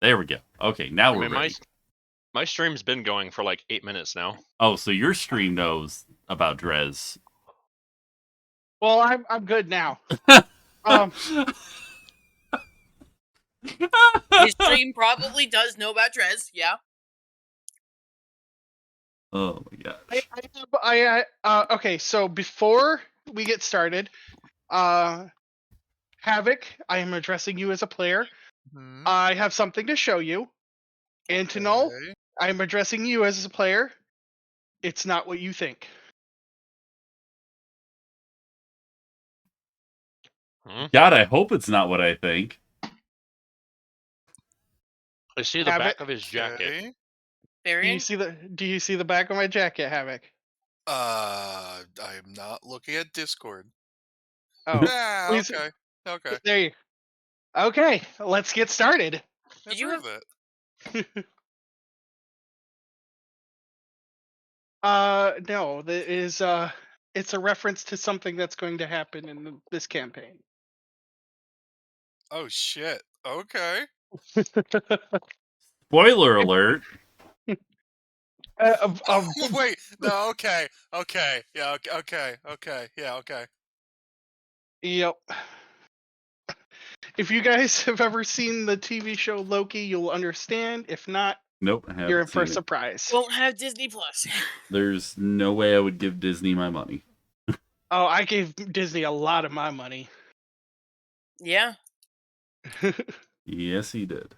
There we go. Okay, now we're ready. My stream's been going for like 8 minutes now. Oh, so your stream knows about Drez. Well, I'm good now. His stream probably does know about Drez, yeah. Oh my gosh. Okay, so before we get started, Havoc, I am addressing you as a player. Hmm. I have something to show you. Antonol, Okay. I am addressing you as a player. It's not what you think. God, I hope it's not what I think. I see the back of his jacket. Okay. Varian? Do you see the back of my jacket, Havoc? I'm not looking at Discord. Oh, Ah, please- okay. Okay. there you. Okay, let's get started. Did you Approve have- it? No, that is it's a reference to something that's going to happen in this campaign. Oh shit. Okay. Spoiler alert. Wait. No. Okay. Okay. Yeah. Okay. Okay. Yeah. Okay. Yep. If you guys have ever seen the TV show Loki, you'll understand. If not, Nope, I haven't you're in for a seen it. surprise. Won't have Disney Plus. There's no way I would give Disney my money. Oh, I gave Disney a lot of my money. Yeah. Yes, he did.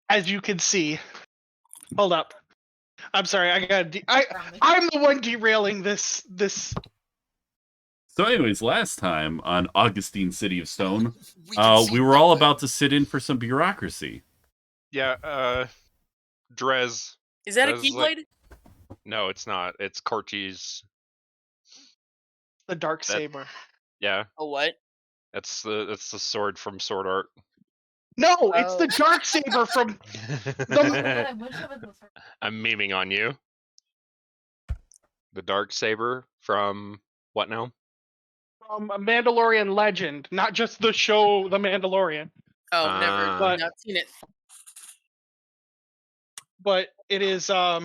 As you can see. Hold up. I'm sorry. I'm the one derailing this. So anyways, last time on Augustine City of Stone, can see we were all nothing. about to sit in for some bureaucracy. Yeah, Drez. Is that a That's like- Keyblade? No, it's not. It's Corty's. The dark saber. Yeah, Oh, what? that's the sword from Sword Art. No, it's the dark saber from. I'm memeing on you. The dark saber from what now? From a Mandalorian legend, not just the show The Mandalorian. Oh, never. But- Not seen it. But it is I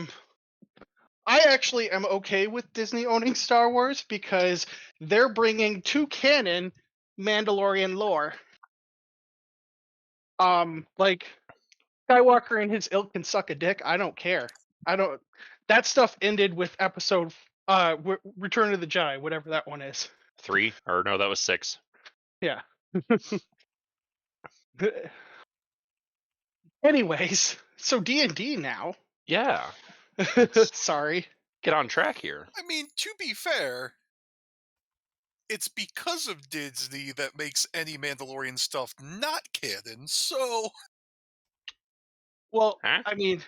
actually am okay with Disney owning Star Wars because they're bringing to canon Mandalorian lore. Like Skywalker and his ilk can suck a dick. I don't care. That stuff ended with episode Return of the Jedi, whatever that one is. 3? Or no, that was 6. Yeah. Anyways, so D&D now. Yeah. Sorry. Get on track here. I mean, to be fair, it's because of Disney that makes any Mandalorian stuff not canon. So Well, Huh? I mean,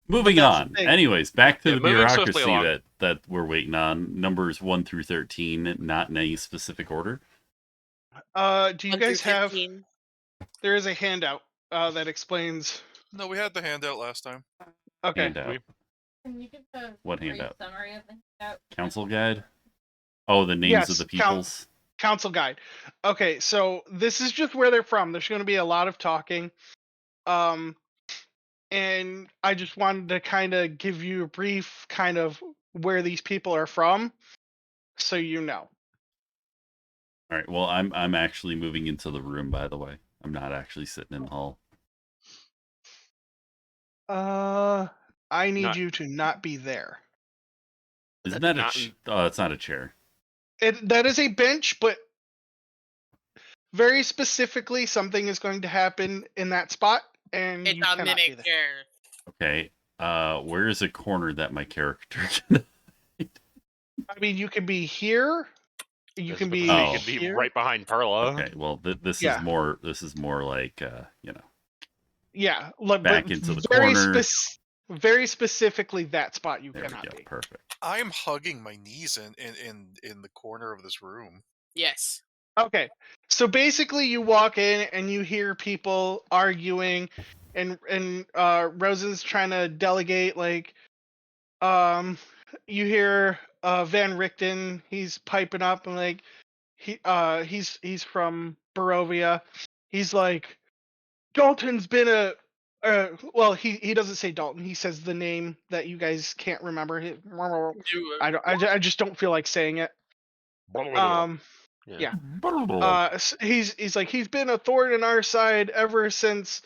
Moving that's the on. thing. Anyways, back to Yeah, the moving swiftly bureaucracy along. that we're waiting on. Numbers 1 through 13, not in any specific order. do you 1 guys through have? 15. There is a handout that explains. no, we had the handout last time. Okay. Handout. Can you give the What brief handout? summary of the handout? Council guide? Oh, the names Yes, of the peoples? Council guide. Okay, so this is just where they're from. There's going to be a lot of talking. And I just wanted to kind of give you a brief kind of where these people are from, so you know. All right. Well, I'm actually moving into the room, by the way. I'm not actually sitting in the hall. I need Not- you to not be there. Isn't that Not- Oh, it's not a chair. That is a bench, but very specifically, something is going to happen in that spot, and It's you a cannot be mimic there. chair. Okay. Where is a corner that my character can... I mean, you can be here. You can be. Oh. You could be here. right behind Perla. Okay, well, this Yeah. is more like, Yeah, like, back but into the very corner. very specifically that spot you There we cannot go. be. Perfect. I'm hugging my knees in the corner of this room. Yes. Okay, so basically you walk in and you hear people arguing, and Rosen's trying to delegate. Like, you hear Van Richten, he's piping up and like, he's from Barovia. He's like, Dalton's been a well, he doesn't say Dalton. He says the name that you guys can't remember. I just don't feel like saying it. Yeah. He's like, he's been a thorn in our side ever since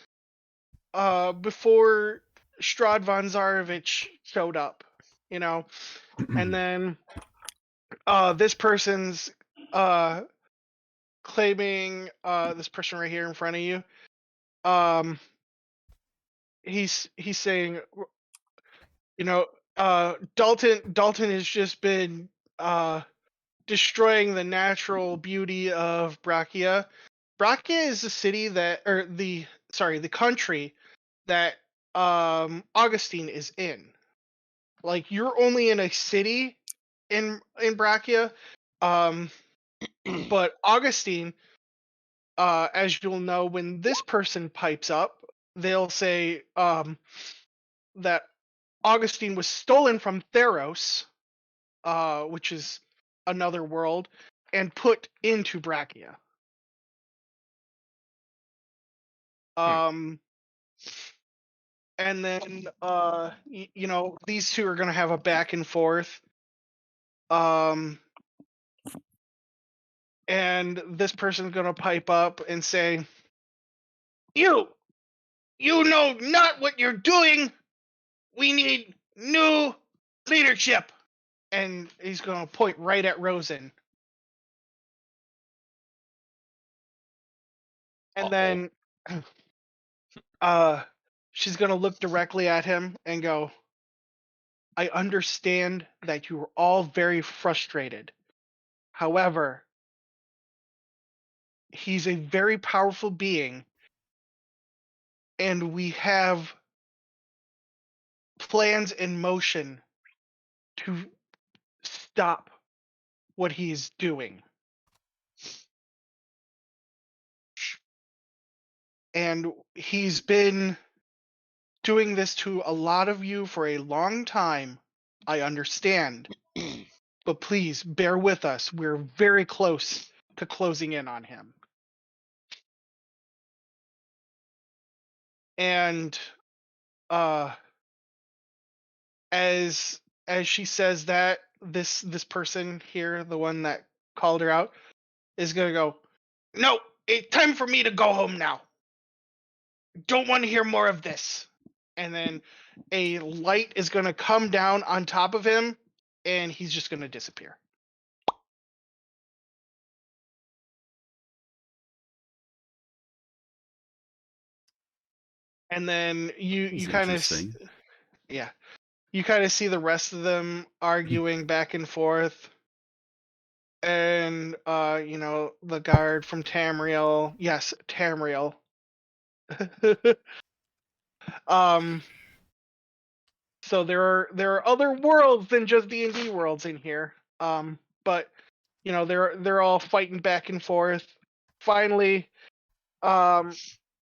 before Strad von Zarevich showed up, you know. And then this person's claiming this person right here in front of you. He's saying, you know, Dalton has just been destroying the natural beauty of Brachia. Brachia is the city that, or the country that Augustine is in. Like, you're only in a city in Brachia, but Augustine, as you'll know, when this person pipes up, they'll say that Augustine was stolen from Theros, which is another world, and put into Brachia. And then you know, these two are gonna have a back and forth. And this person's gonna pipe up and say, You know not what you're doing. We need new leadership. And he's gonna point right at Rosen. And then she's gonna look directly at him and go, I understand that you are all very frustrated. However, he's a very powerful being, and we have plans in motion to stop what he's doing. And he's been doing this to a lot of you for a long time. I understand. But please bear with us. We're very close to closing in on him. And as she says that, this person here, the one that called her out, is gonna go, No, it's time for me to go home now. Don't want to hear more of this. And then a light is gonna come down on top of him, and he's just gonna disappear. And then you kind of you kind of see the rest of them arguing back and forth. And you know, the guard from Tamriel, yes, Tamriel. So there are other worlds than just D&D worlds in here. But you know, they're all fighting back and forth. Finally,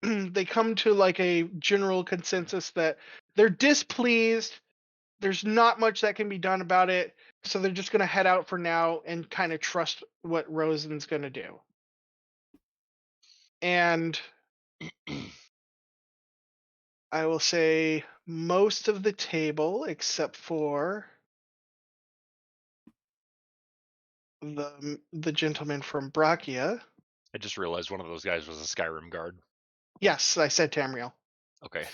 they come to like a general consensus that they're displeased. There's not much that can be done about it, so they're just gonna head out for now and kind of trust what Rosen's gonna do. And I will say most of the table, except for the gentleman from Brachia. I just realized one of those guys was a Skyrim guard. Yes, I said Tamriel. Okay.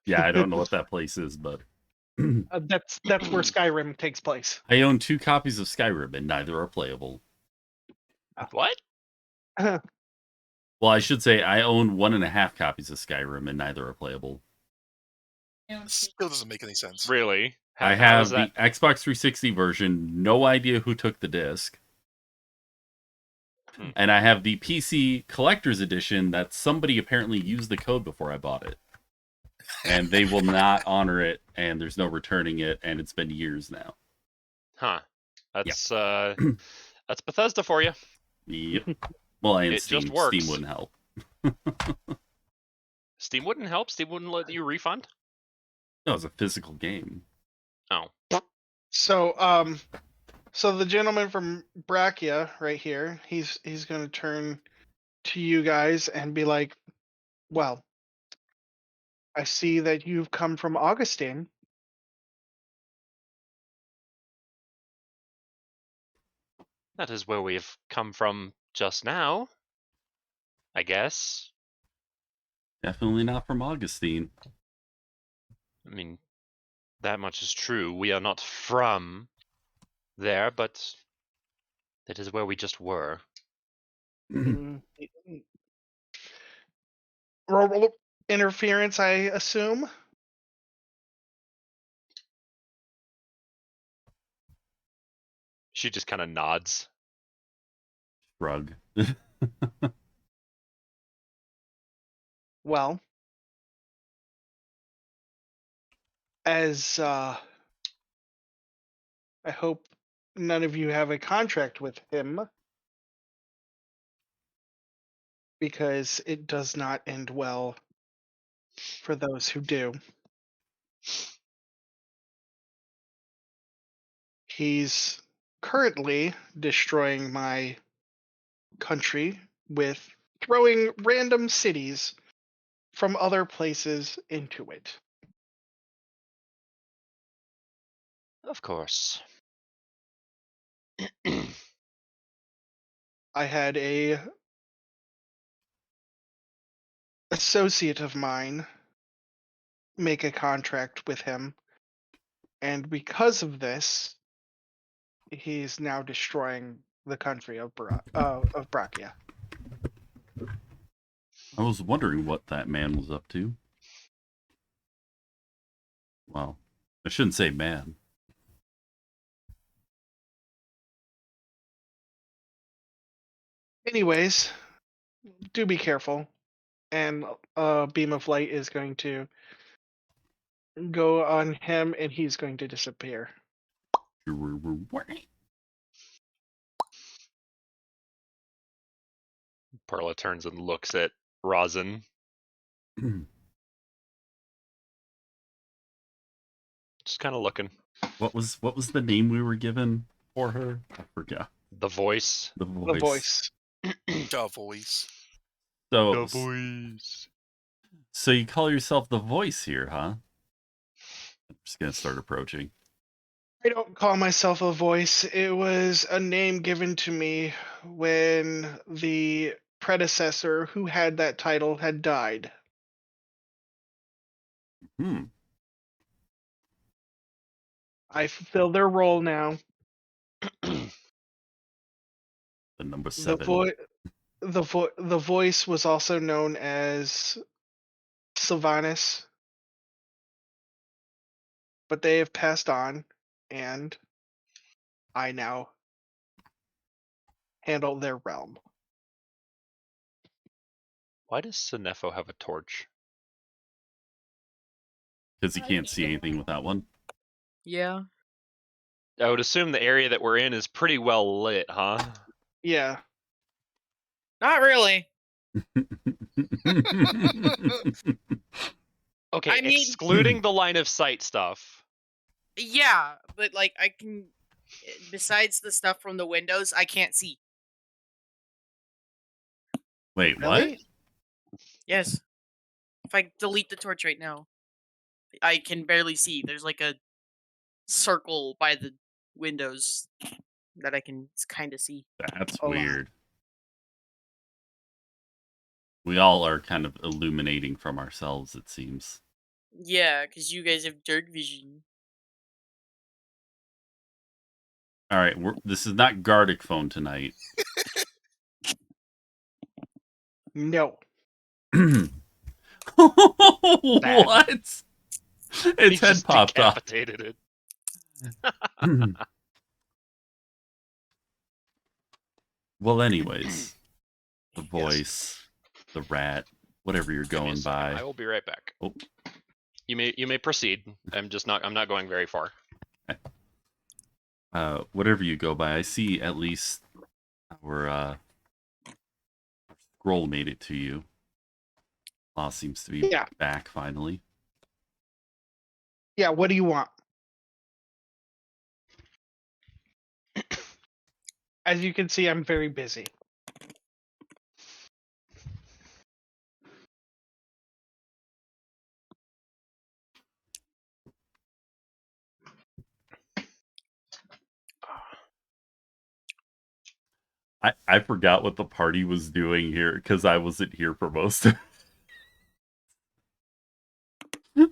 Yeah, I don't know what that place is, but That's where Skyrim takes place. I own 2 copies of Skyrim, and neither are playable. What? Well, I should say I own 1.5 copies of Skyrim, and neither are playable. Still doesn't make any sense. Really? I have the Xbox 360 version, no idea who took the disc. And I have the PC Collector's Edition that somebody apparently used the code before I bought it. And they will not honor it, and there's no returning it, and it's been years now. Huh. That's that's Bethesda for you. Yep. Well, and It Steam. just works. Steam wouldn't help. Steam wouldn't help? Steam wouldn't let you refund? No, it's a physical game. Oh. So So the gentleman from Brachia right here, he's going to turn to you guys and be like, "Well, I see that you've come from Augustine. That is where we've come from just now, I guess. Definitely not from Augustine. I mean, that much is true. We are not from there, but that is where we just were. Mm, roll interference, I assume. She just kind of nods. Shrug. Well, as I hope none of you have a contract with him, because it does not end well for those who do. He's currently destroying my country with throwing random cities from other places into it. Of course. I had a associate of mine make a contract with him, and because of this, he's now destroying the country of Brachia. I was wondering what that man was up to. Well, I shouldn't say man. Anyways, do be careful. And a beam of light is going to go on him, and he's going to disappear. Perla turns and looks at Rosin. Just kind of looking. What was the name we were given for her? I forgot. The voice. The voice. The voice. The voice. So, voice. so you call yourself the voice here, huh? I'm just gonna start approaching. I don't call myself a voice. It was a name given to me when the predecessor who had that title had died. I fulfill their role now. The number The 7. the voice was also known as Sylvanus, but they have passed on, and I now handle their realm. Why does Sinefo have a torch? Because you can't see anything with that one. Yeah. I would assume the area that we're in is pretty well lit, huh? Yeah. Not really. Okay, I mean- excluding the line of sight stuff. Yeah, but like I can. Besides the stuff from the windows, I can't see. Wait, Really? what? Yes. If I delete the torch right now, I can barely see. There's like a circle by the windows that I can kind of see. That's Hold on. weird. We all are kind of illuminating from ourselves, it seems. Yeah, because you guys have dark vision. All right, this is not Gardic phone tonight. No. What? Its He head just popped off. decapitated it. Well, anyways, the Yes. voice, the rat, whatever you're Give me a going second, by. I will be right back. Oh. You may proceed. I'm not going very far. Whatever you go by, I see at least our scroll made it to you. Law seems to be Yeah. back finally. Yeah, what do you want? As you can see, I'm very busy. I forgot what the party was doing here because I wasn't here for most of it.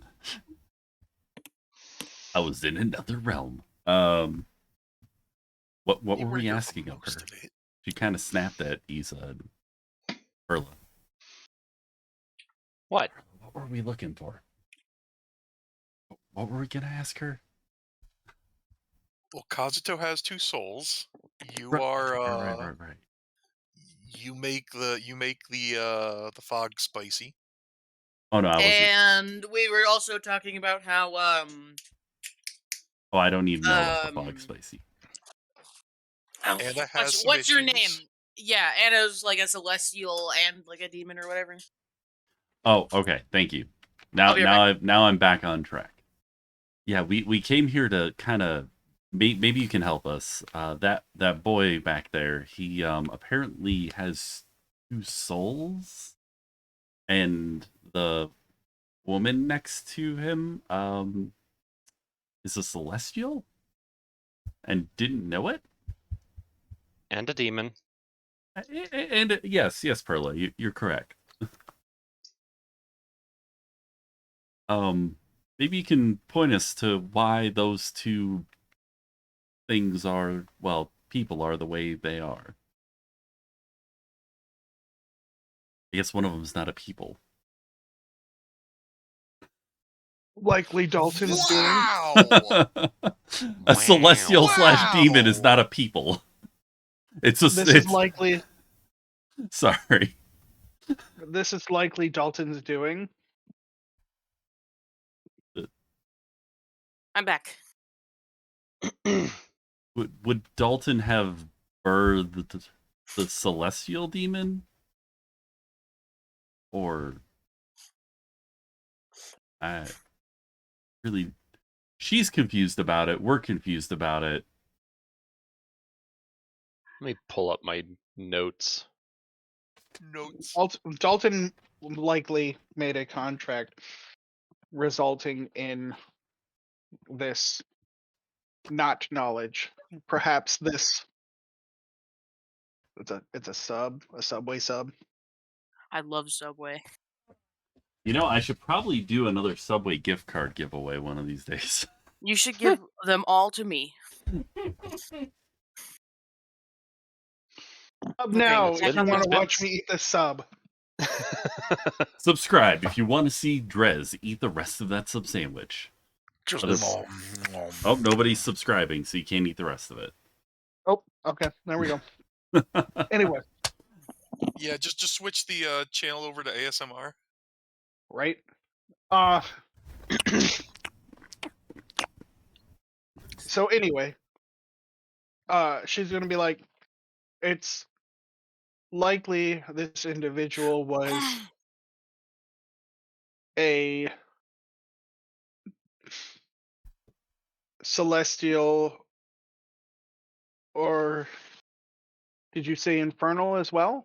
I was in another realm. What You were were we here for asking of her? most of it. She kind of snapped at Isa and Perla. What? What were we looking for? What were we gonna ask her? Well, Kazuto has 2 souls. You Right, are right. you make the fog spicy. Oh no, I wasn't. And we were also talking about how Oh, I don't need to know about the fog spicy. Anna has some what's your issues. name? Yeah, Anna's like a celestial and like a demon or whatever. Oh, okay. Thank you. I'll be right back. Now I'm back on track. Yeah, we came here to kind of maybe you can help us. That boy back there, he apparently has 2 souls, and the woman next to him is a celestial and didn't know it. And a demon. And yes, Perla, you're correct. Maybe you can point us to why those 2 things are, well, people are the way they are. I guess one of them's not a people. Likely Dalton's doing. Wow! A celestial / demon is Wow! not a people. It's a. This is likely. Sorry. This is likely Dalton's doing. I'm back. Would Dalton have birthed the celestial demon? Or really, she's confused about it. We're confused about it. Let me pull up my notes. Notes. Dalton likely made a contract resulting in this not knowledge. Perhaps this it's a subway sub. I love Subway. You know, I should probably do another Subway gift card giveaway one of these days. You should give them all to me. Now, that's if good. you want That's to good. watch me eat the sub. Subscribe if you want to see Drez eat the rest of that sub sandwich. Just Other- Oh, nobody's subscribing, so you can't eat the rest of it. Oh, okay. There we go. Anyway, Yeah, just switch the channel over to ASMR. right? So anyway, she's gonna be like, it's likely this individual was a celestial, or did you say infernal as well?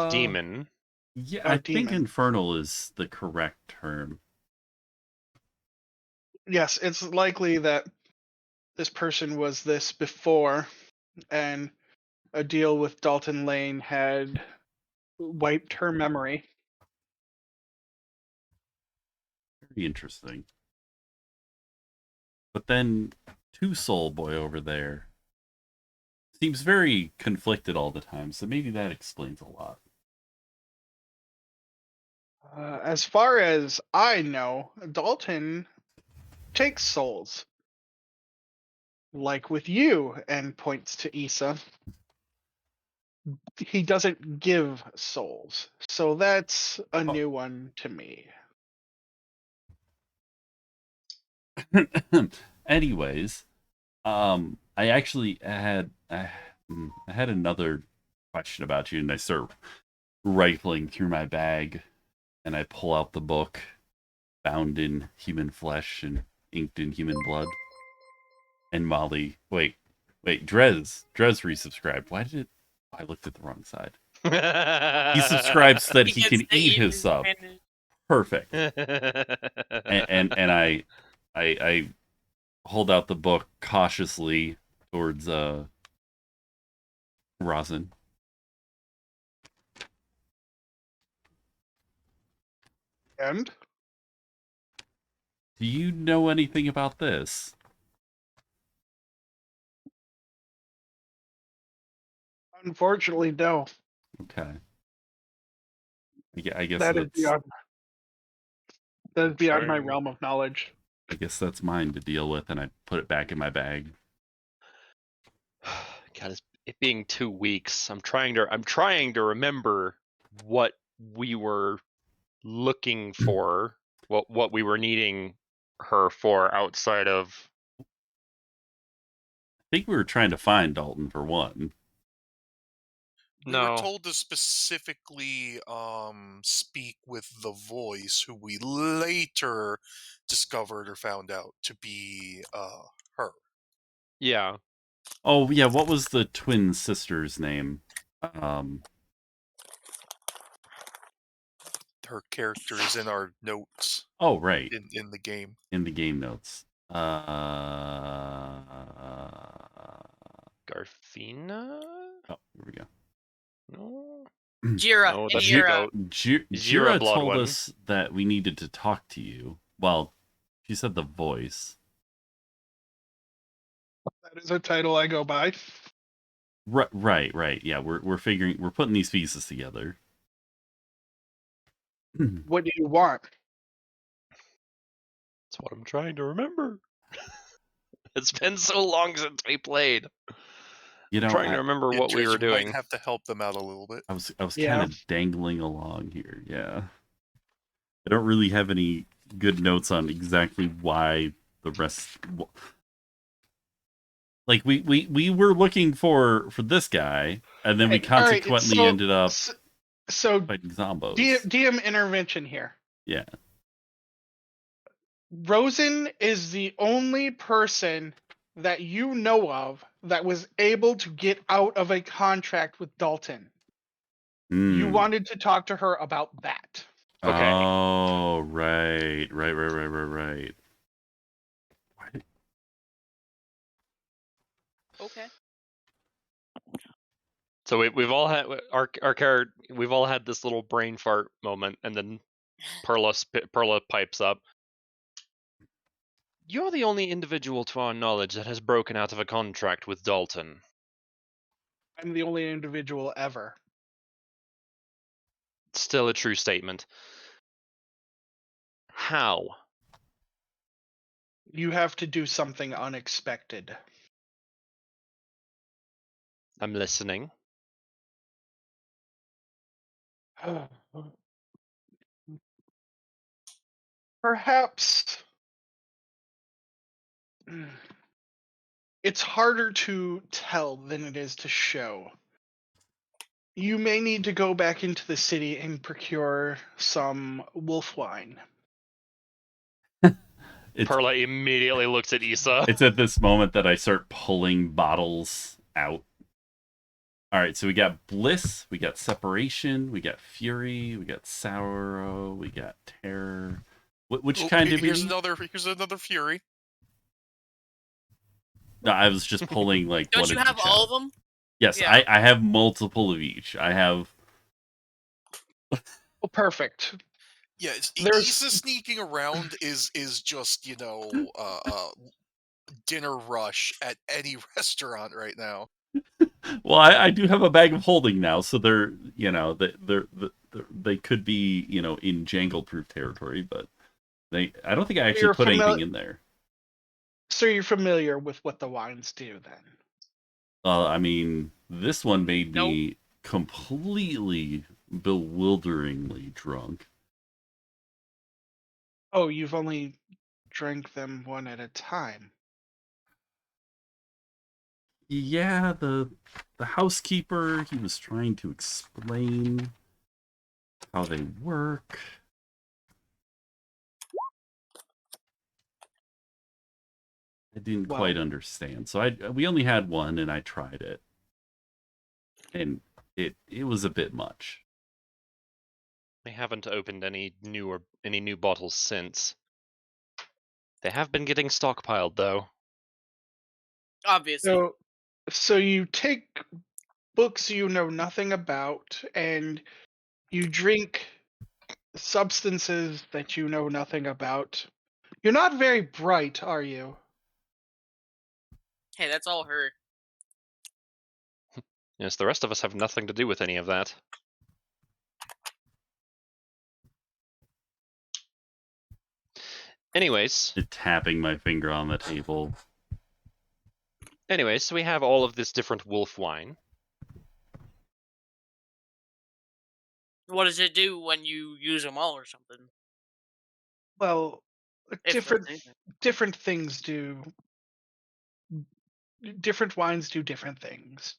Demon. Yeah, Oh, I think demon. infernal is the correct term. Yes, it's likely that this person was this before, and a deal with Dalton Lane had wiped her memory. Very interesting. But then, Two Soul Boy over there seems very conflicted all the time, so maybe that explains a lot. As far as I know, Dalton takes souls. Like with you, and points to Issa. He doesn't give souls. So that's a new one to me. Anyways, I actually I had another question about you, and I start rifling through my bag, and I pull out the book, bound in human flesh and inked in human blood. And Molly, wait, Wait, Drez resubscribed. Why did it? I looked at the wrong side. He subscribes so that he gets can to eat his his sub. advantage. Perfect. And I hold out the book cautiously towards Rosin. And Do you know anything about this? unfortunately, no. Okay. I guess That is that's beyond my Trying. realm of knowledge. I guess that's mine to deal with, and I put it back in my bag. God, it being 2 weeks. I'm trying to remember what we were looking for, what we were needing her for outside of. I think we were trying to find Dalton for one. We were No. told to specifically speak with the voice, who we later discovered or found out to be her. Yeah. Oh yeah, what was the twin sister's name? Her character is in our notes Oh right, in the game. in the game notes. Garfina? Oh, here we go. No. Jira, No, and that's Jira. Goat. Jira Jira blood told one. us that we needed to talk to you. Well, she said the voice. That is a title I go by. Right. Yeah, we're putting these pieces together. What do you want? That's what I'm trying to remember. It's been so long since we played. You I'm know, trying to remember Yeah, what we Dres, were you doing. might have to help them out a little bit. I was Yeah. kind of dangling along here. Yeah, I don't really have any good notes on exactly why the rest. Like we were looking for this guy, and then we All right. consequently ended up So fighting zombos. DM intervention here. Yeah. Rosen is the only person that you know of that was able to get out of a contract with Dalton. You Mm. wanted to talk to her about that. Okay. Oh, right. Why- Okay. So we've all had our character. We've all had this little brain fart moment, and then Perla pipes up. You're the only individual to our knowledge that has broken out of a contract with Dalton. I'm the only individual ever. Still a true statement. How? You have to do something unexpected. I'm listening. Perhaps it's harder to tell than it is to show. You may need to go back into the city and procure some wolf wine. It's Perla immediately looks at Issa. it's at this moment that I start pulling bottles out. All right, so we got bliss, we got separation, we got fury, we got sorrow, we got terror. Which kind did we here's need? another fury. No, I was just pulling like Don't one you of have each all out. of them? Yes, Yeah. I have multiple of each. I have. Oh, perfect. Yeah, There's- Issa sneaking around is just dinner rush at any restaurant right now. Well, I do have a bag of holding now, so they're they could be in jangle-proof territory, but I don't think I actually You're put anything famili- in there. So you're familiar with what the wines do then? I mean, this one made Nope. me completely bewilderingly drunk. Oh, you've only drank them one at a time. Yeah, the housekeeper, he was trying to explain how they work. I didn't Well- quite understand. So we only had one, and I tried it, and it was a bit much. They haven't opened any new bottles since. They have been getting stockpiled though. Obviously. So you take books you know nothing about, and you drink substances that you know nothing about. You're not very bright, are you? Hey, that's all her. Yes, the rest of us have nothing to do with any of that. Anyways, Tapping my finger on the table. so we have all of this different wolf wine. What does it do when you use them all or something? Well, If different there's anything. different things do. Different wines do different things,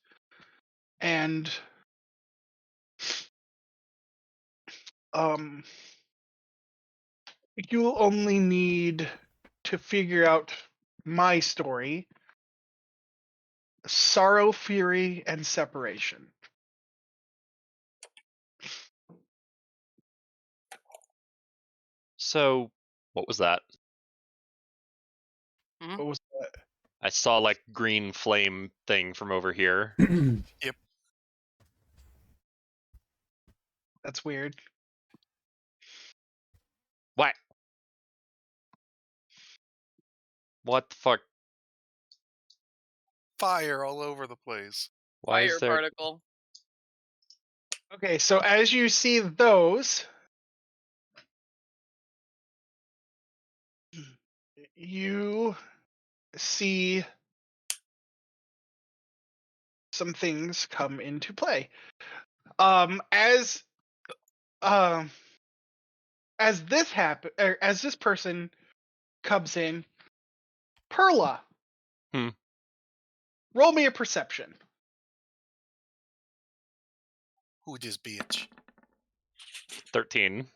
and um, you'll only need to figure out my story: sorrow, fury, and separation. So, what was that? What was that? I saw like green flame thing from over here. That's weird. What? What the fuck? Fire all over the place. Why Fire is there? particle. Okay, so as you see those, you see some things come into play. As this happen, or as this person comes in, Perla. Hmm. Roll me a perception. Who this bitch? 13.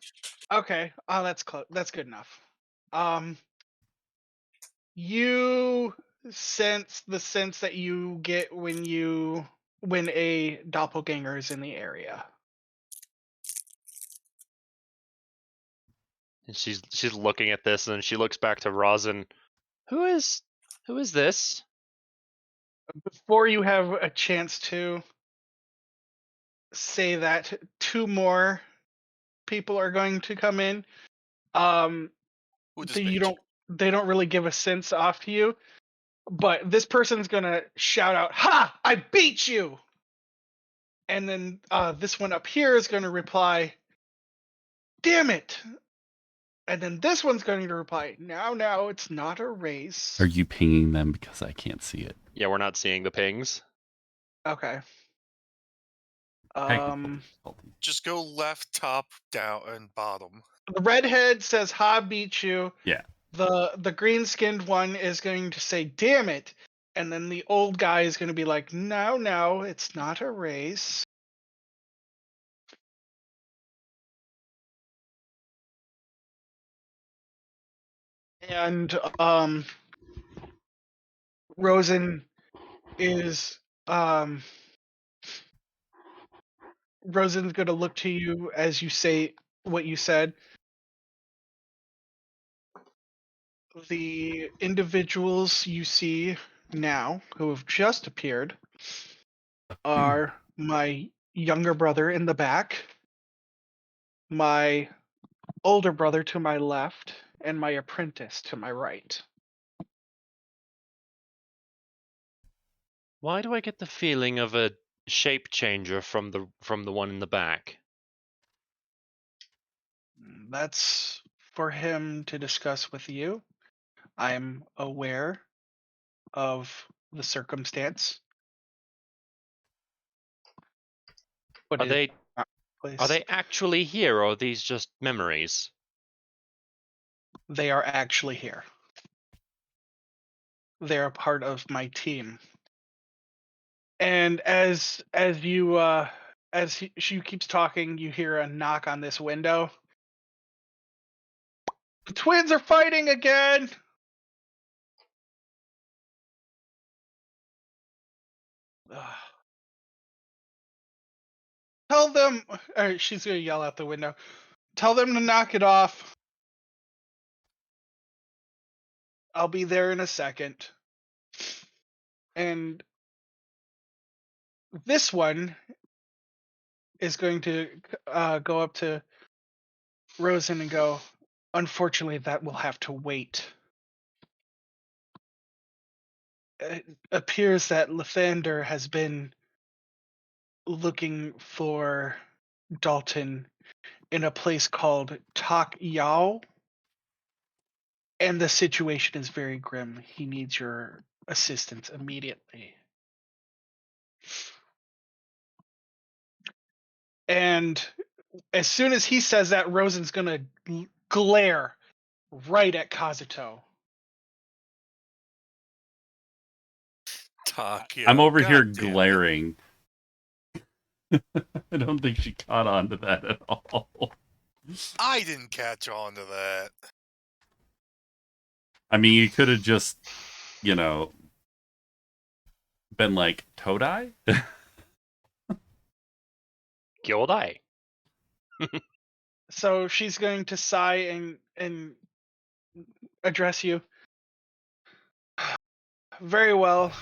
Okay. Oh, that's close. That's good enough. You sense the sense that you get when a doppelganger is in the area. And she's looking at this, and then she looks back to Rosin. Who is this? Before you have a chance to say that, two more people are going to come in. Who this You bitch? they don't really give a sense off to you, but this person's gonna shout out, "Ha! I beat you!" And then this one up here is gonna reply, "Damn it!" And then this one's going to reply, "Now, it's not a race." Are you pinging them because I can't see it? Yeah, we're not seeing the pings. Okay. Technical difficulty. Just go left, top, down, and bottom. The redhead says, "Ha, beat you." Yeah. The green-skinned one is going to say, "Damn it!" And then the old guy is going to be like, "Now, it's not a race." And Rosen is Rosen's going to look to you as you say what you said. The individuals you see now who have just appeared are my younger brother in the back, my older brother to my left, and my apprentice to my right. Why do I get the feeling of a shape changer from the one in the back? That's for him to discuss with you. I'm aware of the circumstance. But Are it is they not place. are they actually here, or are these just memories? They are actually here. They're a part of my team. And as she keeps talking, you hear a knock on this window. The twins are fighting again. Tell them. Or she's gonna yell out the window. Tell them to knock it off. I'll be there in a second. And this one is going to go up to Rosen and go, unfortunately, that will have to wait. It appears that Lathander has been looking for Dalton in a place called Tak Yao, and the situation is very grim. He needs your assistance immediately. And as soon as he says that, Rosen's gonna glare right at Kazuto. Takio, I'm over here God damn it. glaring. I don't think she caught on to that at all. I didn't catch on to that. I mean, you could have just, been like, Todai? Gildai. So she's going to sigh and address you. Very well.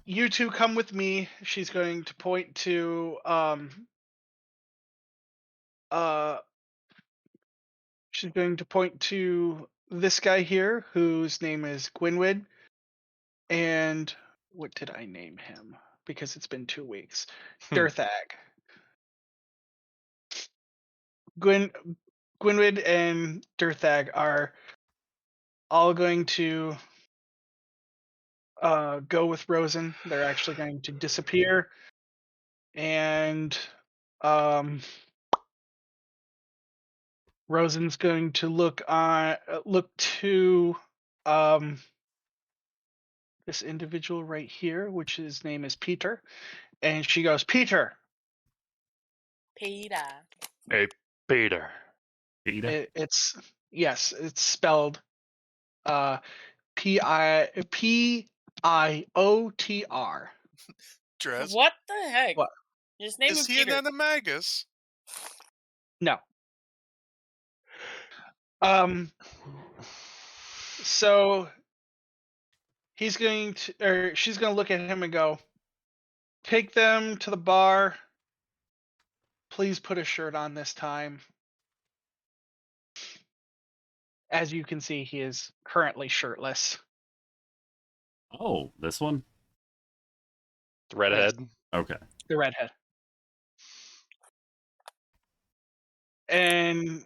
You two come with me. She's going to point to she's going to point to this guy here whose name is Gwynwyd. And what did I name him? Because it's been 2 weeks. Dirthag. Gwynwyd and Dirthag are all going to go with Rosen. They're actually going to disappear. And Rosen's going to look to this individual right here, which his name is Peter, and she goes, Peter. Peter. Hey, Peter. Ada? It's spelled Piotr. Drez, What the heck? What? His name is is he Peter. an animagus? No. So she's going to look at him and go, take them to the bar. Please put a shirt on this time. As you can see, he is currently shirtless. Oh, this one? The redhead. Okay. The redhead. And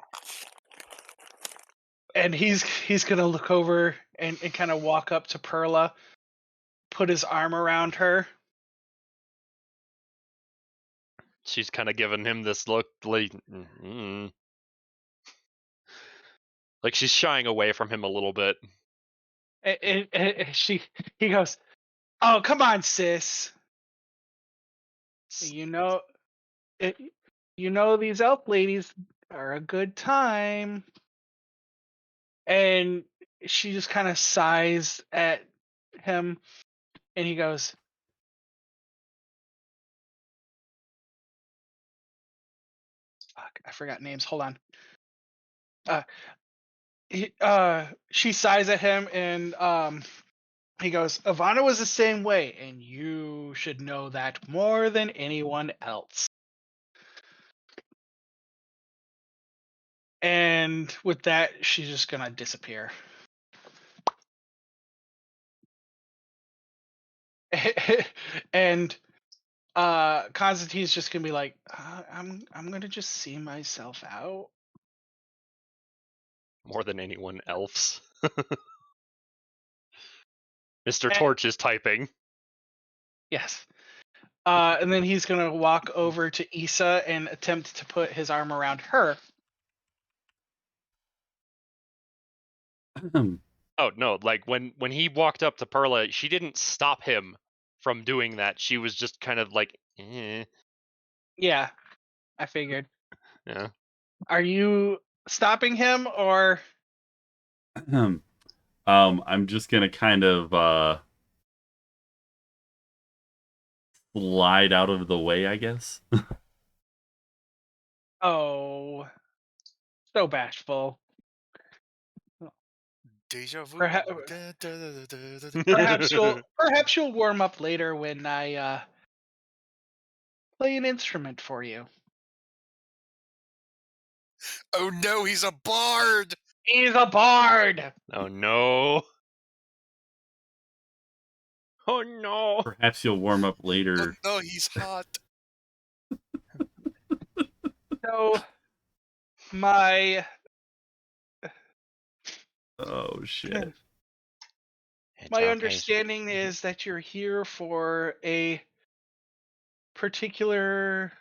he's gonna look over and kind of walk up to Perla, put his arm around her. She's kind of giving him this look like, like she's shying away from him a little bit. He goes, "Oh, come on, sis. You know these elf ladies are a good time." And she just kind of sighs at him, and he goes, "Fuck, I forgot names. Hold on." She sighs at him, and he goes, "Ivana was the same way, and you should know that more than anyone else." And with that, she's just gonna disappear. And Constantine's just gonna be like, I'm gonna just see myself out. More than anyone else. Mr. And- Torch is typing. Yes. And then he's gonna walk over to Issa and attempt to put his arm around her. Oh no, like when he walked up to Perla, she didn't stop him from doing that. She was just kind of like, Yeah, I figured. yeah. Are you stopping him, or I'm just gonna kind of slide out of the way, I guess. Oh, so bashful. Deja vu. Perhaps, Da, da, da, da, da, da. perhaps you'll warm up later when I play an instrument for you. Oh no, he's a bard! He's a bard. Oh no. Oh no. Perhaps you'll warm up Oh later. no, he's hot. So my Oh shit. It's my okay. understanding is that you're here for a particular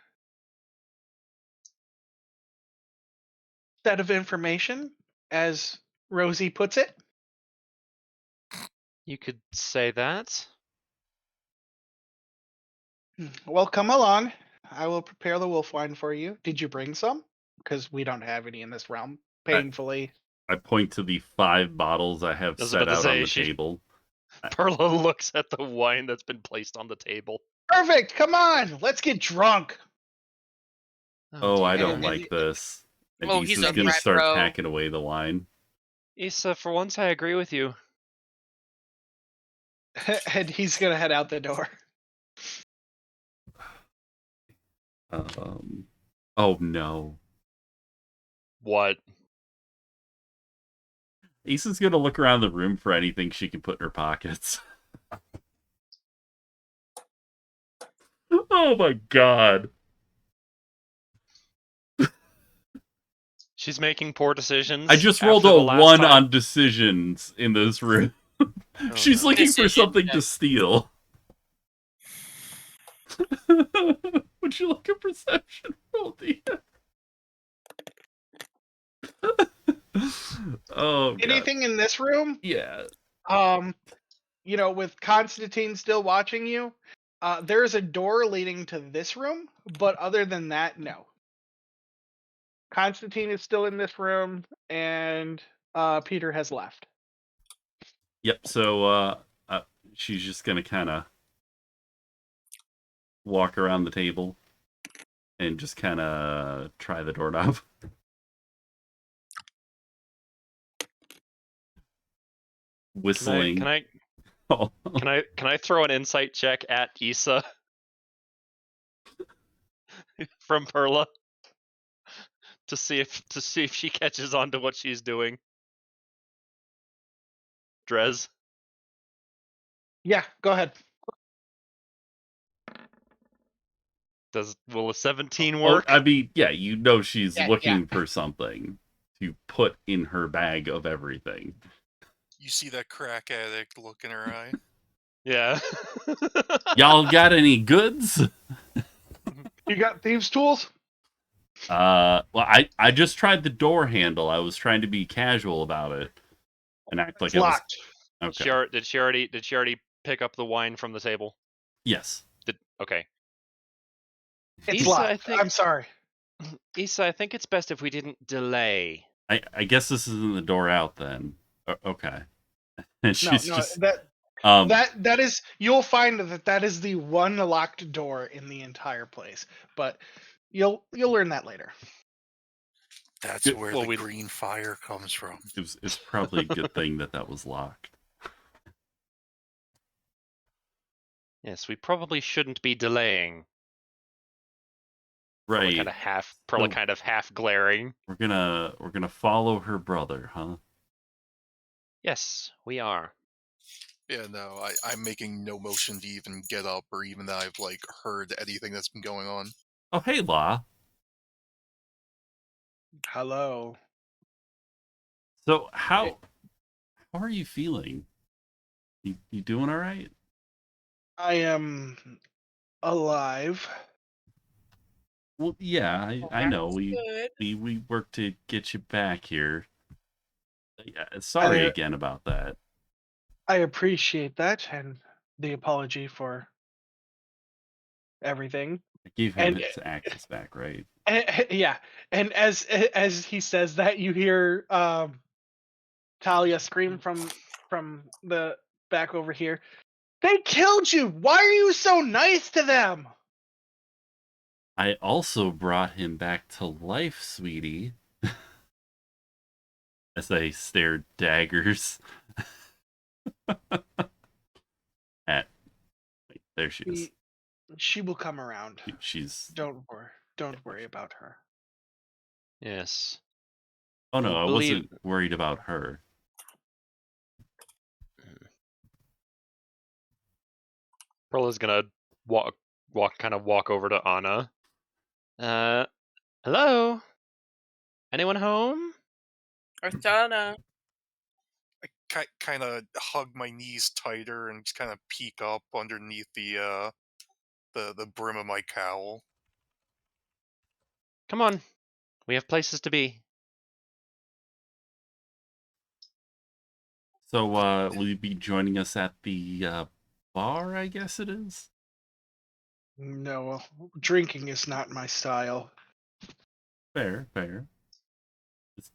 set of information, as Rosie puts it. You could say that. Well, come along. I will prepare the wolf wine for you. Did you bring some? Because we don't have any in this realm. Painfully. I point to the 5 bottles I have I was set about to out say, on the she- table. Perla looks at the wine that's been placed on the table. Perfect. Come on. Let's get drunk. Oh, I dear. don't like this. And Oh, he's Issa's a gonna rat start bro. packing away the wine. Issa, for once I agree with you. And he's gonna head out the door. Oh no. What? Issa's gonna look around the room for anything she can put in her pockets. Oh my god. She's making poor decisions. I just rolled after a the last 1 time? on decisions in this room. Oh, She's no. looking for Decision something to check. steal. Would you like a perception roll, Dia? Oh god. Anything in this room? Yeah. With Constantine still watching you, there is a door leading to this room, but other than that, no. Constantine is still in this room, and Peter has left. Yep, so she's just gonna kinda walk around the table and just kinda try the doorknob. Whistling. Can I Oh. can I throw an insight check at Issa from Perla to see if she catches on to what she's doing? Drez. Yeah, go ahead. Will a 17 Well, work? I mean, yeah, you know she's Yeah, looking for something to put in her bag of everything. You see that crack addict look in her eye? Yeah. Y'all got any goods? You got thieves' tools? Well, I just tried the door handle. I was trying to be casual about it and act like It's it was locked. okay. Did she already pick up the wine from the table? Yes. Okay. It's Issa, locked. I think- I'm sorry. Issa, I think it's best if we didn't delay. I guess this isn't the door out then. Okay. And No, she's no, just that is. You'll find that is the one locked door in the entire place, but you'll learn that later. That's Good- where well, the we- green fire comes from. it's probably a good thing that was locked. Yes, we probably shouldn't be delaying. Right. Perla So- kind of half glaring. We're gonna follow her brother, huh? Yes, we are. Yeah, no, I'm making no motion to even get up or even that I've, like, heard anything that's been going on. Oh, hey, La. Hello. So how are you feeling? You doing all right? I am alive. Well, yeah, I know. Good. We worked to get you back here. Yeah, sorry I- again about that. I appreciate that and the apology for everything. I gave him And- his axes back, right? Yeah, and as he says that, you hear Talia scream from the back over here. They killed you. Why are you so nice to them? I also brought him back to life, sweetie. As I stared daggers at. Wait, there she is. She will come around. She's. Don't worry about her. Yes. Oh no, I believe- wasn't worried about her. Perla's gonna walk over to Anna. Hello? Anyone home? Arthana. Kind of hug my knees tighter and just kind of peek up underneath the brim of my cowl. Come on. We have places to be. So, will you be joining us at the bar? I guess it is. No, drinking is not my style. Fair.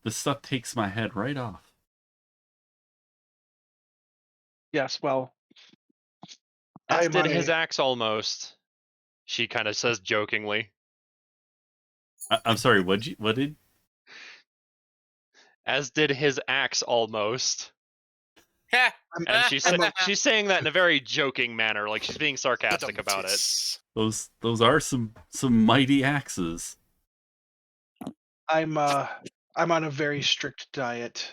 This stuff takes my head right off. Yes, well, As I'm did on his a- axe almost. She kind of says jokingly. I'm sorry. What did? As did his axe almost. Ha! And she's saying that in a very joking manner, like she's being sarcastic about it. Those are some mighty axes. I'm on a very strict diet.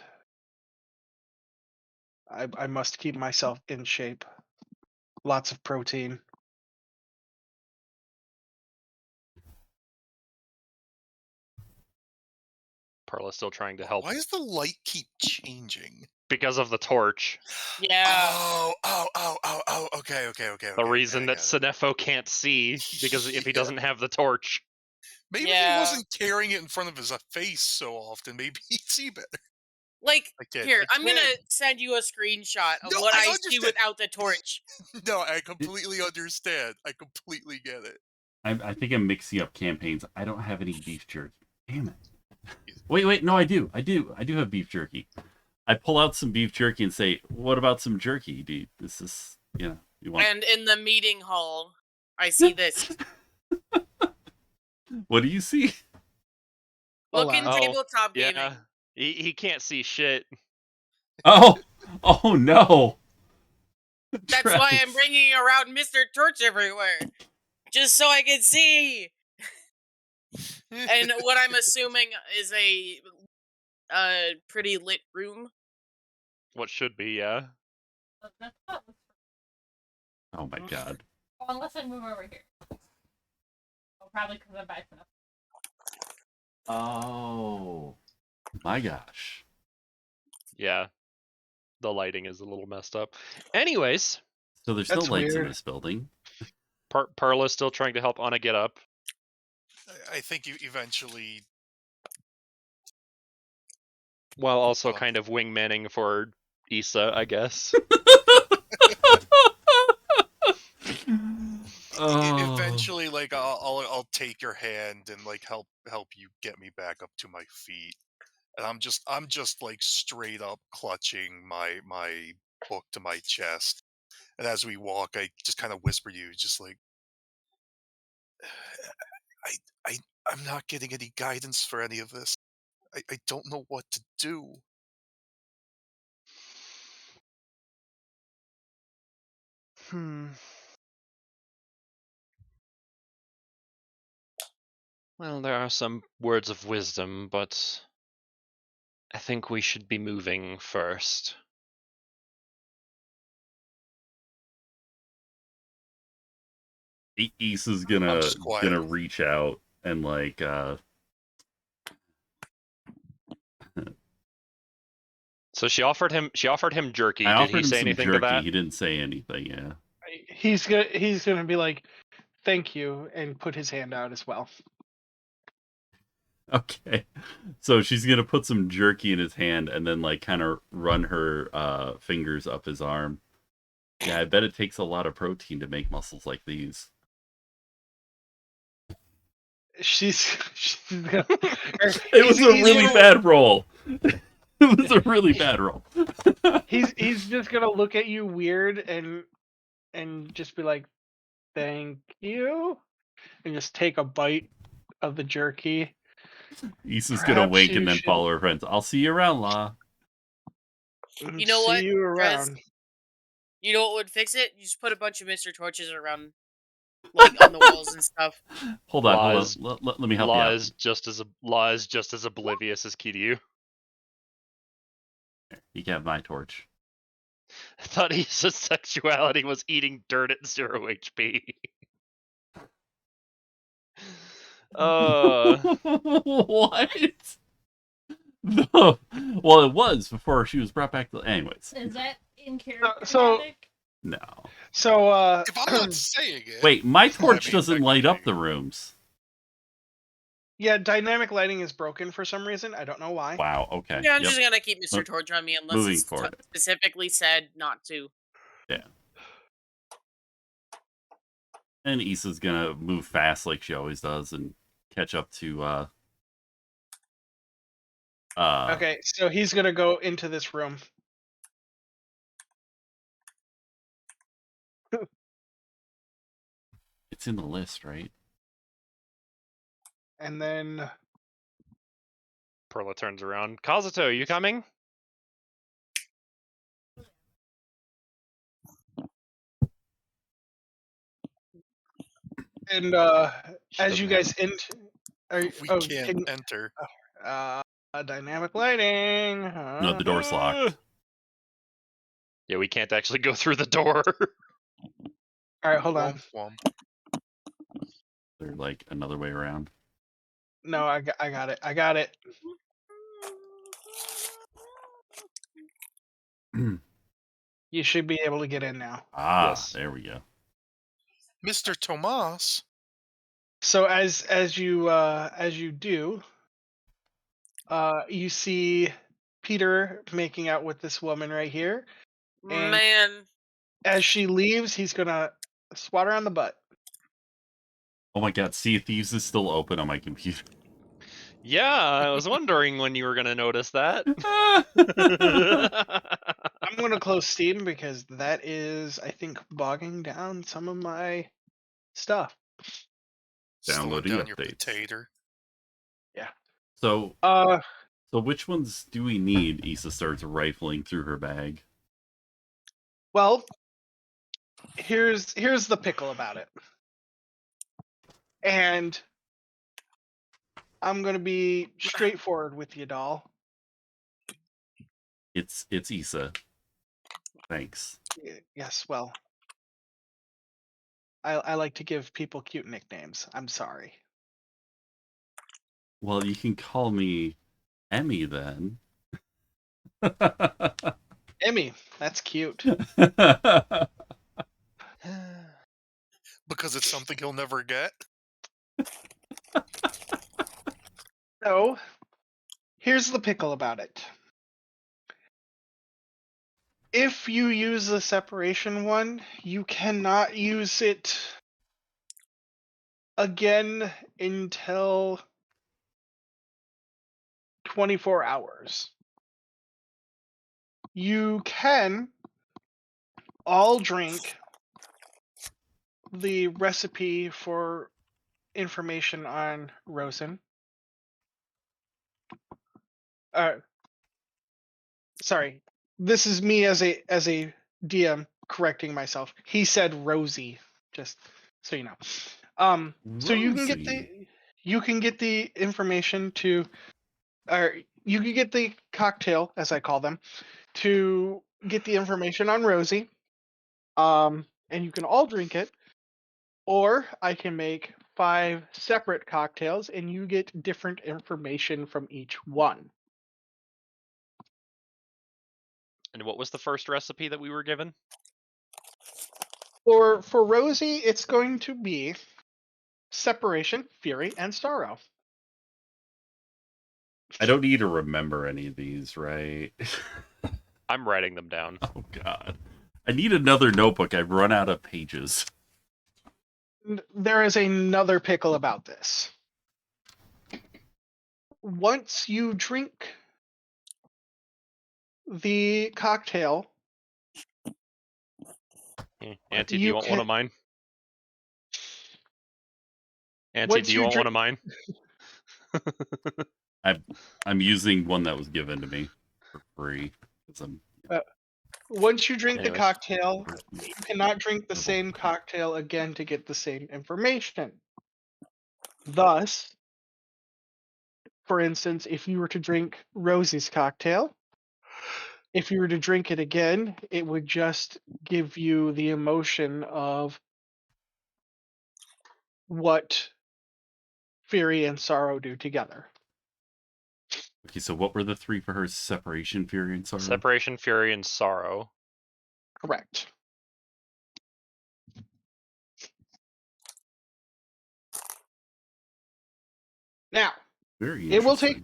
I must keep myself in shape. Lots of protein. Perla's still trying to help Why does the light keep changing? because of the torch. Yeah. Oh, okay. The reason I that got it. Sinefo can't see, because if he doesn't have the torch. Maybe Yeah. he wasn't carrying it in front of his face so often. Maybe he'd see better. Like, I here, kid. I'm gonna send you a screenshot of No, what I I see understand. without the torch. No, I completely understand. I completely get it. I think I'm mixing up campaigns. I don't have any beef jerky. Damn it. Wait. No, I do. I do have beef jerky. I pull out some beef jerky and say, "What about some jerky, dude? This is, you want." And in the meeting hall, I see this. What do you see? Look in Alas. tabletop Yeah. gaming. He can't see shit. Oh no. That's why I'm Travis. bringing around Mr. Torch everywhere. Just so I can see. And what I'm assuming is a pretty lit room. What should be, yeah. That's not what's Oh my god. oh, unless I move over here. Oh, probably because I'm by enough. Oh my gosh. Yeah. The lighting is a little messed up. Anyways, So there's still That's lights in weird. this building. Perla's still trying to help Anna get up. I think you eventually. While also Fuck. kind of wingmanning for Issa, I guess. Eventually, like I'll take your hand and like help you get me back up to my feet, and I'm just like straight up clutching my book to my chest, and as we walk, I just kind of whisper to you, just like, I'm not getting any guidance for any of this. I don't know what to do. Well, there are some words of wisdom, but I think we should be moving first. Issa's I'm gonna just quiet. reach out and like So she offered him jerky. I Did offered he him say some anything jerky. to that? He didn't say anything. Yeah. He's gonna be like, "Thank you," and put his hand out as well. Okay. So she's gonna put some jerky in his hand and then like kind of run her fingers up his arm. Yeah, I bet it takes a lot of protein to make muscles like these. She's gonna, It was a really bad roll. It was a really bad roll. He's just gonna look at you weird and and just be like, "Thank you," and just take a bite of the jerky. Issa's gonna Perhaps wink you and then should follow her friends. I'll see you around, La. You know see what, you Rez? around. You know what would fix it? You just put a bunch of Mr. Torches around, like on the walls and stuff. Hold on. Law Let me help you Law out. is just as oblivious as Kiryu. You can have my torch. I thought his sexuality was eating dirt at 0 HP. What? No. Well, it was before she was brought back to. Anyways, Is that in character So- magic? no. So, If I'm not saying it. Wait, my torch mean, doesn't light up technically. the rooms. yeah, dynamic lighting is broken for some reason. I don't know why. Wow. Okay. Yeah, I'm Yep. just gonna keep Mr. Mo- Torch on me unless moving it's forward. specifically said not to. And Issa's gonna move fast like she always does and catch up to Okay, so he's gonna go into this room. It's in the list, right? And then Perla turns around. Kazuto, you coming? as you guys enter, We can't enter. dynamic lighting. No, the door's locked. Yeah, we can't actually go through the door. All right, hold on. Womp womp. They're like another way around. No, I got it. I got it. You should be able to get in now. Yes. There we go. Mr. Tomas. So as you do, you see Peter making out with this woman right here. And- Man, As she leaves, he's gonna swat her on the butt. Oh my god, Sea of Thieves is still open on my computer. Yeah, I was wondering when you were gonna notice that. I'm gonna close Steam because that is, I think, bogging down some of my stuff. Slowing Downloading down your updates. potato. So Uh, so which ones do we need? Issa starts rifling through her bag. well, here's the pickle about it. And I'm gonna be straightforward with you, doll. It's Issa. Thanks. Yes, well, I like to give people cute nicknames. I'm sorry. Well, you can call me Emmy then. Emmy, that's cute. Because it's something he'll never get. So, here's the pickle about it. If you use the separation one, you cannot use it again until 24 hours. You can all drink the recipe for information on Rosen. Sorry, this is me as a DM correcting myself. He said Rosie, just so you know. So you can get the information to, or you can get the cocktail, as I call them, to get the information on Rosie. And you can all drink it, or I can make 5 separate cocktails, and you get different information from each one. And what was the first recipe that we were given? For Rosie, it's going to be separation, fury, and sorrow. I don't need to remember any of these, right? I'm writing them down. Oh god. I need another notebook. I've run out of pages. There is another pickle about this. Once you drink the cocktail, Auntie, do You you want one can- of mine? Auntie, Once do you you want one drink, of mine? I'm using one that was given to me for free because I'm once you drink the Anyway. cocktail, you cannot drink the same cocktail again to get the same information. Thus, for instance, if you were to drink Rosie's cocktail, if you were to drink it again, it would just give you the emotion of what fury and sorrow do together. Okay, so what were the three for her? Separation, fury, and sorrow? Separation, fury, and sorrow. Correct. Now, Very it will interesting.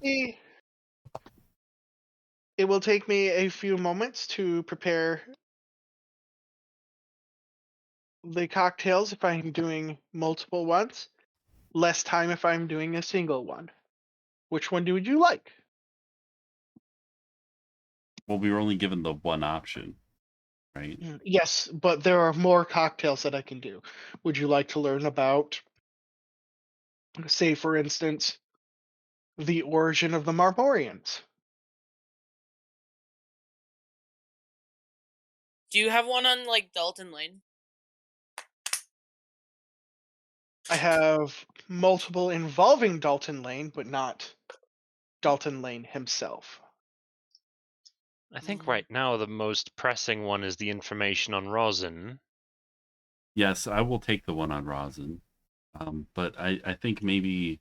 take me a few moments to prepare the cocktails if I'm doing multiple ones. Less time if I'm doing a single one. Which one would you like? Well, we were only given the one option, right? Yes, but there are more cocktails that I can do. Would you like to learn about, say, for instance, the origin of the Marmorians? Do you have one on like Dalton Lane? I have multiple involving Dalton Lane, but not Dalton Lane himself. I think right now the most pressing one is the information on rosin. Yes, I will take the one on rosin. But I think maybe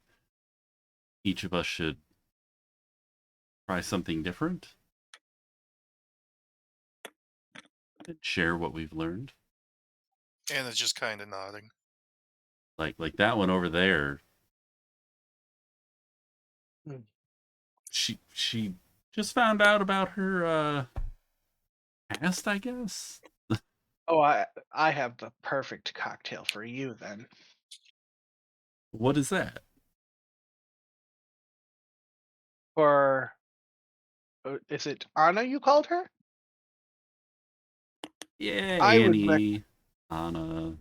each of us should try something different and share what we've learned. And it's just kind of nodding. Like that one over there. Hmm. She just found out about her past, I guess. Oh, I have the perfect cocktail for you then. What is that? For is it Anna you called her? Yeah, I would Annie, Anna.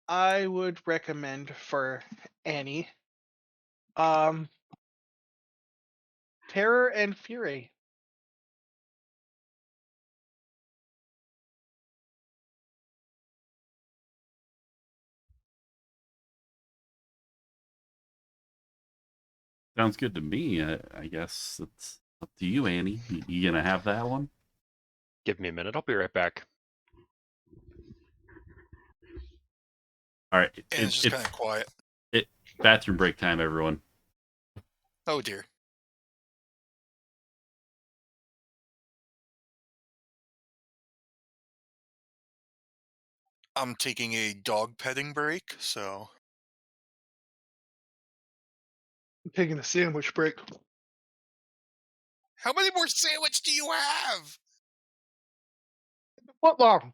I would recommend for Annie, um, Terror and Fury. Sounds good to me. I guess it's up to you, Annie. You gonna have that one? Give me a minute, I'll be right back. All right. And it's just kind of quiet. Bathroom break time, everyone. Oh dear. I'm taking a dog petting break, so I'm taking a sandwich break. how many more sandwich do you have? What long?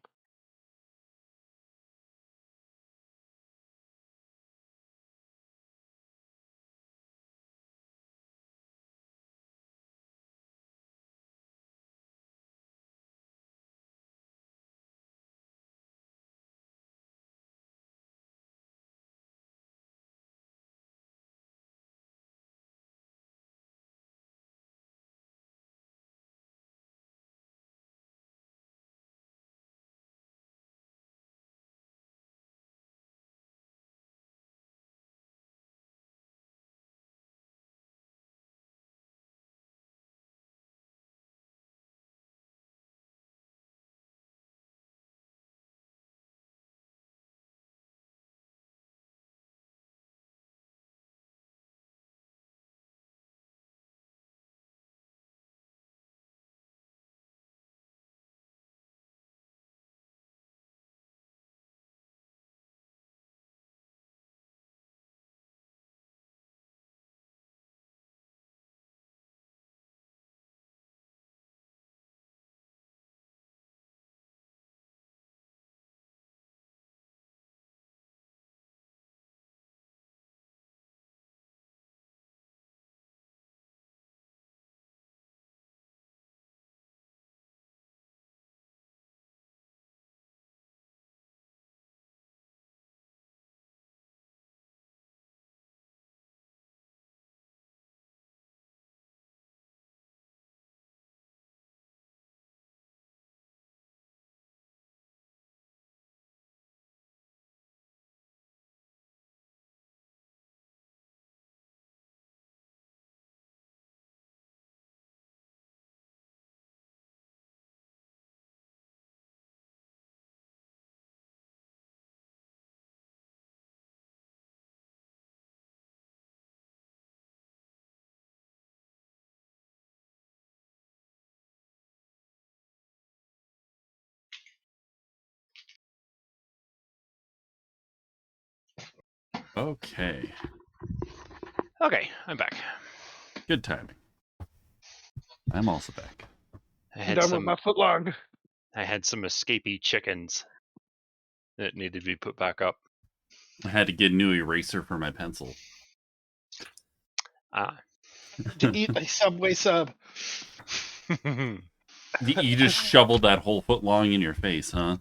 Okay. Okay, I'm back. Good timing. I'm also back. I I'm had done with some. my footlong. I had some escapee chickens that needed to be put back up. I had to get a new eraser for my pencil. Ah. To eat a Subway sub. You just shoveled that whole foot long in your face, huh?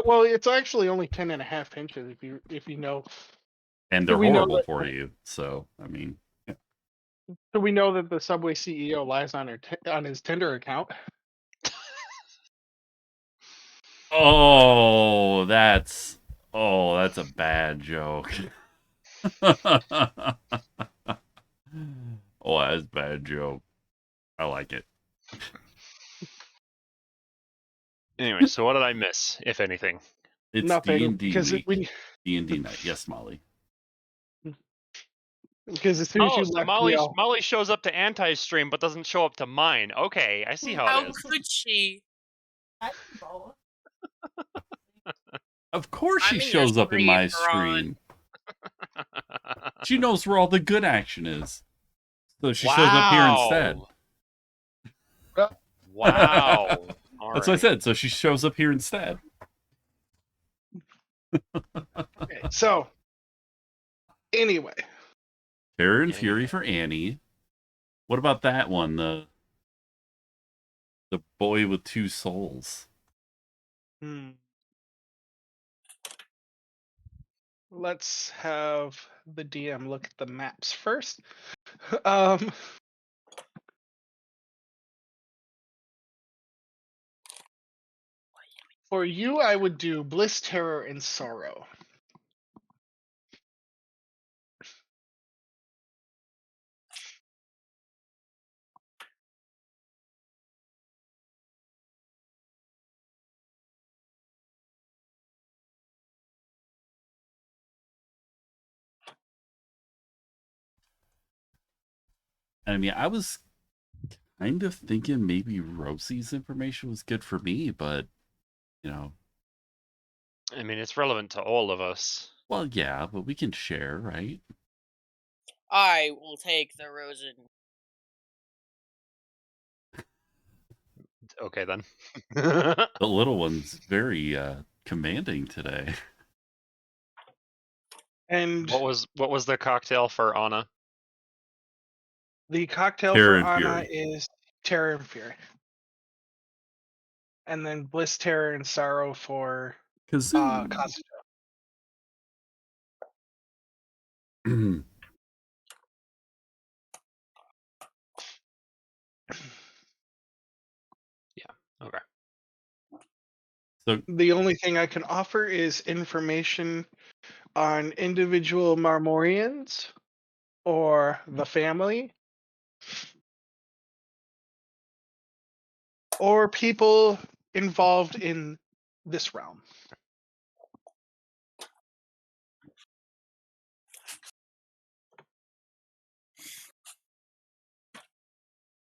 Well, it's actually only 10.5 inches if you know. And Do they're we know horrible that- for you. So, I mean, So we know that the Subway CEO lies on on his Tinder account. that's a bad joke. Oh, that's a bad joke. I like it. Anyway, so what did I miss, if anything? It's Nothing, D&D because week. D&D night. Yes, Molly. as soon as Oh, you so left me, Molly shows up to Anti's stream but doesn't show up to mine. Okay, I see how How it is. could she? I can both. Of course she I'm in your shows up in my stream, stream. She knows where all the good action is. So she shows up here instead. Wow. All That's what I right. said. So she shows up here instead. okay, so anyway, Terror and Fury for Annie. What about that one? The boy with two souls. let's have the DM look at the maps first. um, for you, I would do Bliss, Terror, and Sorrow. I mean, I was kind of thinking maybe Rosie's information was good for me, but you know, I mean, it's relevant to all of us. well, yeah, but we can share, right? I will take the Rosen. Okay then. The little one's very commanding today. And What was the cocktail for Anna? the cocktail Terror for and Anna Fury. is Terror and Fury. And then Bliss, Terror, and Sorrow for Kazoo. Kazuto. Okay. So The only thing I can offer is information on individual Marmorians or the family or people involved in this realm.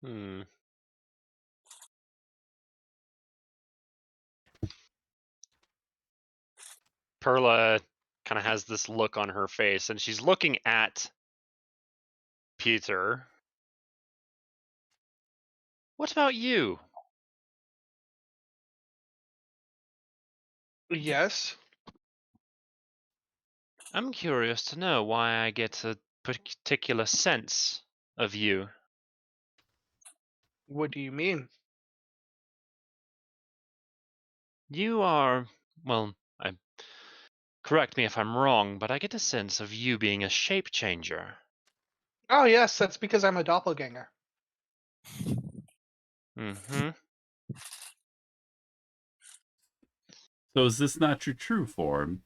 Hmm. Perla kind of has this look on her face, and she's looking at Peter. What about you? Yes. I'm curious to know why I get a particular sense of you. What do you mean? You are, well, correct me if I'm wrong, but I get a sense of you being a shape changer. Oh, yes, that's because I'm a doppelganger. Mm-hmm. so is this not your true form?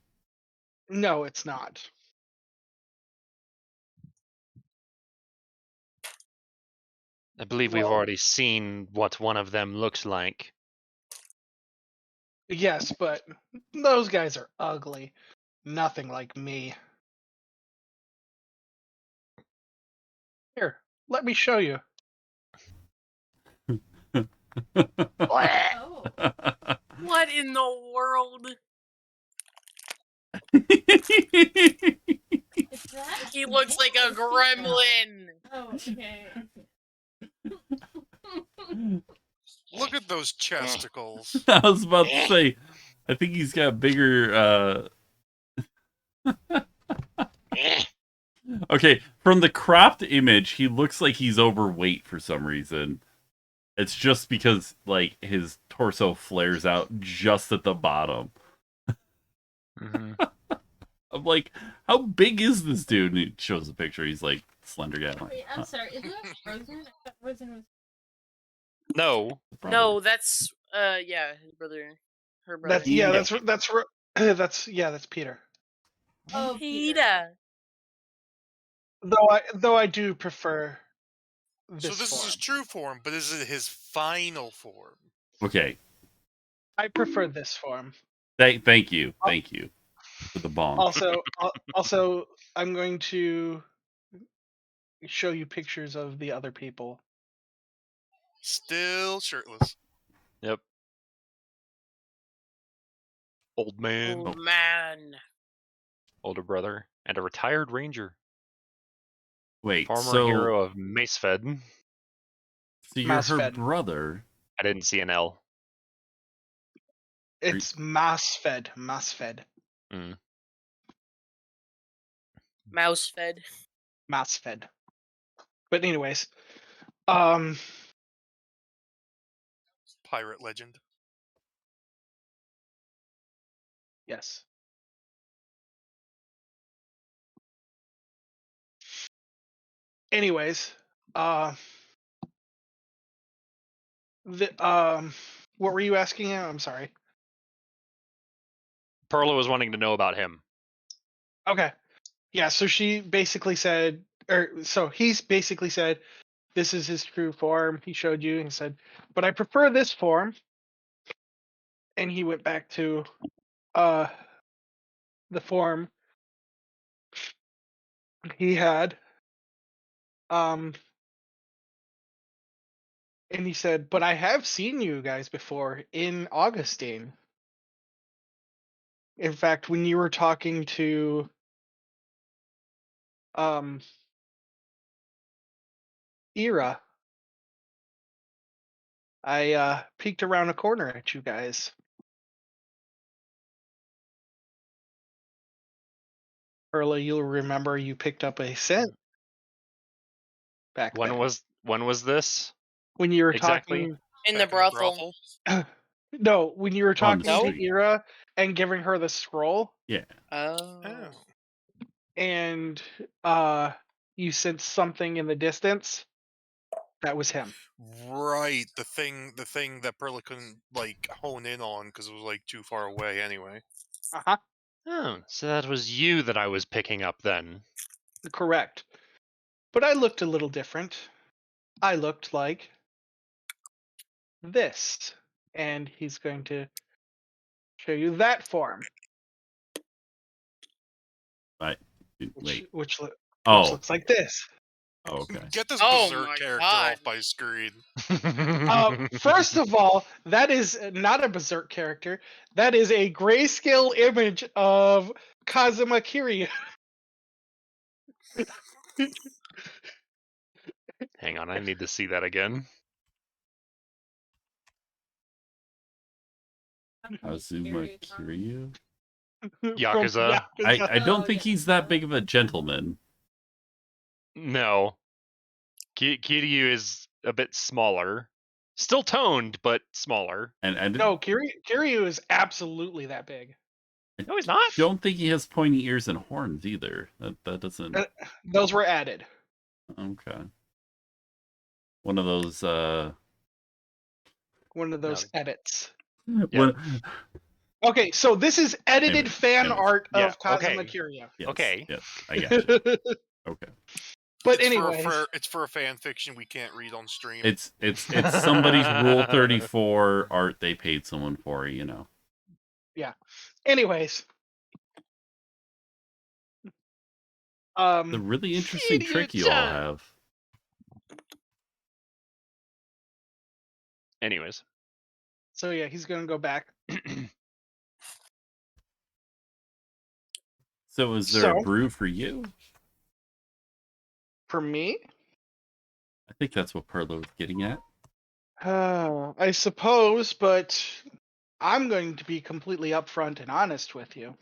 No, it's not. I believe we've Well, already seen what one of them looks like. yes, but those guys are ugly. Nothing like me. Here, let me show you. Oh. What in the world? It's that? He looks like a gremlin. Oh, okay. Look at those chesticles. I was about to say, I think he's got bigger. Okay, from the cropped image, he looks like he's overweight for some reason. It's just because like his torso flares out just at the bottom. Mhm. I'm like, how big is this dude? And he shows a picture. He's like slender guy. I'm like, Wait, I'm sorry. Isn't that Frozen? I thought Frozen was. No, brother. No, that's yeah, his brother, her brother. That's yeah, Yeah. that's Peter. Oh, Peter. Peter. Though I do prefer this So this form. is his true form, but is it his final form? Okay, I prefer this form. thank you for the bong. Also, I'm going to show you pictures of the other people. Still shirtless. Yep. Old man, Old man. older brother, and a retired ranger. Wait, Former so hero of Macefed. you're her Massfed. brother? I didn't see an L. It's Massfed. Mm. Mouse fed. Massfed. But anyways, Pirate legend. yes. Anyways, what were you asking him? I'm sorry. Perla was wanting to know about him. Okay. Yeah, so she basically said, he's basically said, this is his true form. He showed you and said, but I prefer this form. And he went back to the form he had. And he said, but I have seen you guys before in Augustine. In fact, when you were talking to Ira, I peeked around a corner at you guys. Perla, you'll remember you picked up a scent back When then. was this? When you were Exactly. talking In the Back brothel. No, when you were On the talking street. to Ira and giving her the scroll, Yeah. Oh. Oh. and you sensed something in the distance, that was him. Right, the thing that Perla couldn't like hone in on because it was like too far away anyway. Uh-huh. Oh, so that was you that I was picking up then. Correct. But I looked a little different. I looked like this. And he's going to show you that form. Right. Wait. Which Oh. looks like this. Oh, okay. Get this Oh berserk my character God. off my screen. First of all, that is not a berserk character. That is a grayscale image of Kazuma Kiryu. Hang on, I need to see that again. Azuma Kiryu? Yakuza. I don't Oh, think yeah. he's that big of a gentleman. No. Kiryu is a bit smaller. Still toned, but smaller. And No, Kiryu is absolutely that big. No, he's not. don't think he has pointy ears and horns either. That doesn't. Those were added. Okay. One of those. One of those No. edits. One, Okay, so this is edited Image, fan image. art Yeah, of Kazuma okay. Kiryu. yes, Okay. Yes, I got you. Okay. But it's anyways, it's for a fan fiction we can't read on stream. It's somebody's Rule 34 art they paid someone for, you know. anyways. The really interesting trick you all have. Anyways. So yeah, he's gonna go back. So is there a So- brew for you? For me? I think that's what Perla was getting at. I suppose, but I'm going to be completely upfront and honest with you.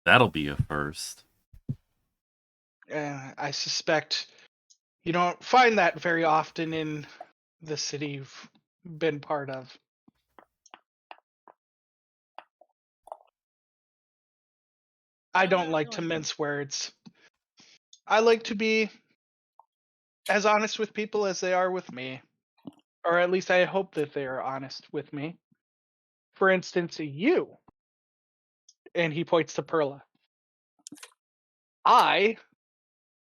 That'll be a first. I suspect you don't find that very often in the city you've been part of. I don't like to mince words. I like to be as honest with people as they are with me. Or at least I hope that they are honest with me. For instance, you. And he points to Perla. I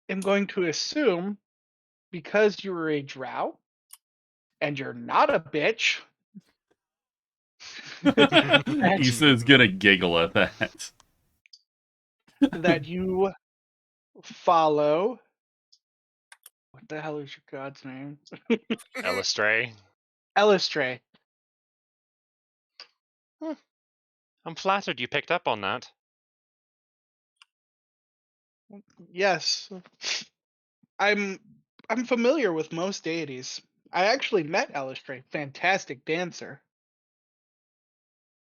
am going to assume because you were a drow and you're not a bitch. Issa's gonna giggle at that. That you follow. What the hell is your god's name? Elistray. Elistray. I'm flattered you picked up on that. Yes. I'm familiar with most deities. I actually met Elistray. Fantastic dancer.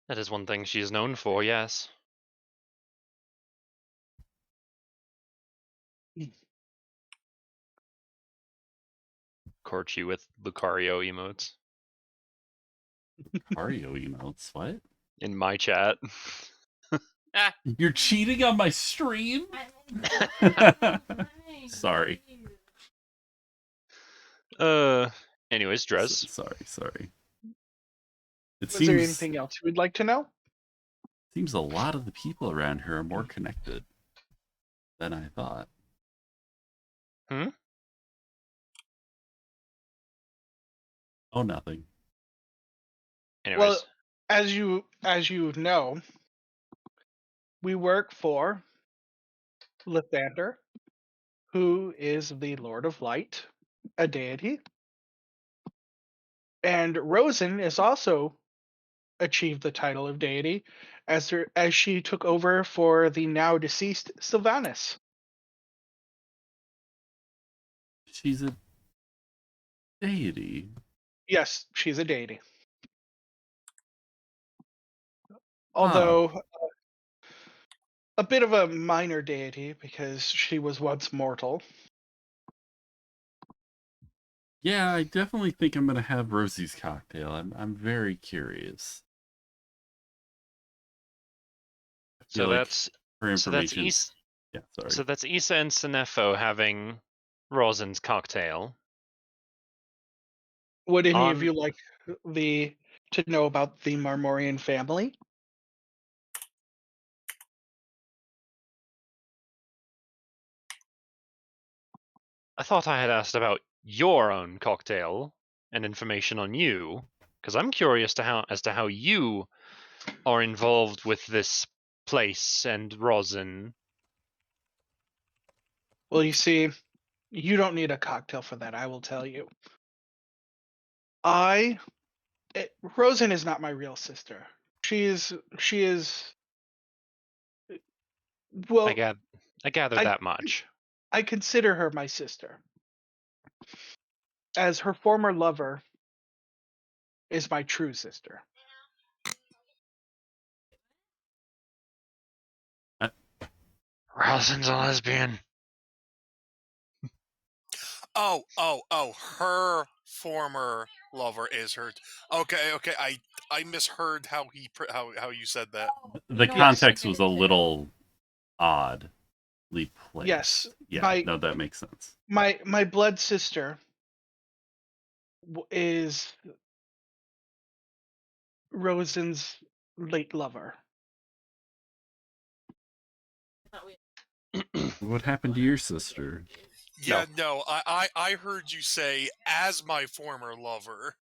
That is one thing she is known for, yes. Court you with Lucario emotes Mario emotes, what? in my chat. You're cheating on my stream? Sorry. Anyways, Drez. Sorry. It Was there anything else you would like to know? Seems a lot of the people around here are more connected than I thought. Oh, nothing. Anyways. Well, as you know, we work for Lathander, who is the Lord of Light, a deity. And Rosen is also achieved the title of deity as she took over for the now deceased Sylvanas. She's a deity. Yes, she's a deity. Although a bit of a minor deity because she was once mortal. Yeah, I definitely think I'm gonna have Rosie's cocktail. I'm very curious. So that's for information. Yeah, sorry. So that's Issa and Sinefo having Rosen's cocktail. Would any of you like to know about the Marmorian family? I thought I had asked about your own cocktail and information on you, because I'm curious as to how you are involved with this place and Rosen. Well, you see, you don't need a cocktail for that, I will tell you. Rosen is not my real sister. She is well, I gathered that much. I consider her my sister, as her former lover is my true sister. Rosen's a lesbian. Oh, her former lover is her. Okay. I misheard how you said that. The context was a little oddly placed. Yes. Yeah, no, that makes sense. My blood sister is Rosen's late lover. What happened to your sister? Yeah, no, I heard you say as my former lover.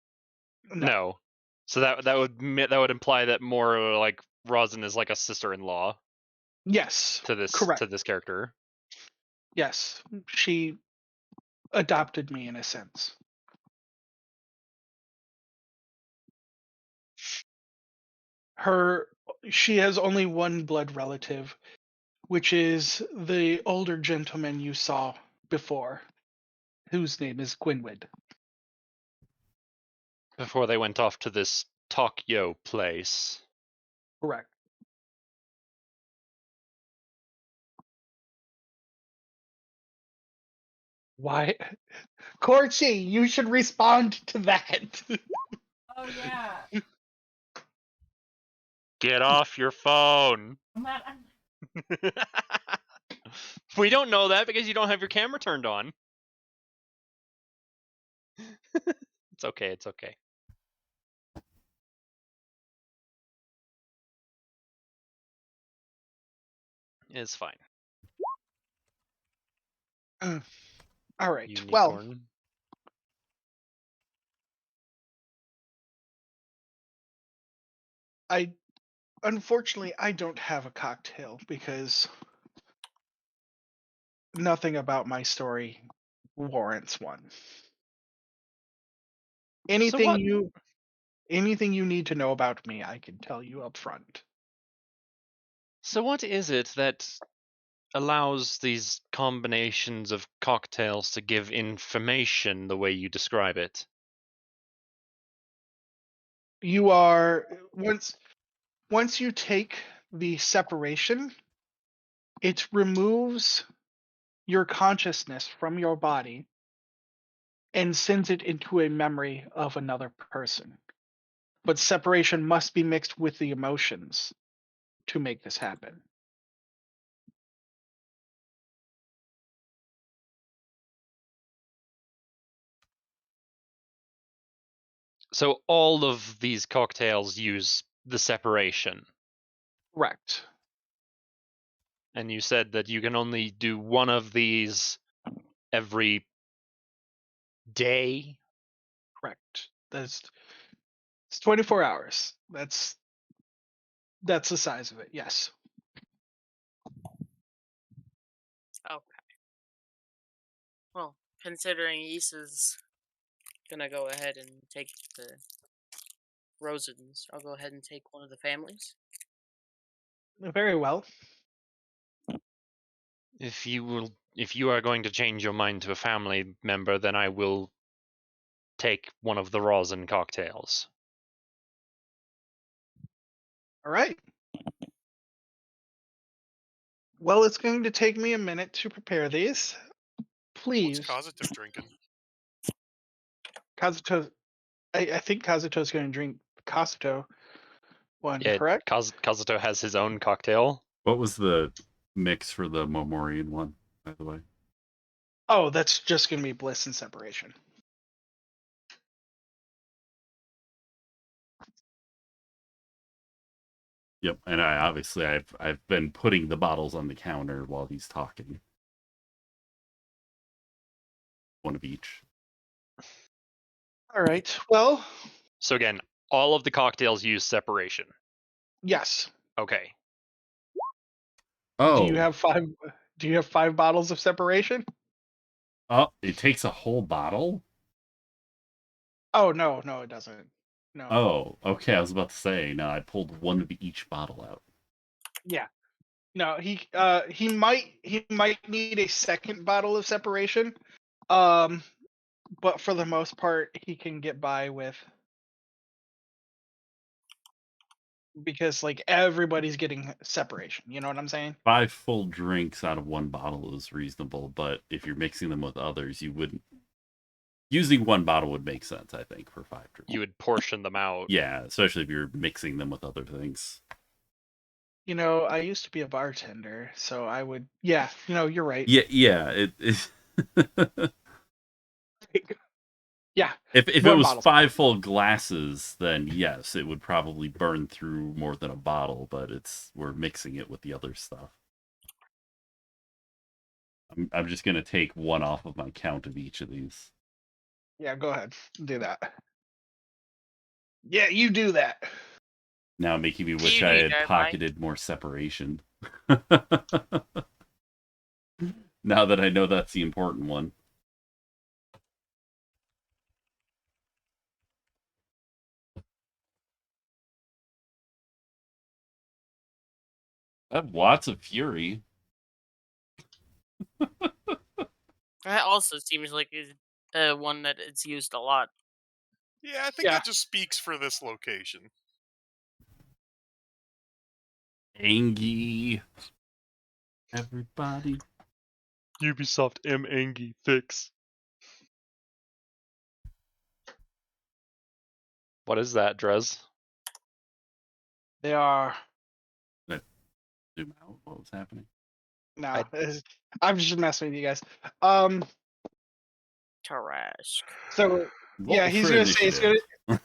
No. So that would imply that more like Rosen is like a sister-in-law. Yes. To this correct. To this character. Yes, she adopted me in a sense. She has only one blood relative, which is the older gentleman you saw before, whose name is Gwynwood. Before they went off to this Tokyo place. Correct. Why? Corchi, you should respond to that. Oh yeah. Get off your phone. I'm not. We don't know that because you don't have your camera turned on. It's okay, it's okay. It's fine. All right. Well, Unicorn. unfortunately I don't have a cocktail because nothing about my story warrants one. Anything what- you anything you need to know about me, I can tell you up front. So what is it that allows these combinations of cocktails to give information the way you describe it? You are once you take the separation, it removes your consciousness from your body and sends it into a memory of another person. But separation must be mixed with the emotions to make this happen. So all of these cocktails use the separation. Correct. And you said that you can only do one of these every day? Correct. It's 24 hours. That's the size of it. Yes. Okay. Well, considering Issa's gonna go ahead and take the Rosens, I'll go ahead and take one of the families. Very well. If you are going to change your mind to a family member, then I will take one of the rosin cocktails. All right. Well, it's going to take me a minute to prepare these. What's Please, Kazuto drinking? Kazuto. I think Kazuto's going to drink Kazuto one, Yeah, correct? Kazuto has his own cocktail. What was the mix for the Momorian one, by the way? Oh, that's just going to be bliss and separation. Yep, and I've been putting the bottles on the counter while he's talking. One of each. All right. Well, So again, all of the cocktails use separation. yes. Okay. Oh, Do you have five bottles of separation? oh, it takes a whole bottle. Oh no, it doesn't. No. Oh, okay. I was about to say, no, I pulled one of each bottle out. Yeah. No, he might need a second bottle of separation. But for the most part he can get by with, because like everybody's getting separation, you know what I'm saying? 5 full drinks out of one bottle is reasonable, but if you're mixing them with others, you wouldn't. Using one bottle would make sense, I think, for 5 drinks. You would portion them out. Yeah, especially if you're mixing them with other things. You know, I used to be a bartender, so I would, yeah, you're right. Yeah. Yeah. If it One was bottle's 5 full glasses, then yes, it would probably burn through more than a bottle. But we're mixing it with the other stuff. I'm just gonna take one off of my count of each of these. Yeah, go ahead. Do that. Yeah, you do that. Now making me wish You I need had that, pocketed more separation. Now that I know that's the important one. I have lots of fury. That also seems like one that it's used a lot. Yeah, I think Yeah. that just speaks for this location. Angie. Everybody. Ubisoft M Angie fix. What is that, Drez? They are. Zoom out. What was happening? No, I'm just messing with you guys. Tarask. So yeah, Roll he's for gonna say it's initiative. gonna.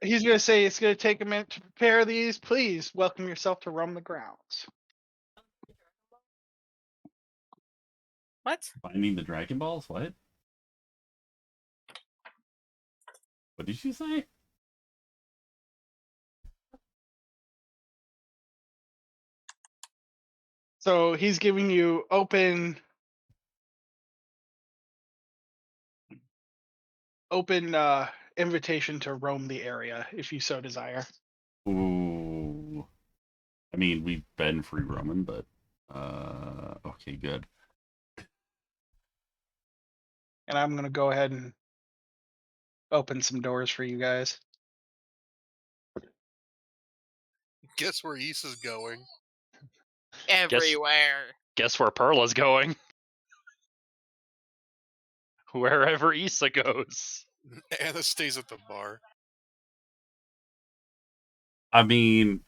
He's gonna say it's gonna take a minute to prepare these. Please welcome yourself to roam the grounds. What? Finding the Dragon Balls? What? What did you say? So he's giving you open invitation to roam the area if you so desire. Ooh. I mean, we've been free roaming, but okay, good. And I'm gonna go ahead and open some doors for you guys. Guess where Issa's going? Everywhere. Guess where Perla's going? Wherever Issa goes. Anna stays at the bar. I mean,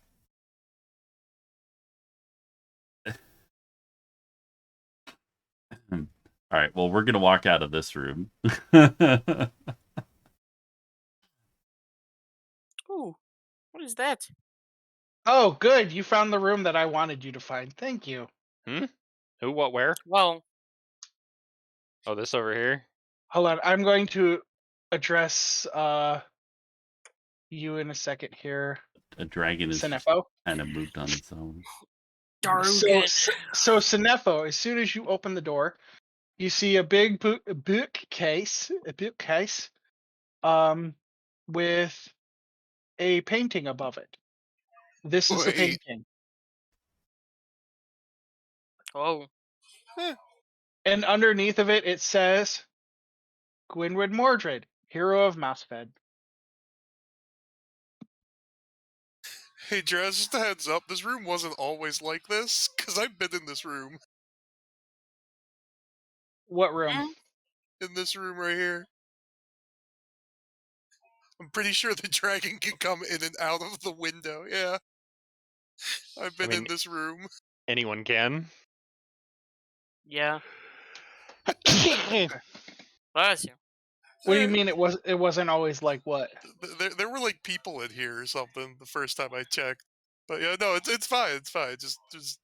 all right. Well, we're gonna walk out of this room. Ooh, what is that? Oh, good. You found the room that I wanted you to find. Thank you. Who, what, where? Well, Oh, this over here? Hold on. I'm going to address you in a second here. A dragon is just Sinefo. kind of moved on its own. Darugan. So Sinefo, as soon as you open the door, you see a big bookcase, with a painting above it. This is the Wait. painting, Oh, and underneath of it, it says, "Gwynwood Mordred, hero of Mousefed." Hey, Drez, just a heads up. This room wasn't always like this, because I've been in this room. What room? Hmm? In this room right here. I'm pretty sure the dragon can come in and out of the window. Yeah. I've been in this room. Anyone can. yeah. Bless you. What do you mean it wasn't always like what? There were like people in here or something the first time I checked. But yeah, no, it's fine. It's fine. Just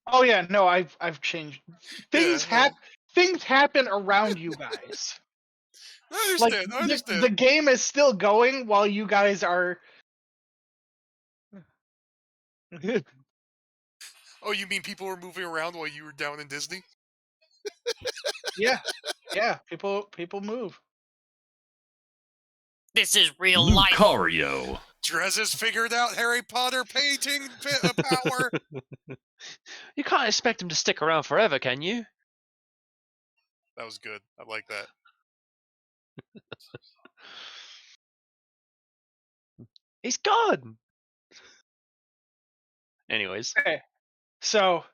Oh yeah, no, I've changed. Things yeah, no. things happen around you guys. I Like understand. I the understand. game is still going while you guys are. Oh, you mean people were moving around while you were down in Disney? yeah. People move. This is real life. Lucario. Drez has figured out Harry Potter painting power. You can't expect him to stick around forever, can you? That was good. I like that. He's gone! Anyways. Okay, so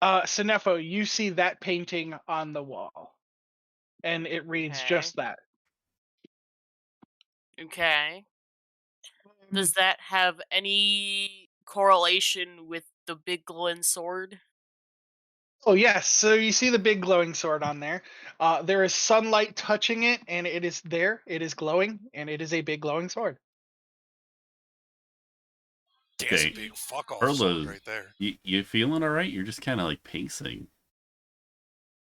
Sinefo, you see that painting on the wall, and it reads Okay. just that. Okay. Does that have any correlation with the big glowing sword? Oh yes, so you see the big glowing sword on there. There is sunlight touching it, and it is there. It is glowing, and it is a big glowing sword. That's Okay. a big fuck off Perla, sword right there. you feeling all right? You're just kind of like pacing.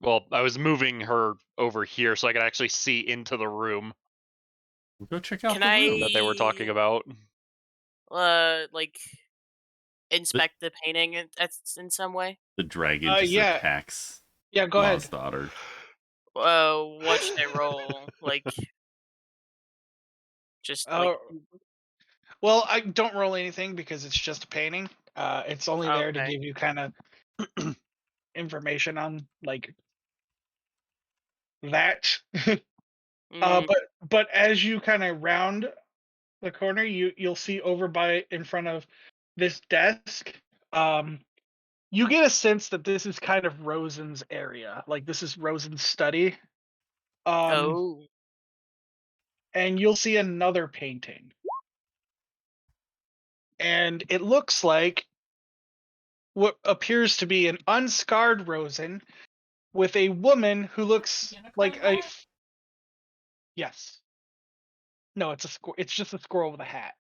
Well, I was moving her over here so I could actually see into the room We'll go check out Can the room. that they were talking about. Like inspect the painting in some way? The dragon just Yeah. attacks Yeah, go Ma's ahead. daughter. What should I roll? Like, just like Well, I don't roll anything because it's just a painting. It's only there to okay. give you kind of information on like that. Mm, But as you kind of round the corner, you'll see over by in front of this desk. You get a sense that this is kind of Rosen's area, like this is Rosen's study. oh. And you'll see another painting, and it looks like what appears to be an unscarred Rosen with a woman who looks like Unicorn hat? yes. No, it's just a squirrel with a hat.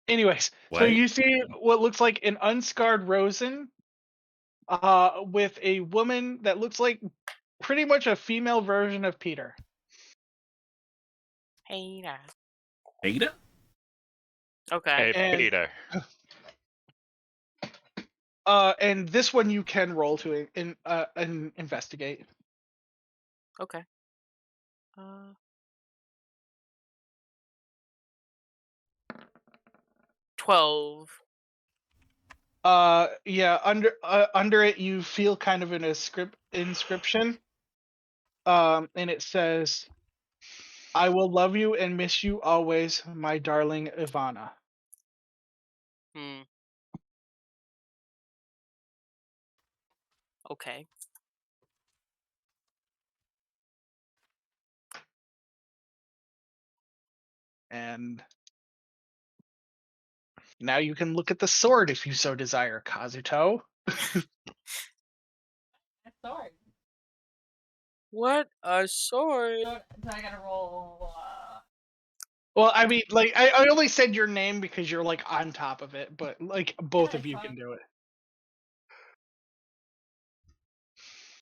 Anyways, so What? you see what looks like an unscarred Rosen with a woman that looks like pretty much a female version of Peter. Hey, now. Ada? Okay. Hey, And Peter. and this one you can roll to investigate. Okay. Uh, 12. Yeah, under it you feel kind of an inscription. And it says, "I will love you and miss you always, my darling Ivana." Hmm. Okay. And now you can look at the sword if you so desire, Kazuto. A sword. What a sword. So I gotta roll. Well, I mean, like, I only said your name because you're like on top of it, but like both of that's you fine. can do it.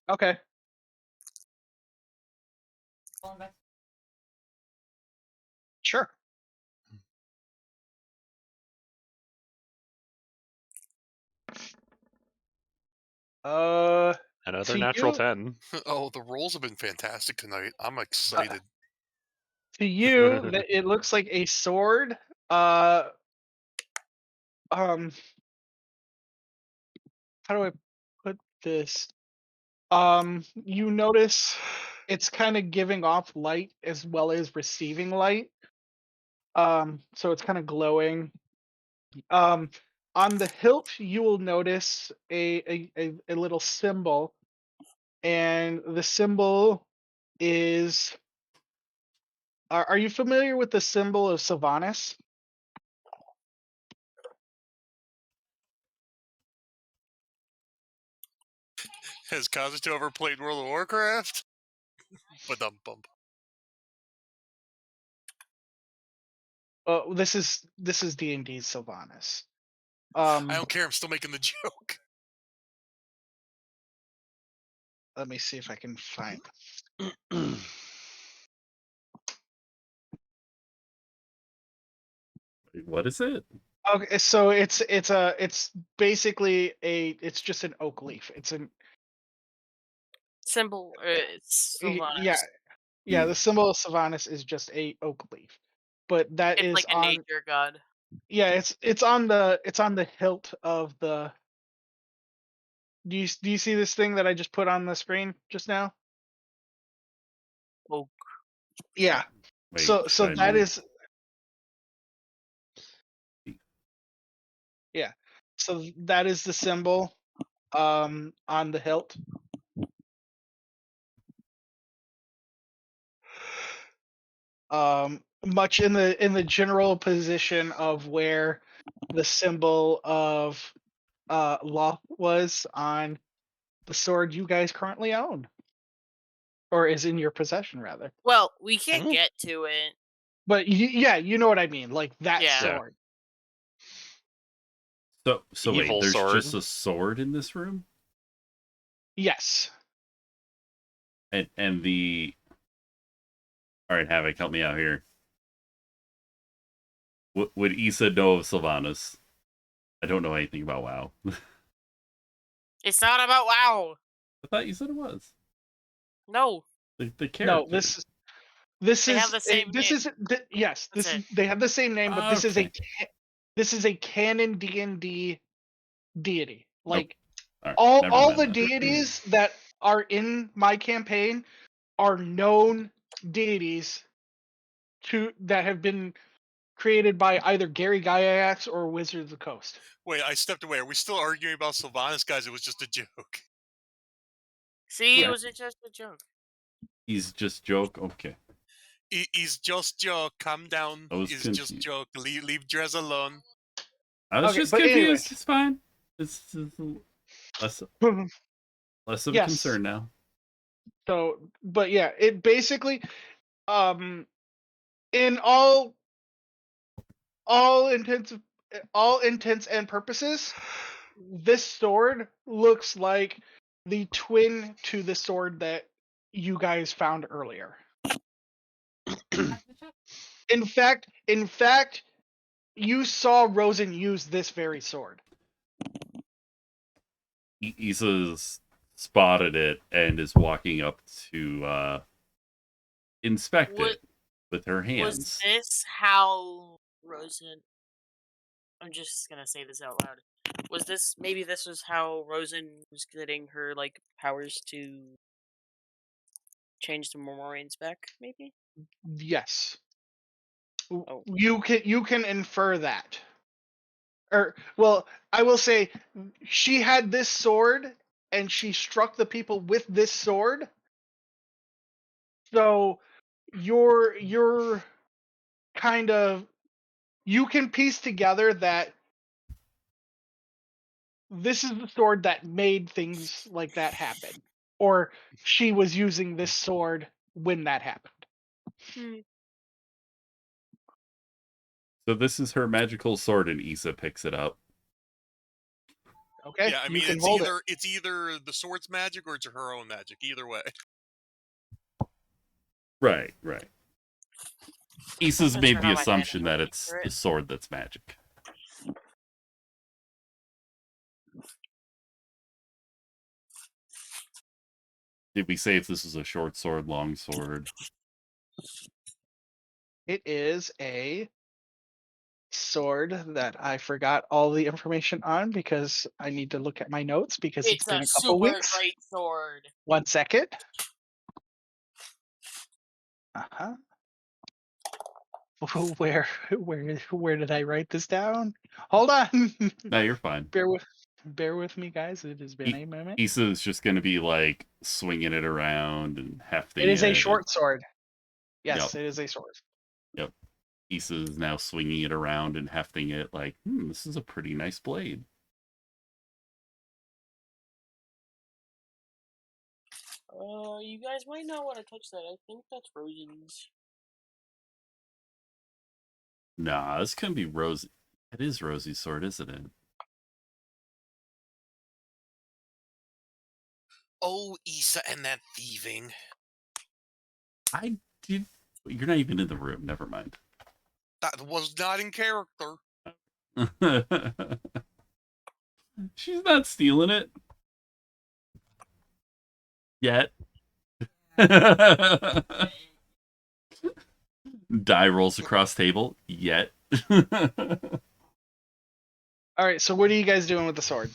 Okay. Roll invest. Sure. Another To natural you, 10. Oh, the rolls have been fantastic tonight. I'm excited. it looks like a sword. Um, how do I put this? You notice it's kind of giving off light as well as receiving light. So it's kind of glowing. On the hilt, you will notice a little symbol, and the symbol is. Are you familiar with the symbol of Sylvanas? Has Kazuto ever played World of Warcraft? Ba-dum-bum. This is D&D's Sylvanas. I don't care. I'm still making the joke. Let me see if I can find. What is it? Okay, so it's basically it's just an oak leaf. It's an Symbol. It's yeah. Sylvanas. Yeah, the symbol of Sylvanas is just a oak leaf, but that It's is like a on. nature god. Yeah, it's on the hilt of the. Do you see this thing that I just put on the screen just now? Oak. Yeah. Wait, So should I that move? is yeah. So that is the symbol on the hilt. Much in the general position of where the symbol of Loth was on the sword you guys currently own, or is in your possession rather. Well, we can't Hmm? get to it. But yeah, you know what I mean, like that Yeah. sword. So wait, Evil there's sword. just a sword in this room, Yes. and the. All right, Havoc, help me out here. Would Issa know of Sylvanas? I don't know anything about WoW. It's not about WoW. I thought you said it was No. the character. No, this They have is the same this name. is yes, That's this is it. they have the same name, but this is Okay. a canon D&D deity. Like All right, all never all mind the then. deities that are in my campaign are known deities that have been created by either Gary Gygax or Wizards of the Coast. Wait, I stepped away. Are we still arguing about Sylvanas, guys? It was just a joke. See, it Yeah. was just a joke. He's just joke. Okay. He's just joke. Calm down. I was He's just confused. joke. Leave Drez alone. I was Okay, just but confused. anyways. It's fine. It's less less of a Yes. concern now. So, but yeah, it basically, in all intents and purposes, this sword looks like the twin to the sword that you guys found earlier. In fact, you saw Rosen use this very sword. Isa's spotted it and is walking up to inspect Wa- it with her hands. Was this how Rosen? I'm just gonna say this out loud. Was this was how Rosen was getting her like powers to change the Mormorians back? Maybe. Yes. Oh. You can infer that. Or well, I will say she had this sword and she struck the people with this sword. So you're kind of, you can piece together that this is the sword that made things like that happen, or she was using this sword when that happened. So this is her magical sword, and Isa picks it up. Okay, Yeah, I you mean, can hold it. it's either the sword's magic or it's her own magic. Either way. Right. Isa's Gonna made turn the on my fan assumption and that wait it's for it. the sword that's magic. Did we say if this is a short sword, long sword? It is a sword that I forgot all the information on because I need to look at my notes because it's It's been a a couple super weeks. great sword. 1 second. Uh-huh. Where did I write this down? Hold on. No, you're fine. Bear with me, guys. It has been a moment. Isa's just going to be like swinging it around and hefting It is a it. short sword. Yes, Yep. it is a sword. Yep. Isa's now swinging it around and hefting it like, this is a pretty nice blade. You guys might not want to touch that. I think that's Rosen's. Nah, this couldn't be Rosie. It is Rosie's sword, isn't it? Oh, Isa and that thieving. I did. You're not even in the room. Never mind. That was not in character. She's not stealing it. Yet. Die rolls across table. Yet. All right, so what are you guys doing with the sword?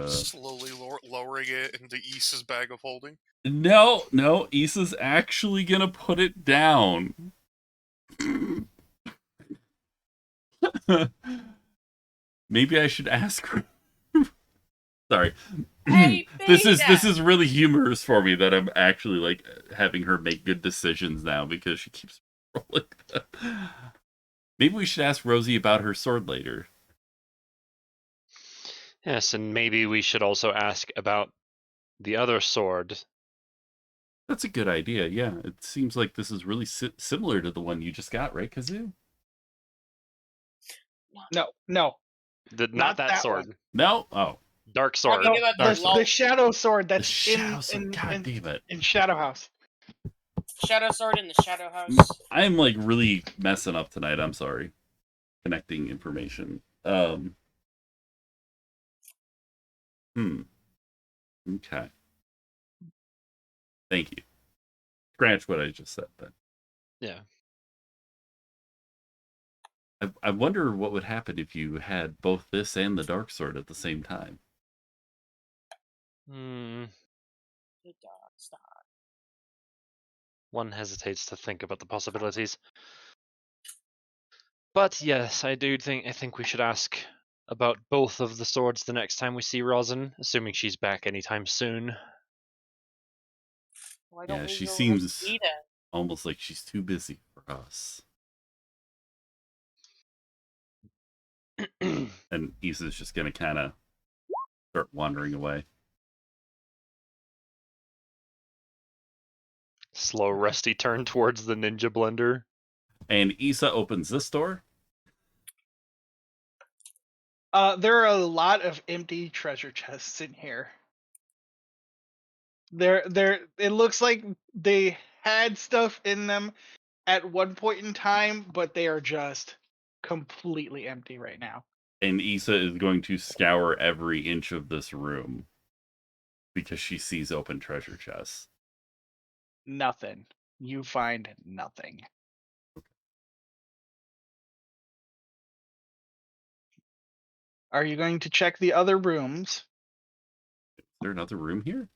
Slowly lowering it into Isa's bag of holding. No, Isa's actually gonna put it down. Maybe I should ask her. Sorry. Hey, this is really humorous for me that I'm actually like having her make good decisions now because she keeps rolling. Maybe we should ask Rosie about her sword later. Yes, and maybe we should also ask about the other sword. That's a good idea. Yeah, it seems like this is really similar to the one you just got, right, Kazoo? No, Not that that sword. one. No. Oh, Dark sword. Talking about Dark the sword. The shadow sword that's the shadow sword. God damn it! in Shadow House. Shadow sword in the Shadow House. I'm like really messing up tonight. I'm sorry. Connecting information. Okay. Thank you. Scratch what I just said then. Yeah. I wonder what would happen if you had both this and the dark sword at the same time. One hesitates to think about the possibilities. But yes, I think we should ask about both of the swords the next time we see Rosin, assuming she's back anytime soon. Why don't Yeah, we she go seems see that? almost like she's too busy for us. And Issa's just gonna kind of start wandering away. Slow, rusty turn towards the ninja blender. And Issa opens this door. There are a lot of empty treasure chests in here. It looks like they had stuff in them at one point in time, but they are just completely empty right now. And Issa is going to scour every inch of this room because she sees open treasure chests. Nothing. You find nothing. Are you going to check the other rooms? Is there another room here?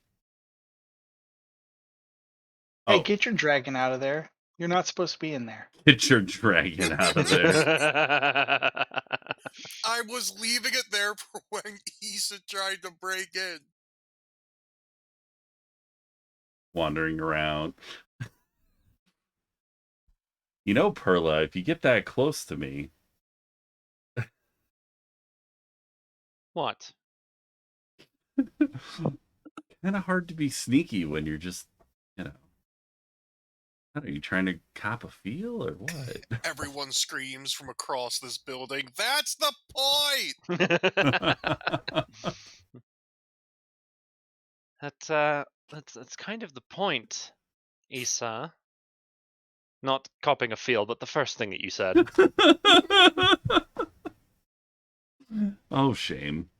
Hey, Oh, get your dragon out of there. You're not supposed to be in there. get your dragon out of there. I was leaving it there for when Issa tried to break in. Wandering around. You know, Perla, if you get that close to me, What? kind of hard to be sneaky when you're just, you know. Are you trying to cop a feel or what? Everyone screams from across this building. That's the point! That's kind of the point, Issa. Not copping a feel, but the first thing that you said. Oh, shame.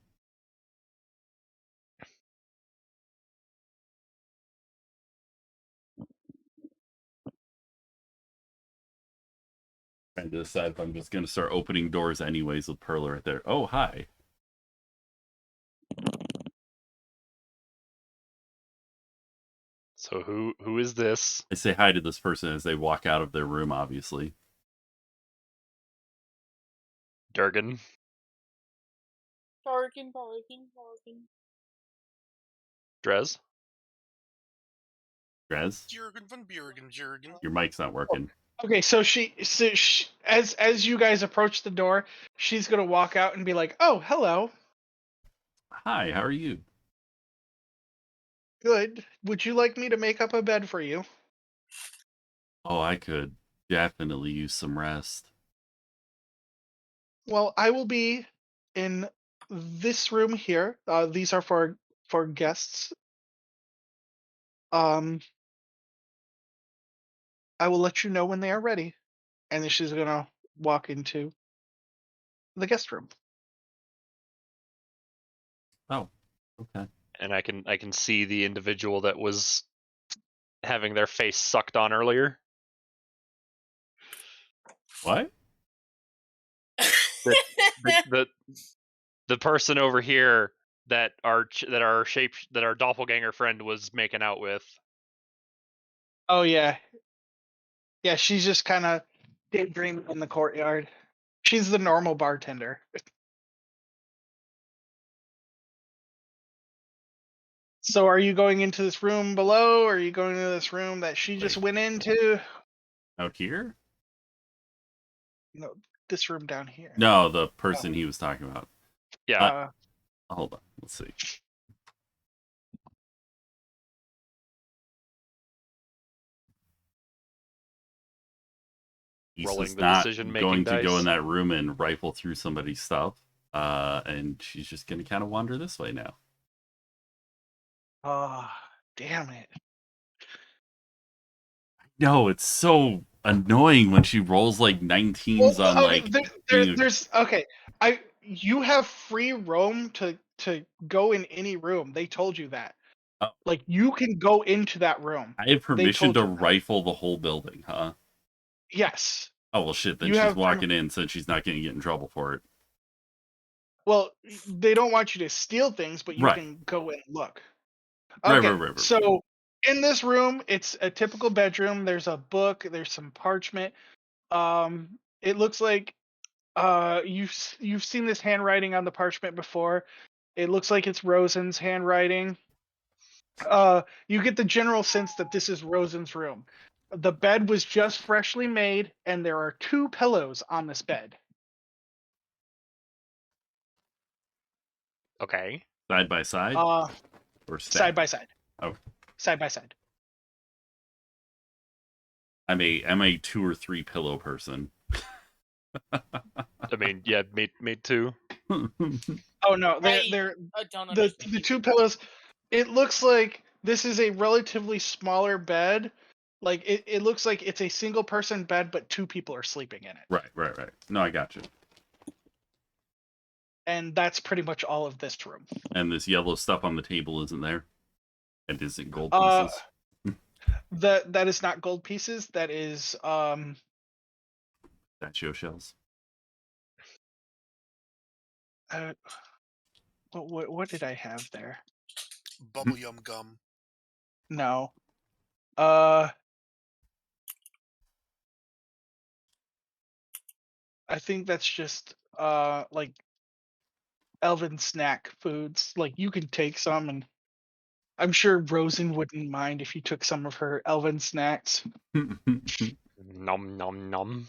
Trying to decide if I'm just going to start opening doors anyways with Perla right there. Oh, hi. So who is this? I say hi to this person as they walk out of their room, obviously. Durgan. Bargain. Drez. Grez, Jurgen von Jurgen. your mic's not working. Okay, so she as you guys approach the door, she's gonna walk out and be like, "Oh, hello. Hi, how are you? Good. Would you like me to make up a bed for you?" Oh, I could definitely use some rest. Well, I will be in this room here. These are for guests. I will let you know when they are ready. And then she's gonna walk into the guest room. Oh, okay. And I can see the individual that was having their face sucked on earlier. What? The person over here that our doppelganger friend was making out with. Oh yeah. Yeah, she's just kind of daydreaming in the courtyard. She's the normal bartender. So are you going into this room below, or are you going into this room that she just went into? Out here? No, this room down here. No, the person he was talking about. Yeah. Hold on. Let's see. Rolling Issa's the not decision-making going to go dice. in that room and rifle through somebody's stuff. And she's just going to kind of wander this way now. Oh, damn it. No, it's so annoying when she rolls like 19s on okay, like there's okay. You have free roam to go in any room. They told you that. Oh. Like you can go into that room. I have permission told to you that. rifle the whole building, huh? Yes. Oh well, shit. Then You she's have walking in, so she's not going to get in trouble for it. Well, they don't want you to steal things, but you Right. can go and look. Right, Okay, right. so in this room, it's a typical bedroom. There's a book. There's some parchment. It looks like you've seen this handwriting on the parchment before. It looks like it's Rosen's handwriting. You get the general sense that this is Rosen's room. The bed was just freshly made, and there are 2 pillows on this bed. Okay. Side by side or Side stacked? by side. Oh, Side by side. I'm a 2 or 3 pillow person. I mean, yeah, me too. Oh no, they're I don't the understand. 2 pillows. It looks like this is a relatively smaller bed. Like it looks like it's a single person bed, but 2 people are sleeping in it. Right. No, I got you. And that's pretty much all of this room. And this yellow stuff on the table isn't there? And is it gold Uh, pieces? that is not gold pieces. That is Statue shells. what did I have there? Bubble yum gum. No. I think that's just like elven snack foods. Like you can take some, and I'm sure Rosen wouldn't mind if you took some of her elven snacks. Nom nom nom.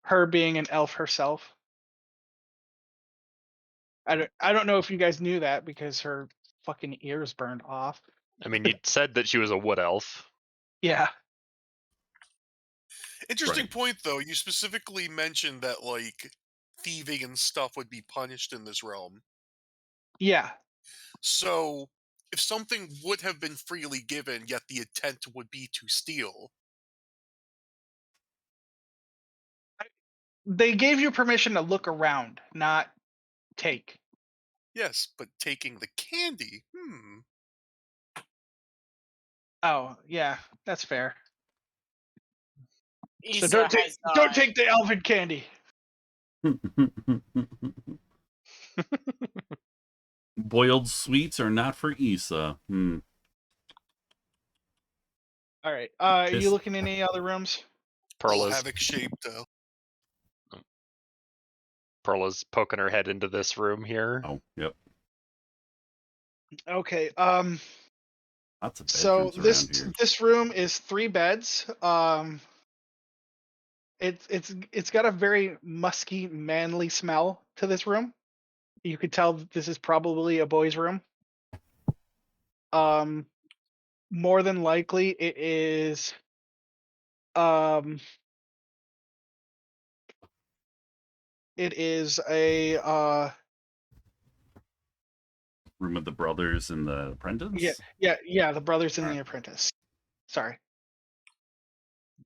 Her being an elf herself. I don't know if you guys knew that because her fucking ears burned off. I mean, you said that she was a wood elf. Yeah. Interesting Right. point, though. You specifically mentioned that, like, thieving and stuff would be punished in this realm. Yeah. So, if something would have been freely given, yet the intent would be to steal, They gave you permission to look around, not take. yes, but taking the candy, Oh, yeah, that's fair. So Issa don't take the elven candy. Boiled sweets are not for Issa. All right. Are This- you looking in any other rooms? little Perla's havoc shaped, though. Perla's poking her head into this room here. Oh, yep. Okay. Lots of So bedrooms around here. this room is 3 beds. It's got a very musky, manly smell to this room. You could tell that this is probably a boy's room. More than likely it is a Room of the brothers and the apprentice? yeah, the brothers and the Alright. apprentice. Sorry.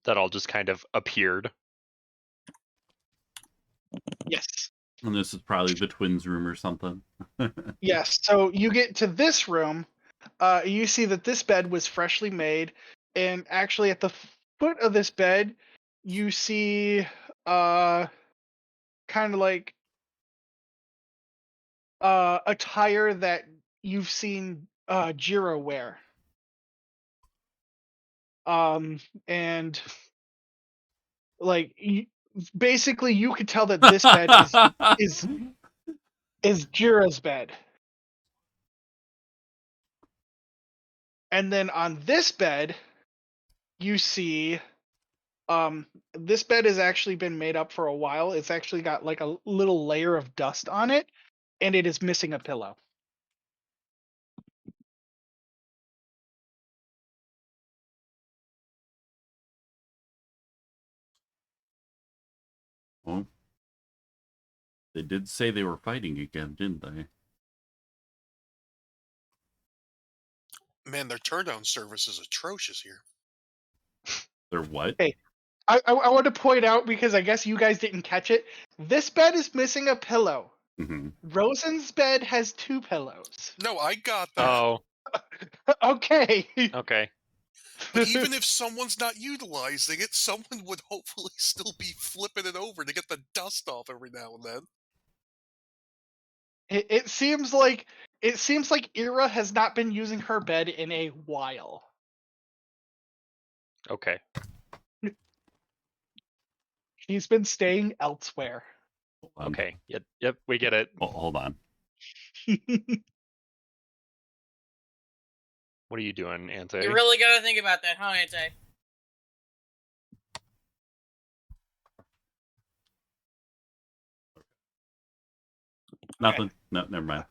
That all just kind of appeared. Yes. And this is probably the twins' room or something. Yes. So you get to this room, you see that this bed was freshly made, and actually at the foot of this bed, you see kind of like attire that you've seen Jiro wear. And like basically you could tell that this bed is Jiro's bed. And then on this bed, you see this bed has actually been made up for a while. It's actually got like a little layer of dust on it, and it is missing a pillow. Well, they did say they were fighting again, didn't they? Man, their turndown service is atrocious here. They're what? Hey, I want to point out, because I guess you guys didn't catch it, this bed is missing a pillow. Mm-hmm. Rosen's bed has 2 pillows. No, I got that. Oh, Okay. okay. But even if someone's not utilizing it, someone would hopefully still be flipping it over to get the dust off every now and then. It seems like Ira has not been using her bed in a while. Okay. She's been staying elsewhere. Okay. Yep. We get it. Hold on. What are you doing, Ante? You really gotta think about that, huh, Ante? Nothing. No, never mind.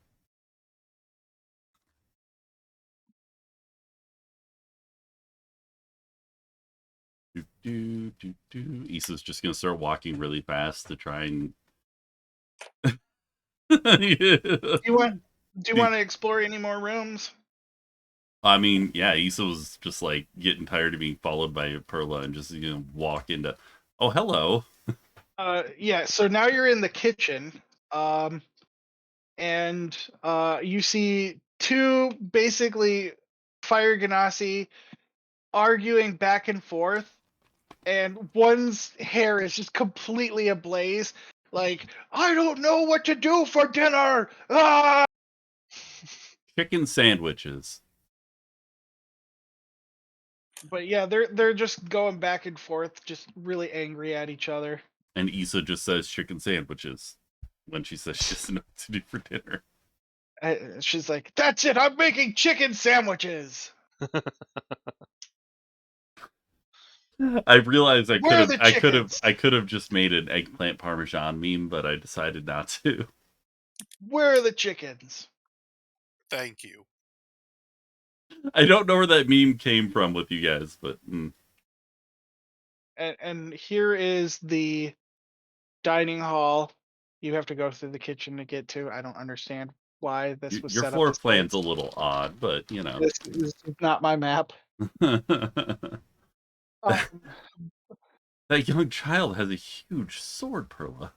Issa's just gonna start walking really fast to try and. Do you want to explore any more rooms? I mean, yeah, Issa was just like getting tired of being followed by Perla and just walk into. Oh, hello. Yeah. So now you're in the kitchen, and you see two basically fire ganassi arguing back and forth, and one's hair is just completely ablaze. Like, I don't know what to do for dinner. Ah! Chicken sandwiches. But yeah, they're just going back and forth, just really angry at each other. And Issa just says chicken sandwiches when she says she doesn't know what to do for dinner. She's like, "That's it. I'm making chicken sandwiches." I realized Where are the chickens? I could have just made an eggplant parmesan meme, but I decided not to. Where are the chickens? Thank you. I don't know where that meme came from with you guys, but And here is the dining hall. You have to go through the kitchen to get to. I don't understand why this was your set floor up. plan's a little odd, but you know. This is not my map. That young child has a huge sword, Perla.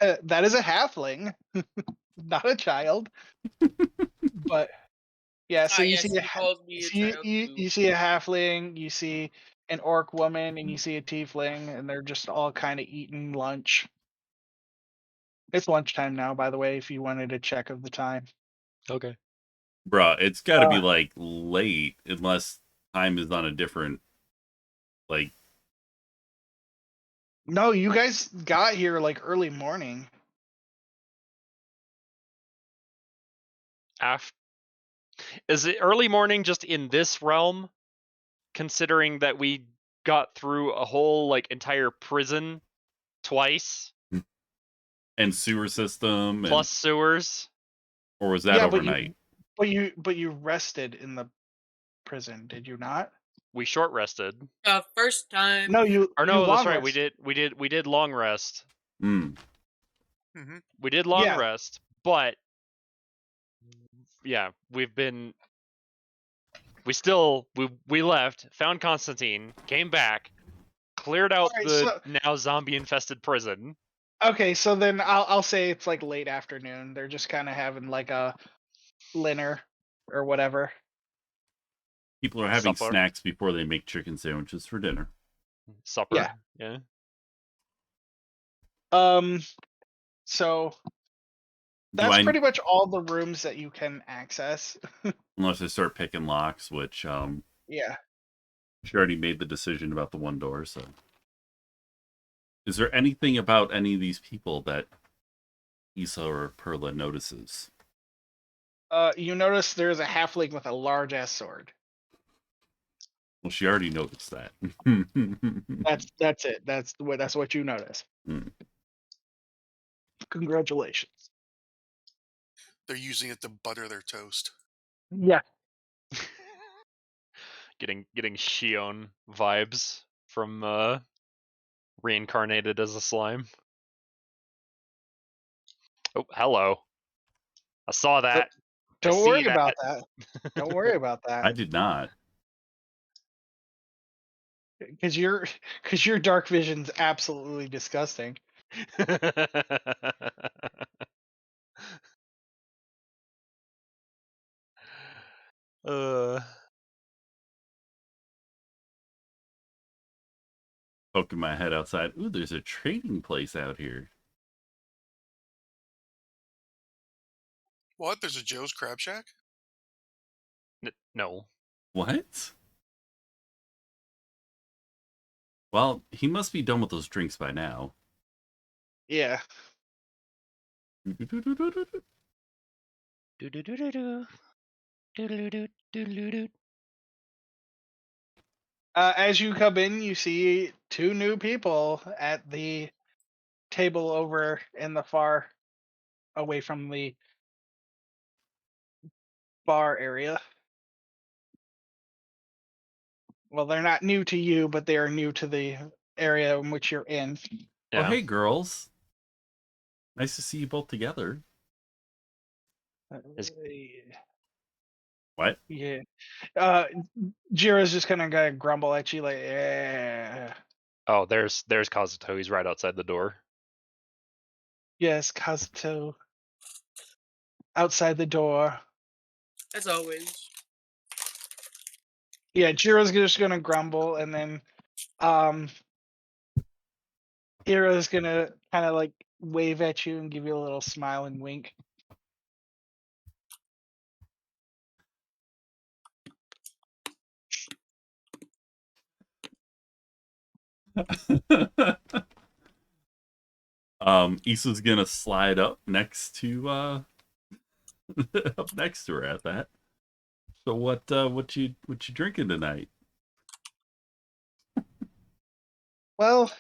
That is a halfling, not a child. But yeah, so you yes, see he calls me a child too. you see a halfling, you see an orc woman, and you see a tiefling, and they're just all kind of eating lunch. It's lunchtime now, by the way, if you wanted a check of the time. Okay. Bruh, it's got to be like late, unless time is on a different, like. No, you guys got here like early morning. Is it early morning just in this realm, considering that we got through a whole like entire prison twice And sewer system plus sewers? or was that Yeah, overnight? but you rested in the prison, did you not? We short rested. First time. No, you That's long right. rested. We did long rest. Mm-hmm. We did long Yeah. rest, but yeah, we left, found Constantine, came back, cleared out Alright, the now zombie infested prison. Okay, so then I'll say it's like late afternoon. They're just kind of having like a dinner or whatever. People are having Supper. snacks before they make chicken sandwiches for dinner. Supper. Yeah. Yeah. So that's pretty much all the rooms that you can access. Unless I start picking locks, which Yeah. she already made the decision about the one door, so. Is there anything about any of these people that Issa or Perla notices? You notice there's a halfling with a large ass sword. Well, she already noticed that. That's it. That's what you notice. Congratulations. They're using it to butter their toast. Yeah. Getting Shion vibes from reincarnated as a slime. Oh, hello. I saw that. Don't worry about that. Don't worry about that. I did not. Because your dark vision's absolutely disgusting. Poking my head outside. Ooh, there's a trading place out here. What? There's a Joe's Crab Shack? No. What? Well, he must be done with those drinks by now. Yeah. As you come in, you see two new people at the table over in the far away from the bar area. Well, they're not new to you, but they are new to the area in which you're in. Oh, Yeah. hey, girls. Nice to see you both together. Is- What? Yeah. Jira's just gonna grumble at you like, yeah. Oh, there's Kazuto. He's right outside the door. Yes, Kazuto. Outside the door. As always. Yeah, Jira's just gonna grumble, and then Ira's gonna kind of like wave at you and give you a little smile and wink. Issa's gonna slide up next to up next to her at that. So what you drinking tonight? Well,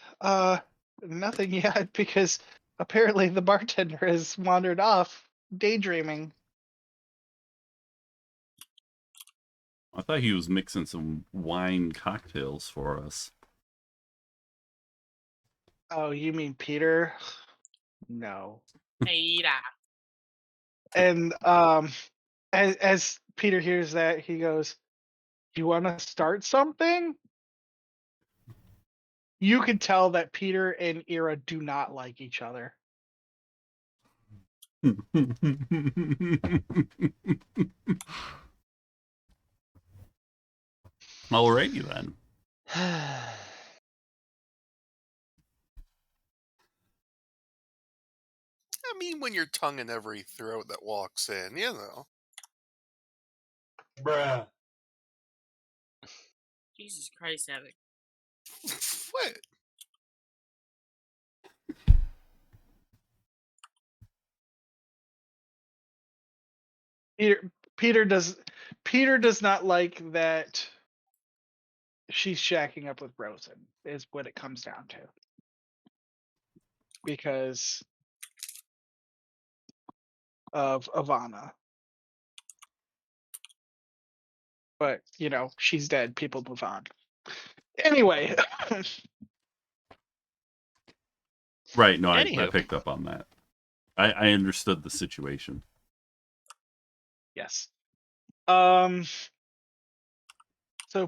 nothing yet because apparently the bartender has wandered off daydreaming. I thought he was mixing some wine cocktails for us. Oh, you mean Peter? No. Eira. And as Peter hears that, he goes, "You want to start something?" You can tell that Peter and Ira do not like each other. Alrighty then. I mean, when your tongue in every throat that walks in, you know. Bruh. Jesus Christ, Havoc. What? Peter does not like that she's shacking up with Rosen, is what it comes down to. Because of Ivana. But, she's dead. People move on. Anyway. Right, no, I Anywho. picked up on that. I understood the situation. Yes. So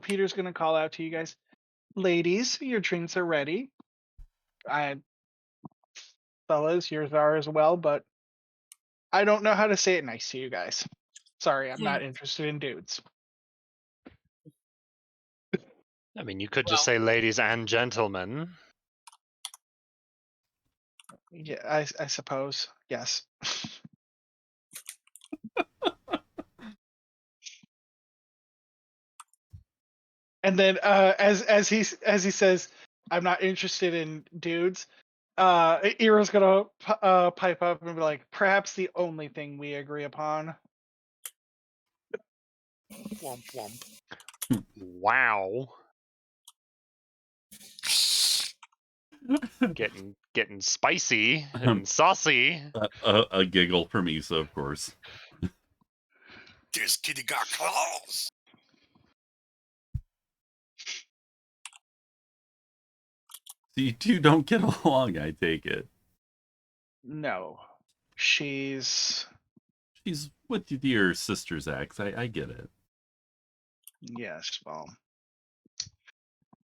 Peter's gonna call out to you guys. Ladies, your drinks are ready. Fellas, yours are as well, but I don't know how to say it nice to you guys. Sorry, I'm not interested in dudes. I mean, you could Well. just say ladies and gentlemen. Yeah, I suppose. Yes. And then as he says, I'm not interested in dudes. Ira's gonna pipe up and be like, perhaps the only thing we agree upon. Womp womp. Wow. Getting spicy and saucy. A giggle from Issa, of course. This kitty got claws. So you two don't get along, I take it. No. She's with your sister's ex. I get it. yes, well.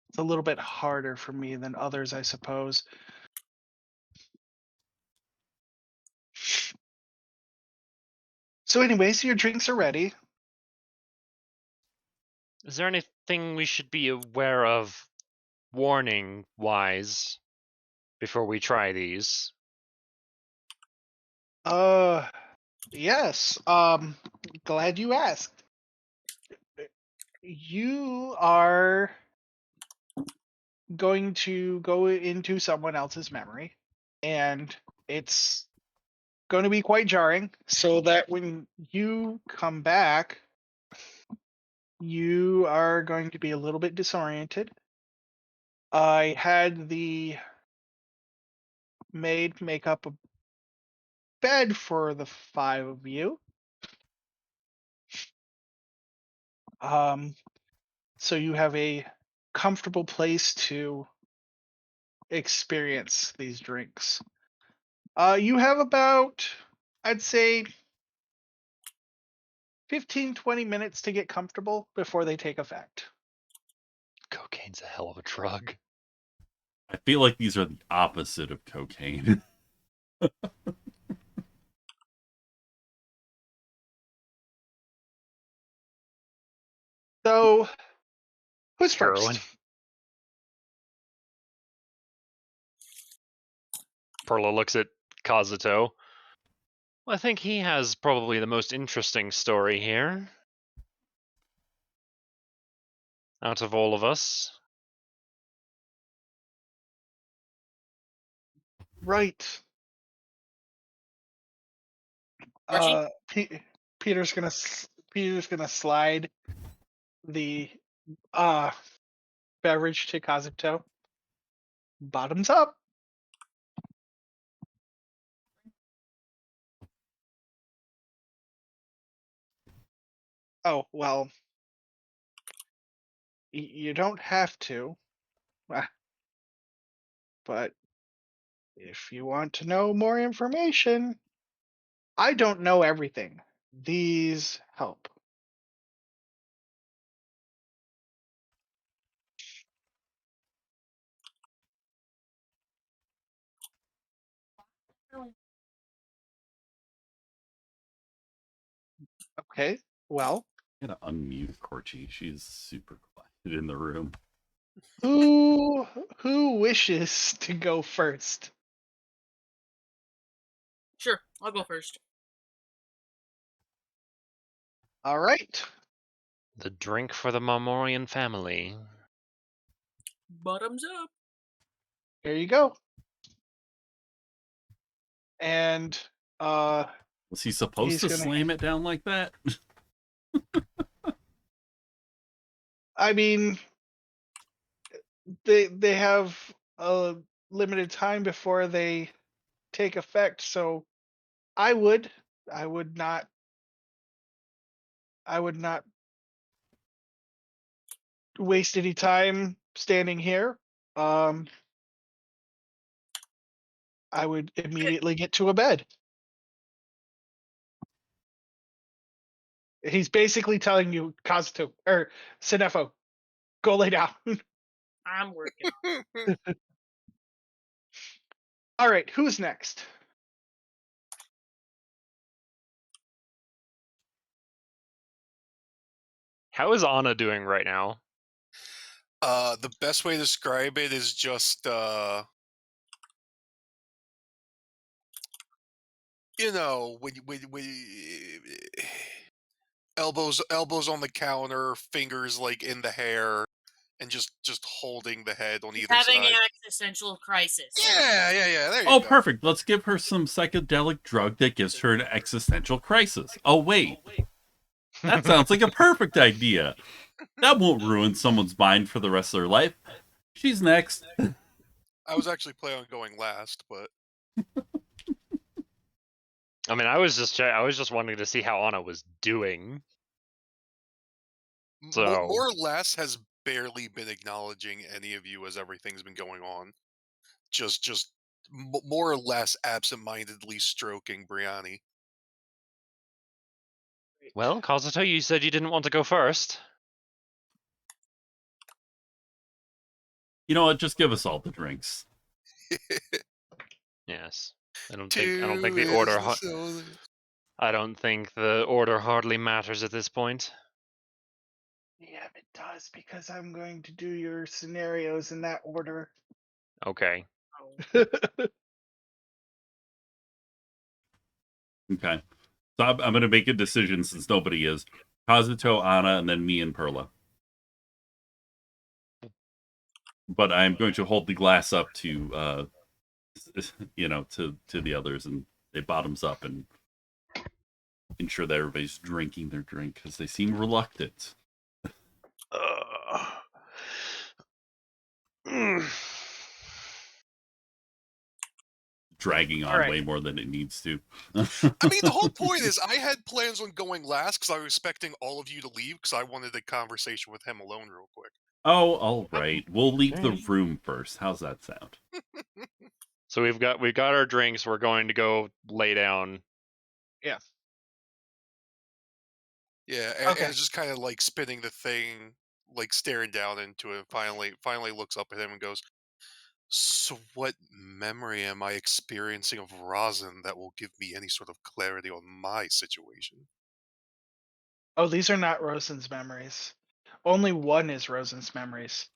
It's a little bit harder for me than others, I suppose. So anyways, your drinks are ready. Is there anything we should be aware of, warning-wise, before we try these? Yes. Glad you asked. You are going to go into someone else's memory, and it's going to be quite jarring, so that when you come back, you are going to be a little bit disoriented. I had the maid make up a bed for the 5 of you. So you have a comfortable place to experience these drinks. You have about, I'd say, 15-20 minutes to get comfortable before they take effect. Cocaine's a hell of a drug. I feel like these are the opposite of cocaine. So, who's Heroin. first? Perla looks at Kazuto. Well, I think he has probably the most interesting story here. Out of all of us. Right. Archie? Peter's gonna slide the uh beverage to Kazuto. Bottoms up. Oh, well, you don't have to. Ah, but if you want to know more information, I don't know everything. These help. Okay, well, Gotta unmute Corchi. She's super quiet in the room. who wishes to go first? Sure, I'll go first. All right. The drink for the Marmorian family. Bottoms up. Here you go. And Was he supposed he's to gonna. slam it down like that? I mean, they have a limited time before they take effect, so I would not waste any time standing here. I would immediately get to a bed. He's basically telling you, Kazuto or Sinefo, go lay down. I'm working. All right, who's next? How is Anna doing right now? The best way to describe it is just when elbows on the counter, fingers like in the hair, and just holding the head on either Having side. an existential crisis. Yeah. There you Oh, go. perfect. Let's give her some psychedelic drug that gives her an existential crisis. Oh, wait. That sounds like a perfect idea. That won't ruin someone's mind for the rest of their life. She's next. I was actually planning on going last, but I mean, I was just wanting to see how Anna was doing. So more or less has barely been acknowledging any of you as everything's been going on. Just more or less absent-mindedly stroking Brianni. well, Kazuto, you said you didn't want to go first. You know what? Just give us all the drinks. Yes. I don't Two think the is order the soul. I don't think the order hardly matters at this point. Yeah, it does, because I'm going to do your scenarios in that order. Okay. Okay. So I'm going to make a decision since nobody is. Kazuto, Anna, and then me and Perla. But I'm going to hold the glass up to, to the others, and it bottoms up and ensure that everybody's drinking their drink because they seem reluctant. Dragging on Alright. way more than it needs to. I mean, the whole point is I had plans on going last because I was expecting all of you to leave because I wanted a conversation with him alone real quick. Oh, all right. We'll leave the room first. How's that sound? So we've got our drinks. We're going to go lay down. Yeah. Yeah, Okay. and it's just kind of like spinning the thing, like staring down into it. Finally looks up at him and goes, "So what memory am I experiencing of rosin that will give me any sort of clarity on my situation?" Oh, these are not Rosen's memories. Only one is Rosen's memories.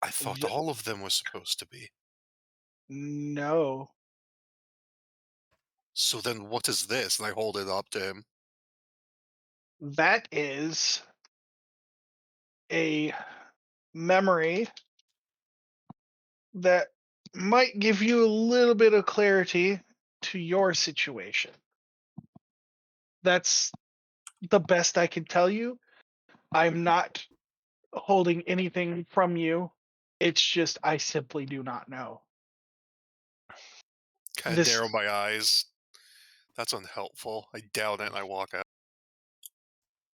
I thought The- all of them were supposed to be. No. So then what is this? And I hold it up to him. That is a memory that might give you a little bit of clarity to your situation. That's the best I can tell you. I'm not holding anything from you. It's just I simply do not know. Kind of This narrow my eyes. That's unhelpful. I down it and I walk out.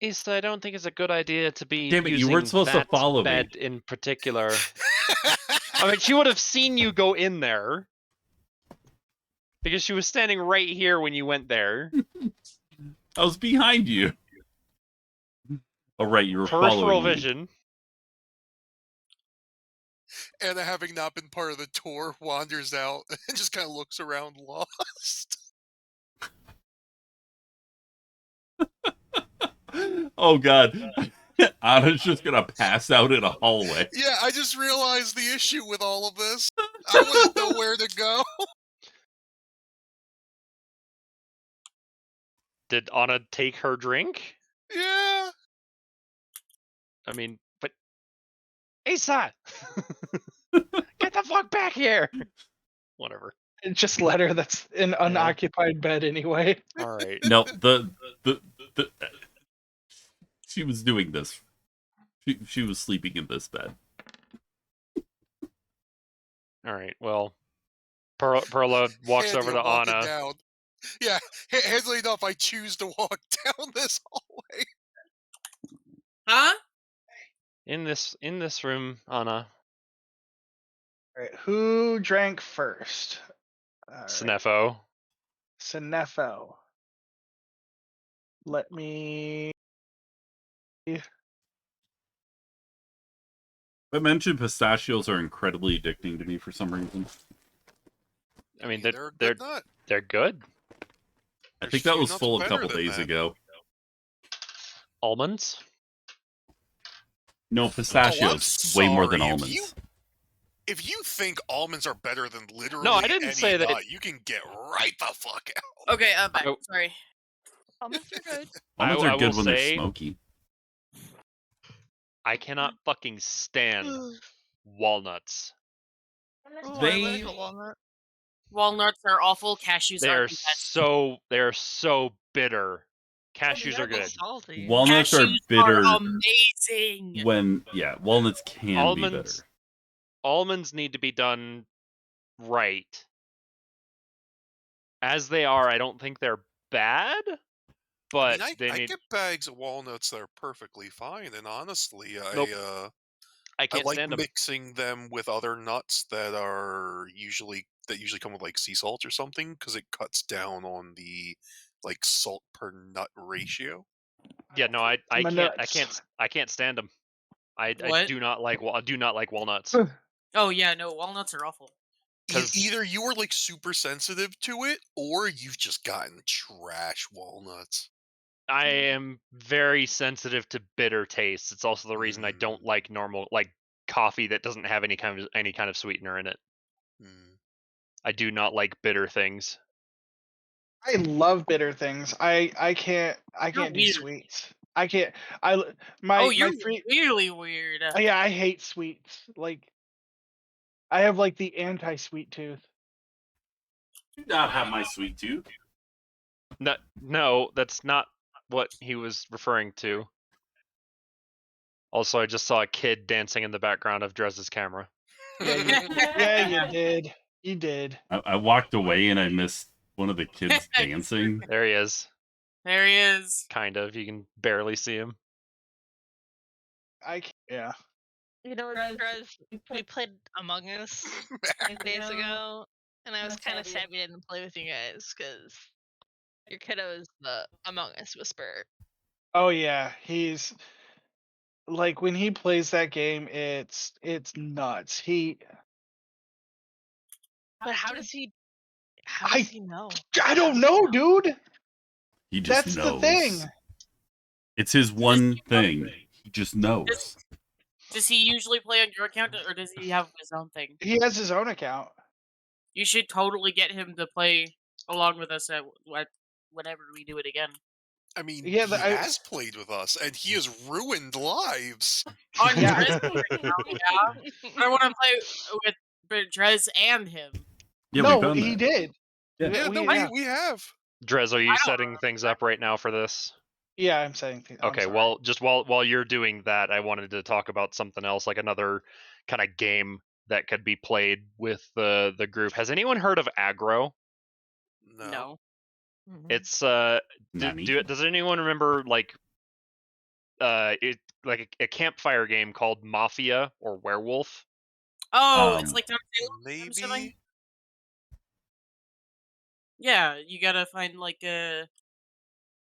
Issa, I don't think it's a good idea to be Damn it, you using weren't supposed to that follow me. bed in particular. I mean, she would have seen you go in there because she was standing right here when you went there. I was behind you. Oh, right, you were Peripheral following me. vision. Anna, having not been part of the tour, wanders out and just kind of looks around lost. Oh, God. Anna's just going to pass out in a hallway. Yeah, I just realized the issue with all of this. I wouldn't know where to go. Did Anna take her drink? Yeah. I mean, but Issa, get the fuck back here! Whatever. just let her. That's an unoccupied bed anyway. All right. No, the she was doing this. She was sleeping in this bed. All right. Well, Perla walks over to Walking Anna. down. Yeah, handily enough, I choose to walk down this hallway. Huh? In this room, Anna. All right, who drank first? All right. Snefo. Sinefo. Let me. I mentioned pistachios are incredibly addicting to me for some reason. I mean, They're a they're good nut. they're good. I There's think that few was nuts full a better couple than days that. ago. Almonds. No, pistachios. Way more than sorry, almonds. If you think almonds are better than literally No, I didn't any say that. nut, you can get right the fuck out. Okay, back. I- Sorry. Almonds are good. Almonds I are good will when they're say- smoky. I cannot fucking stand walnuts. Oh, I They- like a walnut. Walnuts are awful. Cashews They are are so bitter. Cashews They're are good. salty. Walnuts are Cashews bitter are amazing. when walnuts can be Almonds- bitter. Almonds need to be done right. As they are, I don't think they're bad, but I they need. get bags of walnuts that are perfectly fine, and honestly, Nope. I I can't like stand them. mixing them with other nuts that usually come with like sea salt or something because it cuts down on the like salt per nut ratio. Yeah, no, I My nuts. can't stand them. I What? do not like walnuts. Oh yeah, no, walnuts are awful. 'Cause- Either you are like super sensitive to it, or you've just gotten trash walnuts. I am very sensitive to bitter tastes. It's also the reason I don't like normal coffee that doesn't have any kind of sweetener in it. I do not like bitter things. I love bitter things. I can't do weird. sweets. I can't. My Oh, you're free. really weird. Yeah, I hate sweets. Like I have like the anti-sweet tooth. Do not have my sweet tooth. No, that's not what he was referring to. Also, I just saw a kid dancing in the background of Drez's camera. Yeah, you did. You did. I walked away and I missed one of the kids dancing. There he is. There he is. Kind of. You can barely see him. Yeah. You know, Drez, we played Among Us days ago, and I was kind of sad we didn't play with you guys because your kiddo is the Among Us whisperer. Oh yeah, he's like when he plays that game, it's nuts. But how does he know? I don't know, dude. He just That's knows. the thing. It's his one thing. He just knows. Does he usually play on your account, or does he have his own thing? He has his own account. You should totally get him to play along with us at whenever we do it again. I mean, Yeah, he has played with us, and he has ruined lives. On Yeah. Drez right now, yeah. I want to play with Drez and him. Yeah, No, we've done he that. did. Yeah. We have. Drez, are you setting things up right now for this? Yeah, I'm saying. Okay, well, just while you're doing that, I wanted to talk about something else, like another kind of game that could be played with the group. Has anyone heard of aggro? No. It's Nani? does anyone remember like a campfire game called Mafia or Werewolf? Oh, it's like Tom Salem, I'm assuming? Maybe. Yeah, you gotta find like a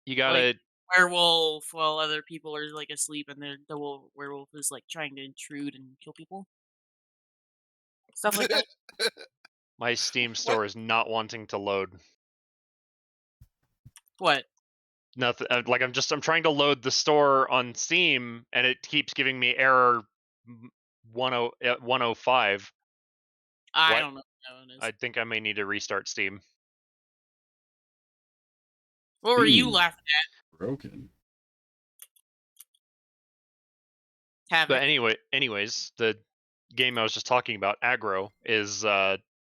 You gotta werewolf while other people are like asleep, and the werewolf is like trying to intrude and kill people. Stuff like that. My Steam store is not wanting to load. What? Nothing. Like I'm trying to load the store on Steam, and it keeps giving me error 105. I don't know what that is. I think I may need to restart Steam. What were you Steam. laughing at? Broken. But anyways, the game I was just talking about, aggro, is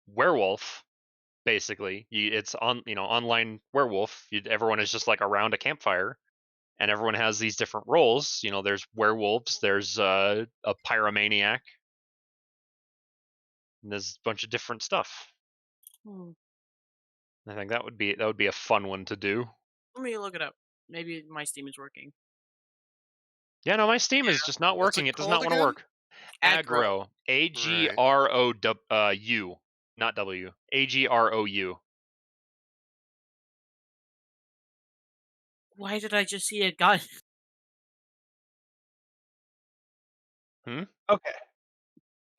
werewolf. Basically, it's online werewolf. Everyone is just like around a campfire, and everyone has these different roles. There's werewolves, there's a pyromaniac, and there's a bunch of different stuff. I think that would be a fun one to do. Oh, Let me look it up. Maybe my Steam is working. Yeah, no, my Steam is just not What's working. it It does not called want to again? work. Aggro. AGROU. Not W. AGROU. Why did I just see a gun? Okay.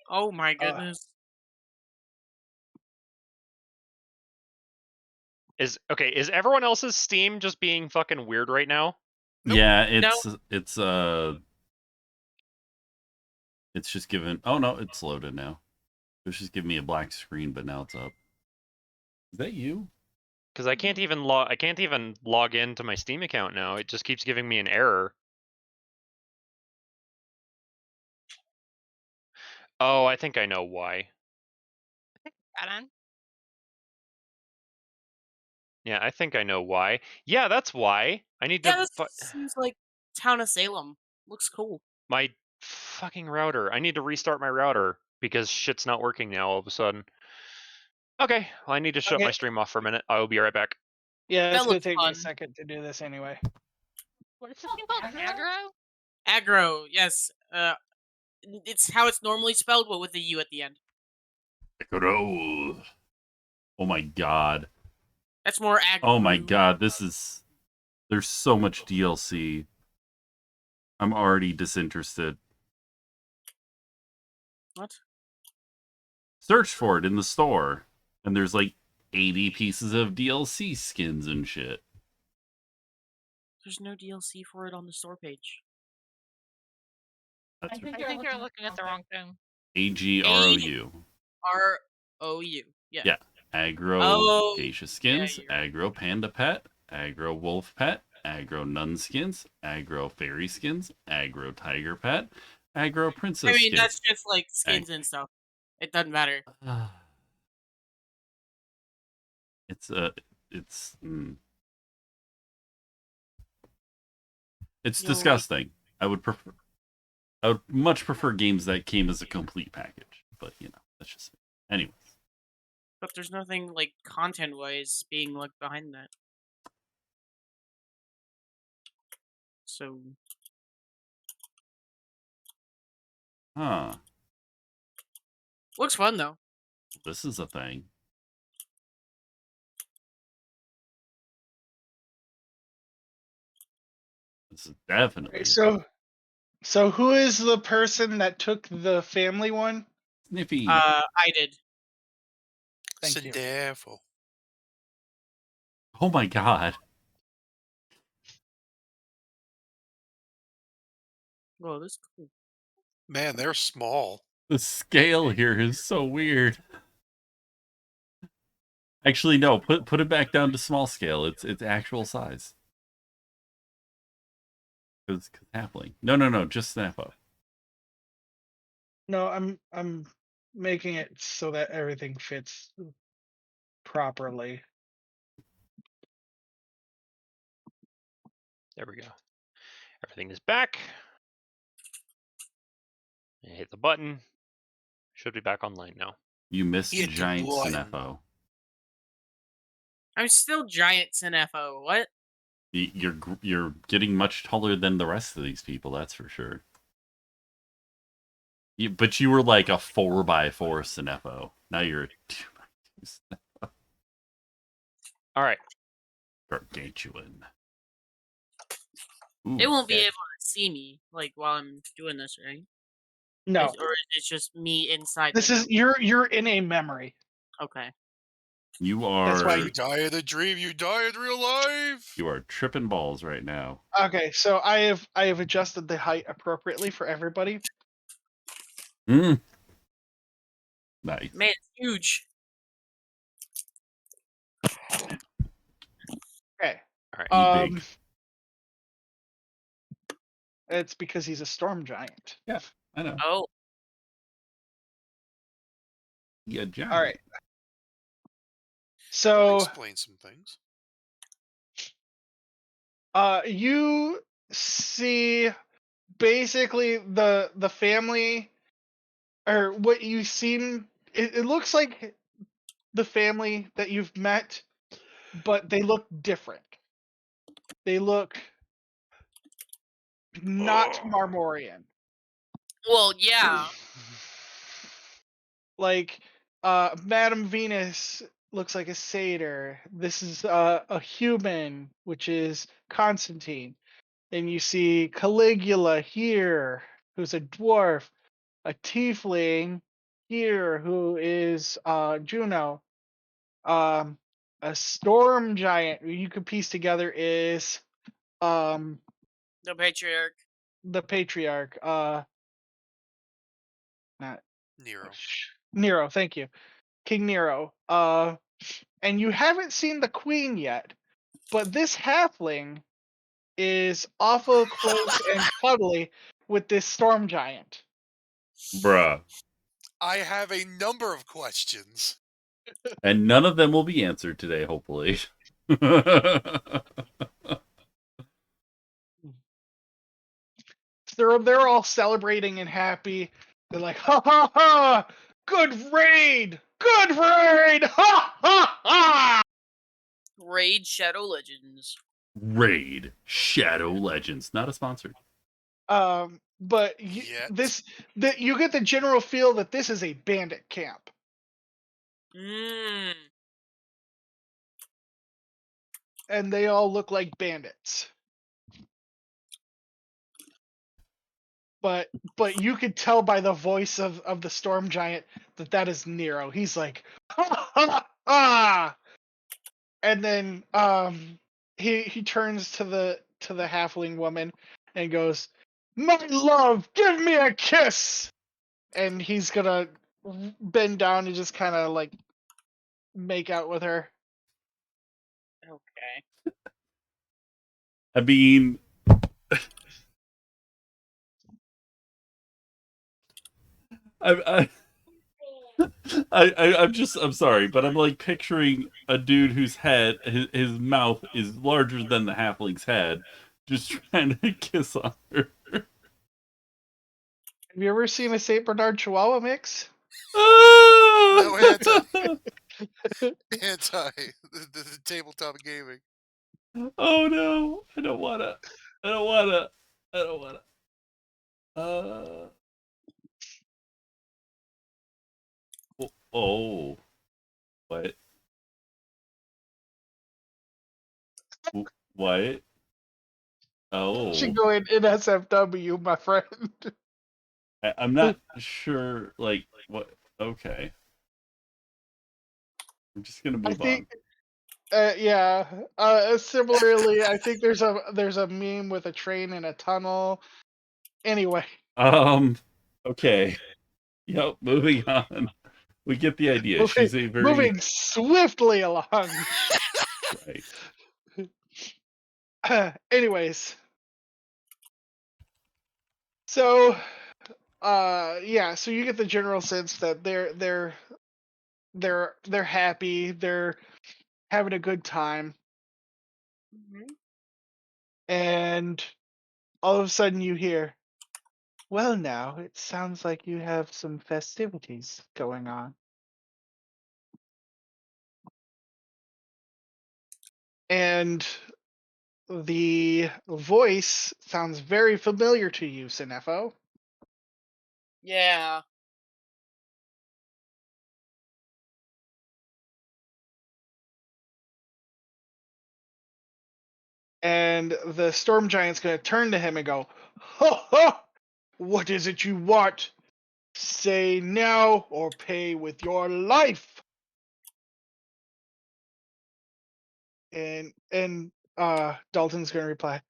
Oh my goodness. Is everyone else's Steam just being fucking weird right now? Nope. Yeah, No. it's just given. Oh no, it's loaded now. It's just giving me a black screen, but now it's up. Is that you? Because I can't even log into my Steam account now. It just keeps giving me an error. Oh, I think I know why. Got on. Yeah, I think I know why. Yeah, that's why. I need Yeah, to. this seems like Town of Salem. Looks cool. My fucking router. I need to restart my router because shit's not working now all of a sudden. Okay, well, I need to shut my stream off for a minute. I will be right back. Yeah, That it's gonna looks take me a fun. second to do this anyway. What is this thing called? Aggro? Aggro, yes. It's how it's normally spelled, but with a U at the end. Oh my god. That's more aggro. Oh my god, there's so much DLC. I'm already disinterested. What? Search for it in the store, and there's like 80 pieces of DLC skins and shit. There's no DLC for it on the store page. I That's think I think you're looking at the wrong thing. AGROU. ROU. Yeah. Yeah. Aggro Oh, geisha skins, yeah, aggro panda pet, aggro wolf pet, aggro nun skins, aggro fairy skins, aggro tiger pet, aggro princess I mean, skins. that's just like skins and stuff. It doesn't matter. It's it's mm, it's You'll disgusting. I would much prefer games that came as a complete package, but that's just me. Anyways, But there's nothing like content-wise being looked behind that. So looks fun though. this is a thing. This is definitely Okay, so who is the person that took the family one? Sniffy. I did. Thank you. Sandefo. Oh my god. Whoa, this is cool. Man, they're small. The scale here is so weird. Actually, no. Put it back down to small scale. It's actual size. Because halfling. No. Just snap up. No, I'm making it so that everything fits properly. There we go. Everything is back. And hit the button. Should be back online now. You missed Hit the giant button. Sinefo. I'm still giant Sinefo. What? You're getting much taller than the rest of these people. That's for sure. But you were like a 4x4 Sinefo. Now you're a 2x2 Sinefo. All right. Gargantuan. They won't be okay. able to see me like while I'm doing this, right? No, Or it's just me inside. this the is you're in a memory. Okay. You That's why are You die in a dream, you die in real life. you are tripping balls right now. Okay, so I have adjusted the height appropriately for everybody. Nice. Man, it's huge. Okay. All right. Big. It's because he's a storm giant. Yeah, I know. Oh, Yeah, giant. All right. That So explains some things. you see basically the family, or what you seem, it looks like the family that you've met, but they look different. They look not Marmorian. well, yeah. Like Madame Venus looks like a satyr. This is a human, which is Constantine. And you see Caligula here, who's a dwarf, a tiefling here, who is Juno. A storm giant who you could piece together is The patriarch. the patriarch. Not Nero. Nero, thank you. King Nero. And you haven't seen the queen yet, but this halfling is awful close and cuddly with this storm giant. Bruh. I have a number of questions. And none of them will be answered today, hopefully. They're all celebrating and happy. They're like, ha ha ha! Good raid! Good raid! Ha ha ha! Raid Shadow Legends. Raid Shadow Legends. Not a sponsor. But Yet. you get the general feel that this is a bandit camp. Mmm. And they all look like bandits. But you could tell by the voice of the storm giant that is Nero. He's like, ha ha ha! And then he turns to to the halfling woman and goes, "My love, give me a kiss!" And he's gonna bend down and just kind of like make out with her. Okay. I mean, I, I'm sorry, but I'm like picturing a dude whose head, his mouth is larger than the halfling's head, just trying to kiss on her. Have you ever seen a Saint Bernard Chihuahua mix? No, anti the tabletop gaming. Oh no, I don't wanna. I don't wanna. I don't wanna. Oh, what? What? Should Oh, go in SFW, my friend. I'm not sure. Like what? Okay, I'm just gonna I move on. think, yeah. Similarly, I think there's a meme with a train in a tunnel. Anyway, Okay. Yep. Moving on. We get the idea. moving She's a very moving swiftly along. right. Anyways, so yeah, so you get the general sense that they're happy, they're having a good time, and all of a sudden you hear, "Well, now it sounds like you have some festivities going on." And the voice sounds very familiar to you, Sinefo. Yeah. And the storm giant's gonna turn to him and go, "Ha ha! What is it you want? Say now or pay with your life." And Dalton's gonna reply,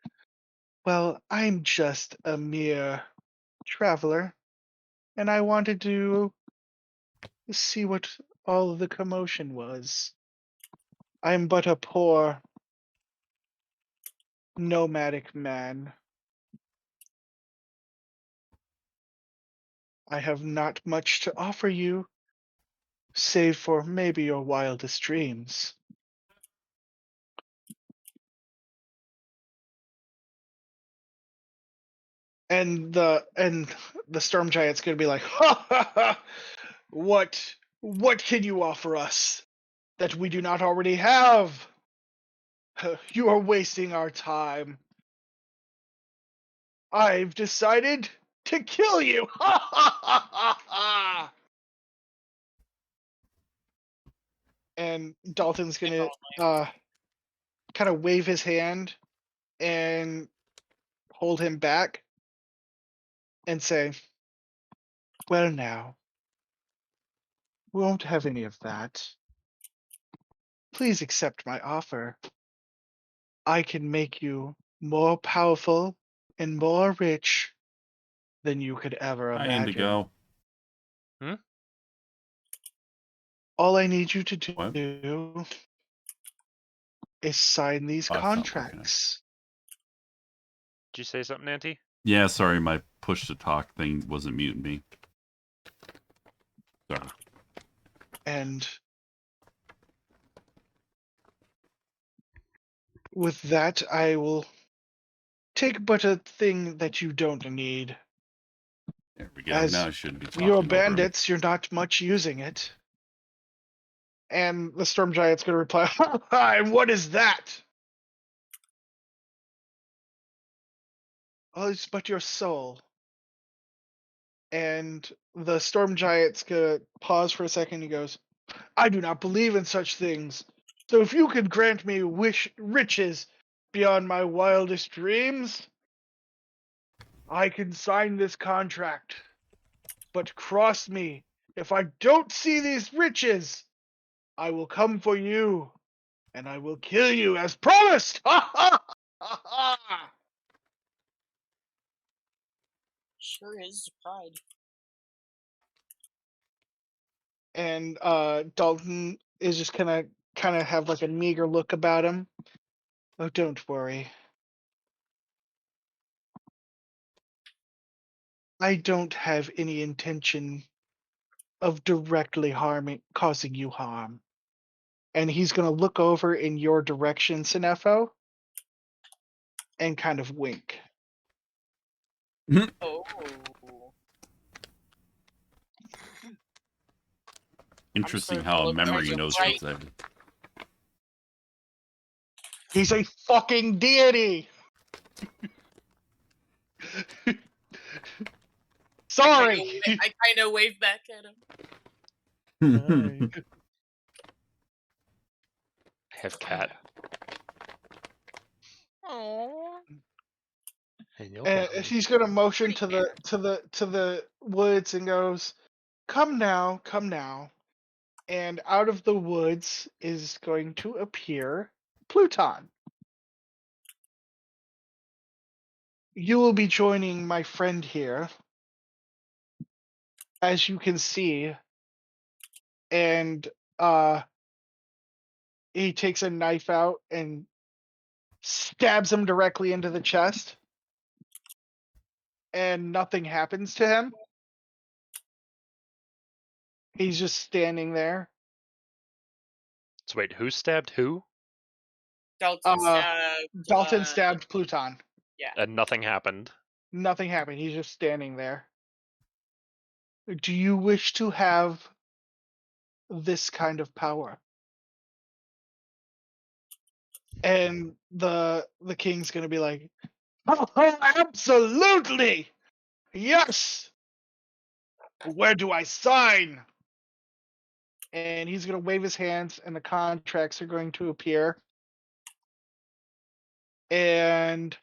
"Well, I'm just a mere traveler, and I wanted to see what all of the commotion was. I'm but a poor nomadic man. I have not much to offer you, save for maybe your wildest dreams." And the storm giant's gonna be like, "Ha ha ha! What can you offer us that we do not already have? You are wasting our time. I've decided to kill you." Ha ha ha ha ha! And Dalton's gonna kind of wave his hand and hold him back and say, "Well, now, we won't have any of that. Please accept my offer. I can make you more powerful and more rich than you could ever Hi, imagine. Indigo. All I need you to What? do is sign these Oh, it's not working. contracts." Did you say something, Auntie? Yeah, sorry, my push to talk thing wasn't muting me. Sorry. And with that, I will take but a thing that you don't need. There we go. As Now I shouldn't be talking you're over him. bandits, you're not much using it. And the storm giant's gonna reply, "Ha ha! And what is that?" "Oh, it's but your soul." And the storm giant's gonna pause for a second. He goes, "I do not believe in such things. So if you could grant me riches beyond my wildest dreams, I can sign this contract. But cross me, if I don't see these riches, I will come for you, and I will kill you as promised." Ha ha ha ha! Sure is pride. And Dalton is just kind of have like a meager look about him. Oh, don't worry. I don't have any intention of directly causing you harm. And he's gonna look over in your direction, Sinefo, and kind of wink. Oh. Interesting I'm how a starting to look memory towards knows the what's right. there. He's a fucking deity. Sorry. I kind of wave back at him. I have cat. Oh. And he's gonna motion to the woods and goes, come now, come now. And out of the woods is going to appear Pluton. You will be joining my friend here, as you can see. And he takes a knife out and stabs him directly into the chest. And nothing happens to him. He's just standing there. So wait, who stabbed who? Dalton Dalton stabbed Pluton. Yeah. And nothing happened. Nothing happened. He's just standing there. Do you wish to have this kind of power? And the king's gonna be like, oh, absolutely, yes. Where do I sign? And he's gonna wave his hands, and the contracts are going to appear. And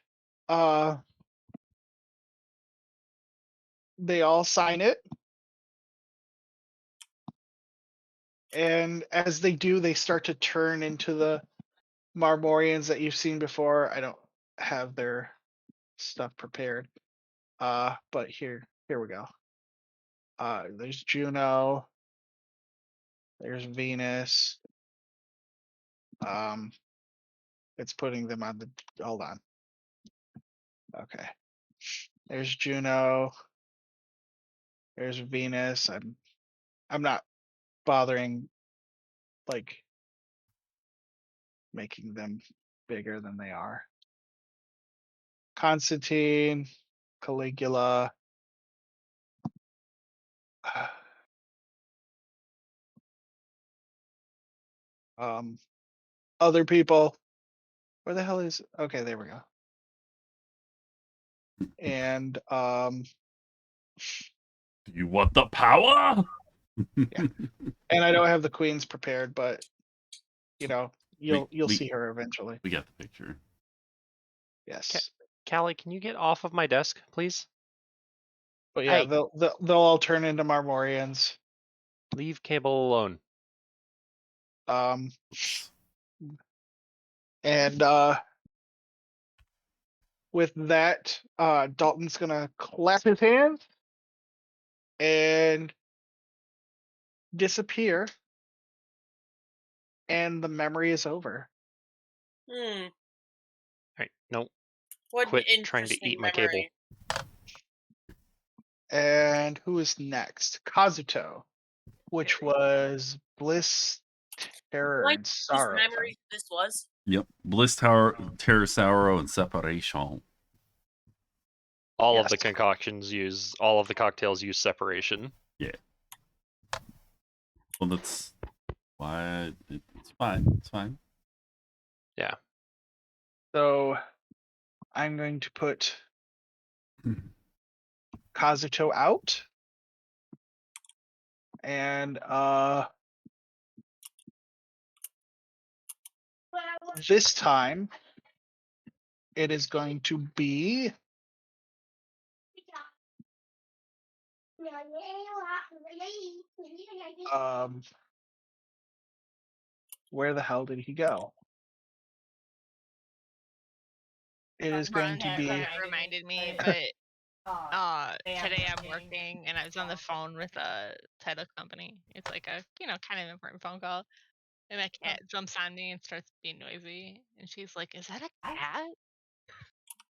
they all sign it. And as they do, they start to turn into the Marmorians that you've seen before. I don't have their stuff prepared. But here we go. There's Juno. There's Venus. It's putting them on the. Hold on. Okay. There's Juno. There's Venus. I'm not bothering like making them bigger than they are. Constantine, Caligula. Other people. Where the hell is? Okay, there we go. And You want the power? yeah. And I don't have the queens prepared, but you'll we- see her eventually. We got the picture. Yes. Callie, can you get off of my desk, please? But yeah, Hey. they'll all turn into Marmorians. Leave Cable alone. And with that, Dalton's gonna clap his hands and disappear, and the memory is over. Alright, no. What Quit an trying to interesting eat my memory. cable. And who is next? Kazuto, which was Bliss, Terror, Like and whose Sorrow. memory this was? Yep. Bliss Tower, Terror Sorrow, and Separation. All of Yes. the all of the cocktails use separation. Yeah. Well, that's why it's fine. It's fine. Yeah. So I'm going to put Kazuto out. And this time it is going to be where the hell did he go? It is going to be Reminded me, but Today I'm working and I was on the phone with a title company. It's like a, kind of important phone call. And my cat jumps on me and starts being noisy. And she's like, "Is that a cat?"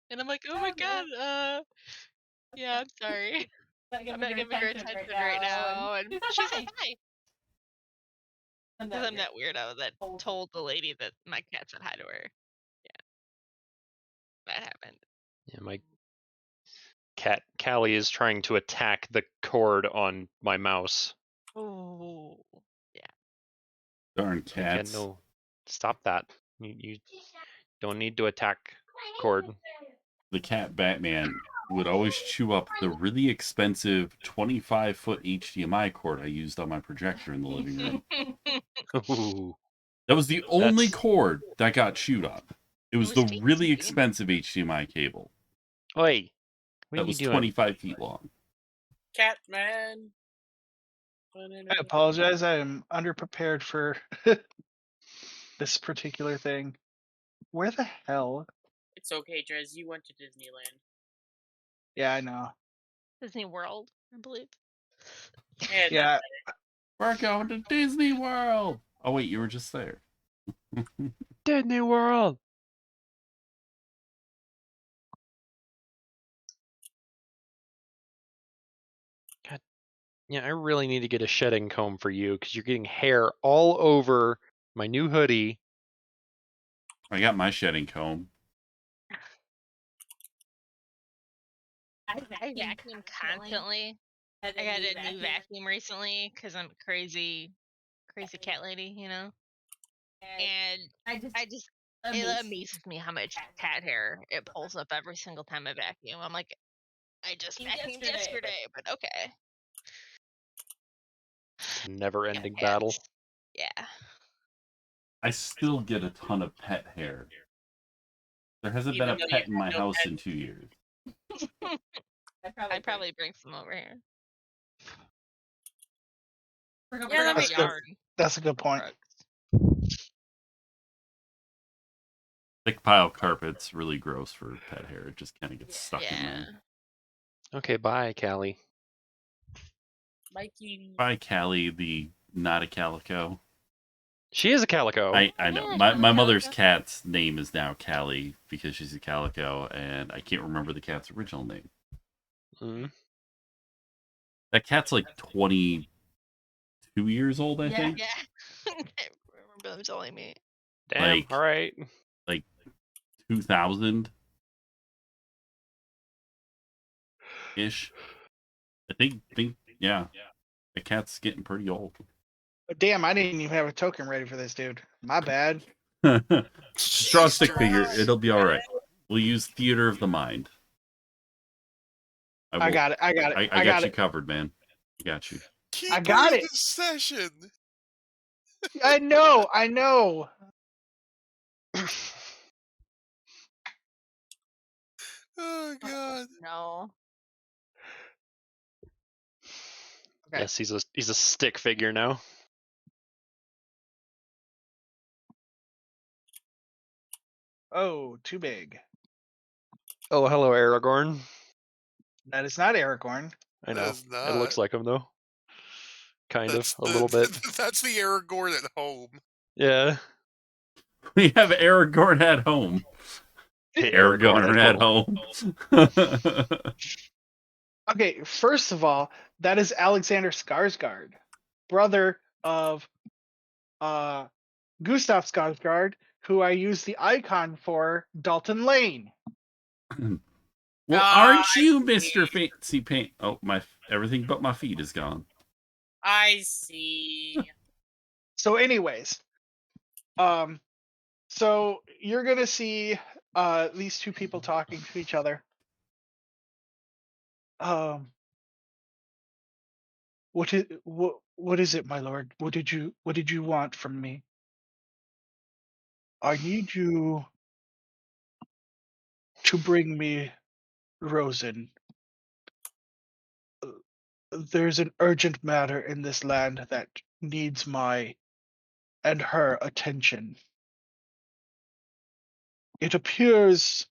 And I'm like, "Oh my god, yeah, I'm sorry. I'm not giving her attention right now." And she's like, "Hi." Because I'm that weirdo that told the lady that my cat said hi to her. Yeah, that happened. Yeah, my cat Callie is trying to attack the cord on my mouse. Oh, yeah. Darn Like, yeah, cats. no, stop that. You don't need to attack cord. The cat Batman would always chew up the really expensive 25-foot HDMI cord I used on my projector in the living room. Ooh, That was the only That's- cord that got chewed up. It was the was really tasty. expensive HDMI cable Oi, what that are you was doing? 25 feet long. Catman. I apologize. I am underprepared for this particular thing. Where the hell? It's okay, Drez. You went to Disneyland. Yeah, I know. Disney World, I believe. Yeah, We're going to Disney World. Oh wait, you were just there. Disney World. God, yeah, I really need to get a shedding comb for you because you're getting hair all over my new hoodie. I got my shedding comb. I vacuum constantly. I got a new vacuum recently because I'm a crazy cat lady, And it amazes me how much cat hair it pulls up every single time I vacuum. I'm like, I just vacuumed yesterday, but okay. Never-ending Cats. battle. Yeah. I still get a ton of pet hair. There hasn't been Even a though you pet in my have no house pet. in 2 years. I'd probably bring some over here. Yeah, Bring up that's a good. yard. That's a good point. Thick pile carpet's really gross for pet hair. It just kind of gets stuck in Yeah. there. Okay, bye, Callie. Mikey. Bye, Callie, the not a calico. She is a calico. I Yeah, know. she's My a mother's calico. cat's name is now Callie because she's a calico, and I can't remember the cat's original name. Mm. That cat's like 22 years old, I think. Yeah. I remember them telling me. Damn. Like- All right. Like 2000 ish. I think yeah. The cat's getting pretty old. Damn, I didn't even have a token ready for this, dude. My bad. Draw a Jeez, stick figure. Drez. It'll be all right. We'll use theater of the mind. I got it. I got it. I got got you it. covered, man. I got you. Keep got her in it. the session. I know. I know. Oh god. No. Okay. Yes, he's a stick figure now. Oh, too big. Oh, hello, Aragorn. That is not Aragorn. I know. That's It looks not. like him though. Kind That's of, a little bit. That's the Aragorn at home. Yeah. We have Aragorn at home. Aragorn at home. Okay, first of all, that is Alexander Skarsgård, brother of Gustav Skarsgård, who I use the icon for, Dalton Lane. Well, aren't you Mr. Fancy Paint? Oh, everything but my feet is gone. I see. So, anyways, so you're gonna see these two people talking to each other. What is it, my lord? What did you want from me? I need you to bring me Rosen. There's an urgent matter in this land that needs my and her attention. It appears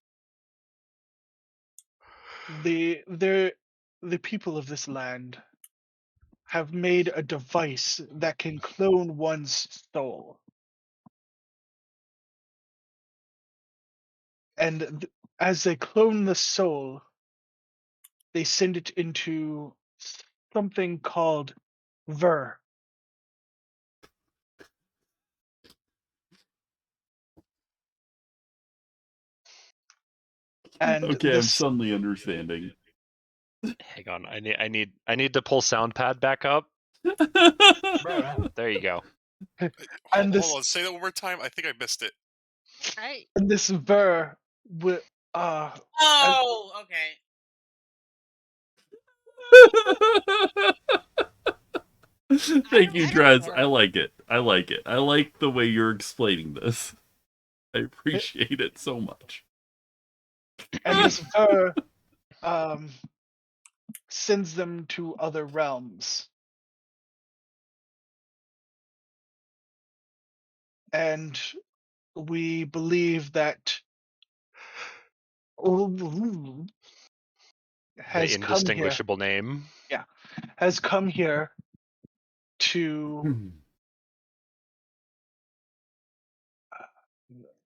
the people of this land have made a device that can clone one's soul. And as they clone the soul, they send it into something called Ver. And Okay, I'm this suddenly understanding. Hang on, I need to pull sound pad back up. There you go. And Hold on, say that one more time. I think I missed it. I and this Ver will Oh, okay. Thank you, I don't Drez. I like it. I like it. I like the way you're explaining this. I appreciate it so much. and this Ver sends them to other realms. And we believe that has The come here indistinguishable name. has come here to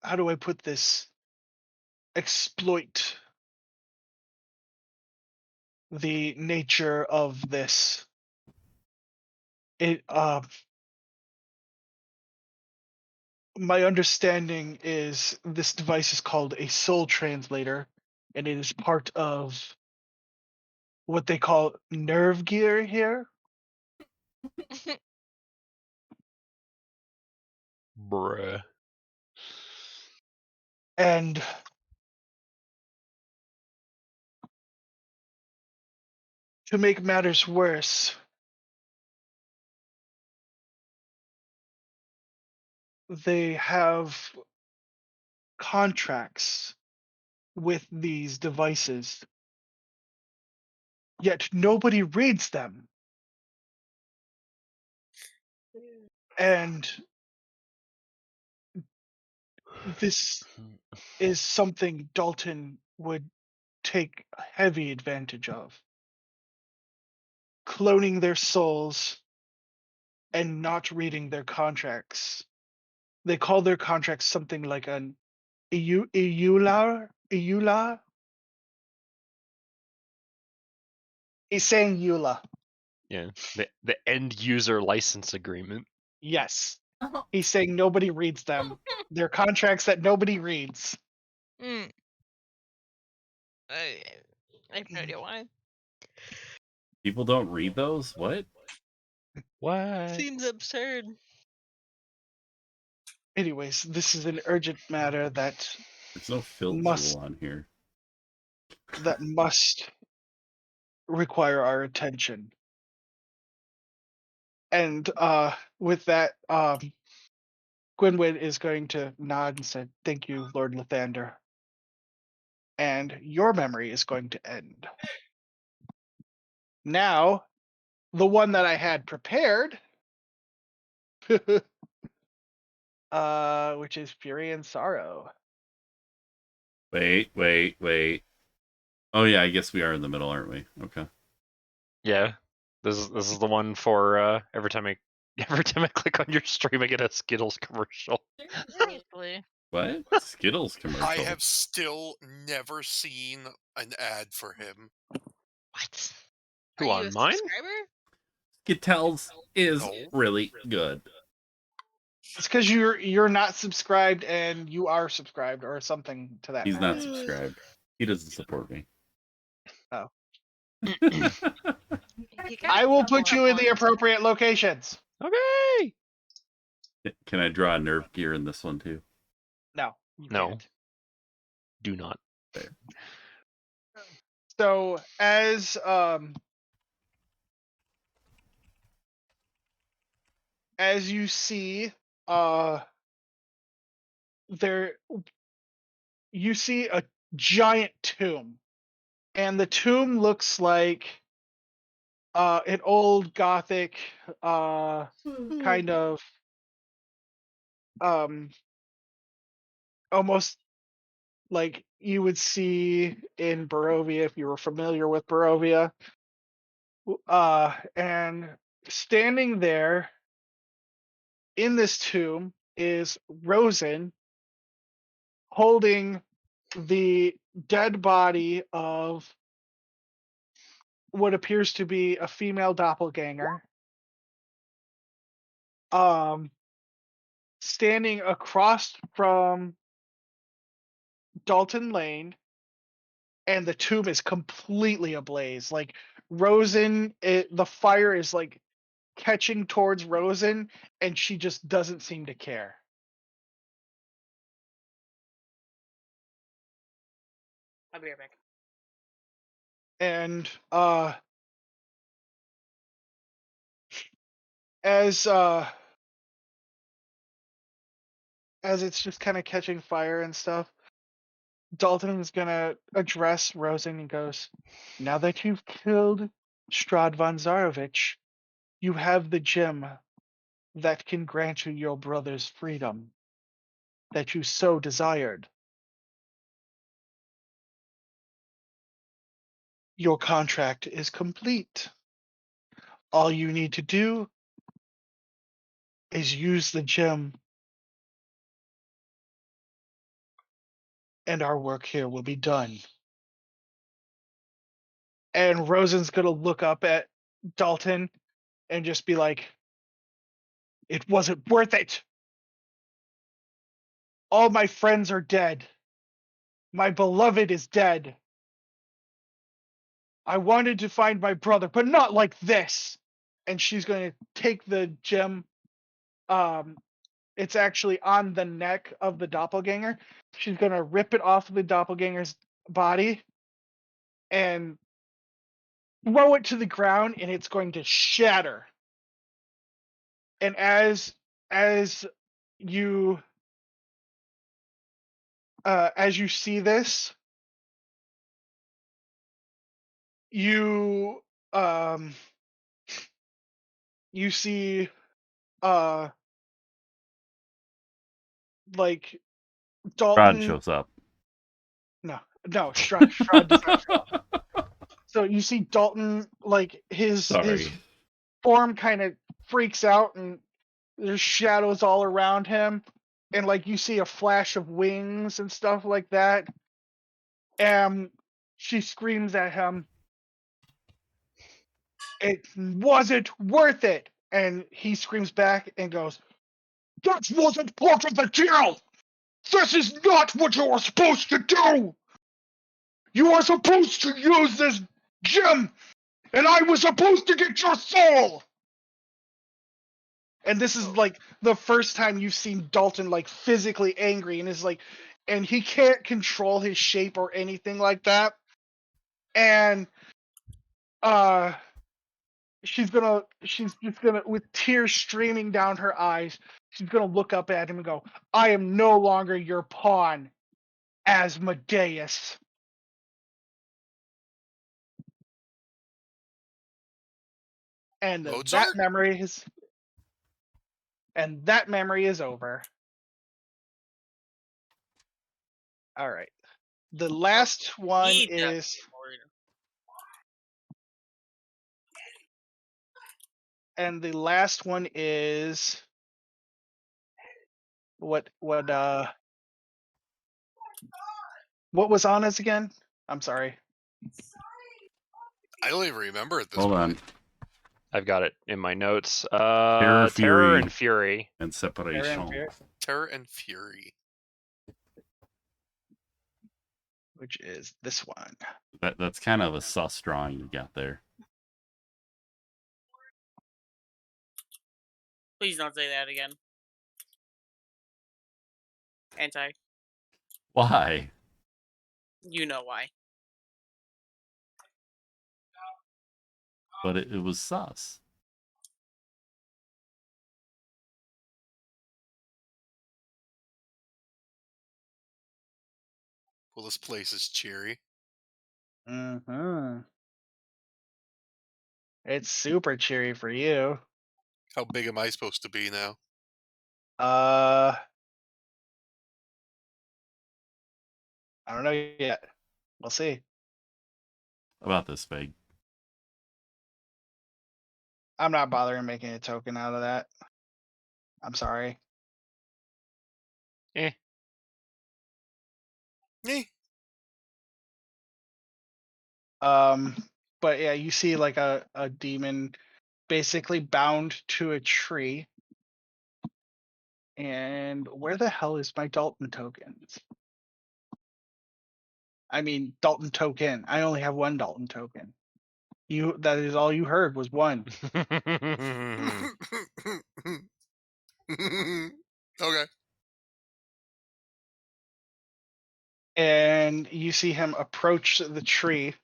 how do I put this? Exploit the nature of this. It my understanding is this device is called a soul translator, and it is part of what they call nerve gear here. Bruh. And to make matters worse, they have contracts with these devices, yet nobody reads them. And this is something Dalton would take heavy advantage of. Cloning their souls and not reading their contracts. They call their contracts something like an EULA? EULA? He's saying EULA. Yeah. The end user license agreement. Yes. He's saying nobody reads them. They're contracts that nobody reads. I have no idea why. People don't read those? What? What? Seems absurd. Anyways, this is an urgent matter that There's no fill must tool on here. require our attention. And with that, Gwynwyn is going to nod and say, "Thank you, Lord Lathander." And your memory is going to end. Now, the one that I had prepared, which is Fury and Sorrow. Wait. Oh yeah, I guess we are in the middle, aren't we? Okay. Yeah. This is the one for every time I click on your stream I get a Skittles commercial. Seriously. What? Skittles commercial. I have still never seen an ad for him. What? Who, Are you on a mine? subscriber? Skittles is No. really good. It's because you're not subscribed and you are subscribed or something to that. He's matter. not subscribed. He doesn't support me. Oh. You I will put you in the appropriate locations. Okay. Can I draw a nerve gear in this one too? No. You No. can't. Do not. So as you see, there you see a giant tomb, and the tomb looks like an old Gothic kind of almost like you would see in Barovia if you were familiar with Barovia. And standing there in this tomb is Rosen holding the dead body of what appears to be a female doppelganger. Standing across from Dalton Lane, and the tomb is completely ablaze. Like Rosen, the fire is like catching towards Rosen, and she just doesn't seem to care. I'll be right back. And as it's just kind of catching fire and stuff, Dalton's gonna address Rosen and goes, "Now that you've killed Strad von Zarovich, you have the gem that can grant you your brother's freedom that you so desired. Your contract is complete. All you need to do is use the gem, and our work here will be done." And Rosen's gonna look up at Dalton and just be like, "It wasn't worth it. All my friends are dead. My beloved is dead. I wanted to find my brother, but not like this." And she's going to take the gem. It's actually on the neck of the doppelganger. She's going to rip it off of the doppelganger's body and throw it to the ground, and it's going to shatter. And as you see this, you see like Rod Dalton. shows up. No, Strahd does not show up. So you see Dalton, like his form kind of freaks out, and there's shadows all around him, and like you see a flash of wings and stuff like that. And she screams at him, "It wasn't worth it!" And he screams back and goes, "That wasn't part of the deal! This is not what you were supposed to do! You are supposed to use this gem, and I was supposed to get your soul!" And this is like the first time you've seen Dalton like physically angry, and is like, and he can't control his shape or anything like that. And she's just gonna, with tears streaming down her eyes, she's gonna look up at him and go, "I am no longer your pawn, Asmodeus." And Mozart? that memory is over. All right. The last one is what was on us again? I'm sorry. I don't even remember at this Hold point. on. I've got it in my notes. Terror, Terror Fury, and Fury. and Separation. Terror and Fury. Which is this one. That's kind of a sus drawing you got there. Please don't say that again. Anti. Why? You know why. But it was sus. Well, this place is cheery. Mm-hmm. It's super cheery for you. How big am I supposed to be now? I don't know yet. We'll see. About this big. I'm not bothering making a token out of that. I'm sorry. Eh. Eh. But yeah, you see like a demon basically bound to a tree. And where the hell is my Dalton tokens? I mean, Dalton token. I only have one Dalton token. That is all you heard was one. Okay. And you see him approach the tree.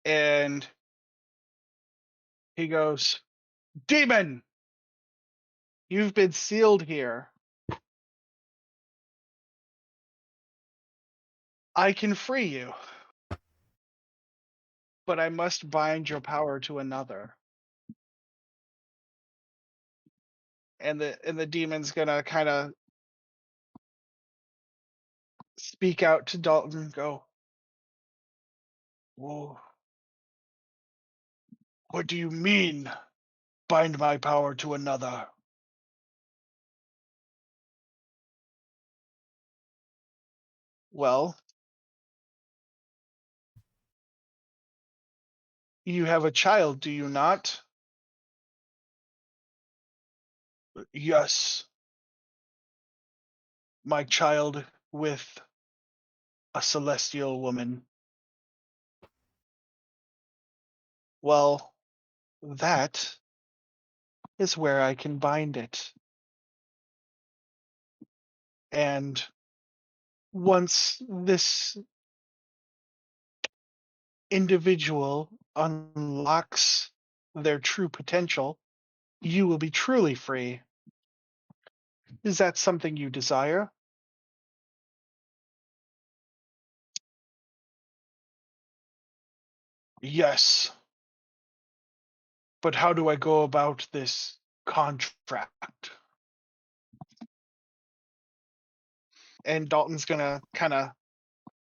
And he goes, "Demon, you've been sealed here. I can free you, but I must bind your power to another." And the demon's gonna kind of speak out to Dalton and go, "Whoa, what do you mean, bind my power to another?" Well, you have a child, do you not? Yes, my child with a celestial woman. Well, that is where I can bind it. And once this individual unlocks their true potential, you will be truly free. Is that something you desire? Yes. But how do I go about this contract? And Dalton's gonna kind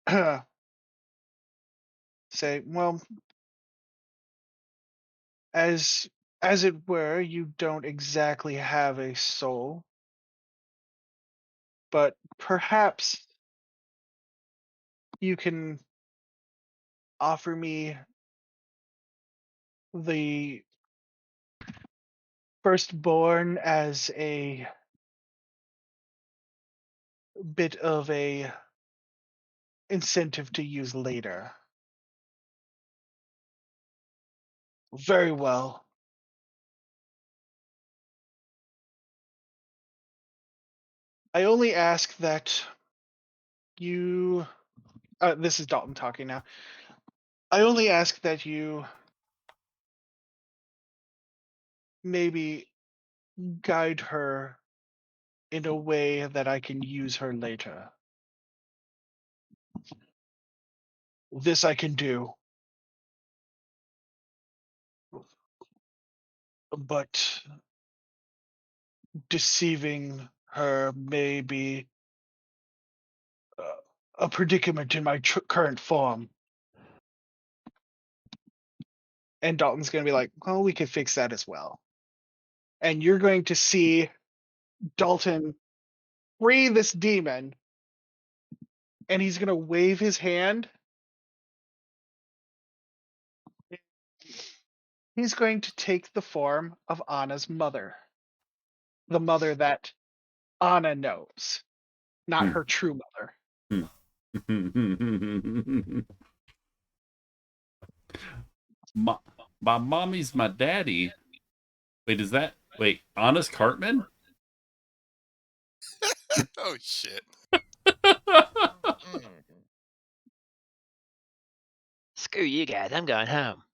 of say, well, as it were, you don't exactly have a soul, but perhaps you can offer me the firstborn as a bit of a incentive to use later. Very well. I only ask that you. This is Dalton talking now. I only ask that you maybe guide her in a way that I can use her later. This I can do. But deceiving her may be a predicament in my current form. And Dalton's going to be like, well, we could fix that as well. And you're going to see Dalton free this demon, and he's going to wave his hand. He's going to take the form of Anna's mother, the mother that Anna knows, not her true mother. My mommy's my daddy. Wait, Honest Cartman? Oh shit. Screw you guys, I'm going home.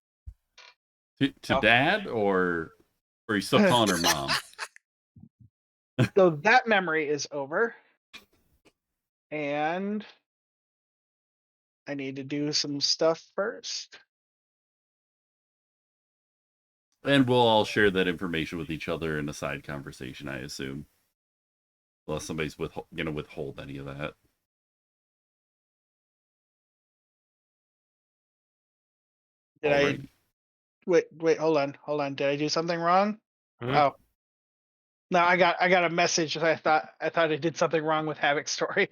to dad, or are you still calling her mom? So that memory is over. And I need to do some stuff first. And we'll all share that information with each other in a side conversation, I assume. unless somebody's gonna withhold any of that. Did I wait? Hold on. Did I do something wrong? Hmm? Oh no, I got a message. I thought I did something wrong with Havoc's story.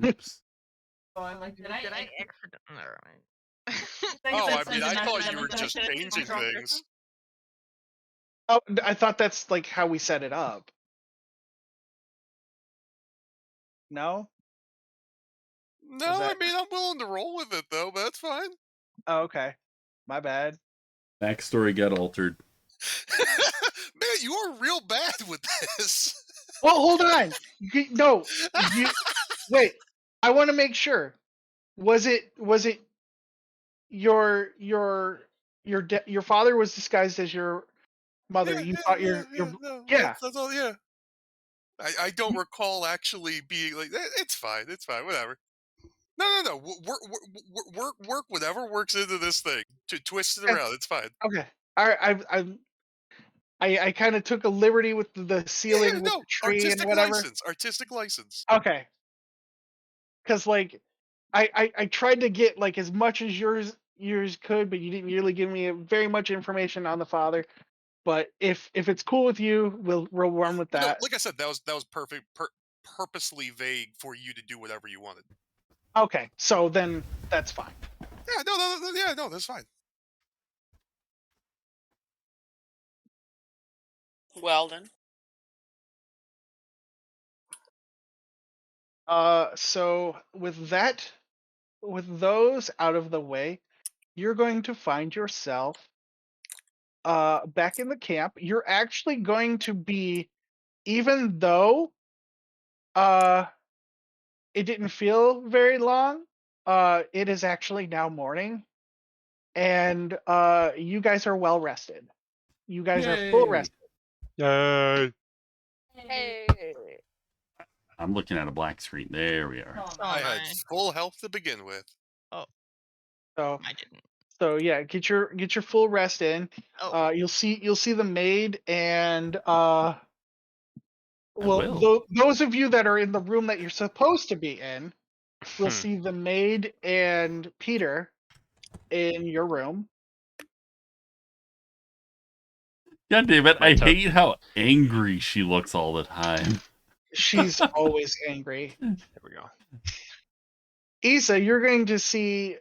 Oops. So I'm like, did I accidentally? Never mind. Oh, I mean, I thought you were just changing things. Oh, I thought that's like how we set it up. No. No, Was I that? mean, I'm willing to roll with it though, but that's fine. Oh, okay. My bad. Backstory got altered. Man, you are real bad with this. Well, hold on. No, you wait. I want to make sure. Was it your father was disguised as your mother? You thought your No, yeah. that's all. Yeah, I don't recall actually being like, it's fine, whatever. No. Work, whatever works into this thing. To twist it around, it's fine. Okay. All right. I kind of took a liberty with the Yeah, ceiling with no, the tree and whatever. artistic license. Okay. Because like I tried to get like as much as yours could, but you didn't really give me very much information on the father. But if it's cool with you, we'll run with No, that. like I said, that was perfect, purposely vague for you to do whatever you wanted. Okay, so then that's fine. Yeah, no, that's fine. Well then. So with those out of the way, you're going to find yourself back in the camp. You're actually going to be, even though it didn't feel very long, it is actually now morning, and you guys are well rested. You guys are full Yay! rested. Yay! Hey. I'm looking at a black screen. There we are. Oh, I Oh had my. full health to begin with. So I didn't. yeah, get your full rest in. Oh. You'll see the maid, and I will. those of you that are in the room that you're supposed to be in will Hmm. see the maid and Peter in your room. God damn it! My I toe. hate how angry she looks all the time. She's always angry. There we go. Isa, you're going to see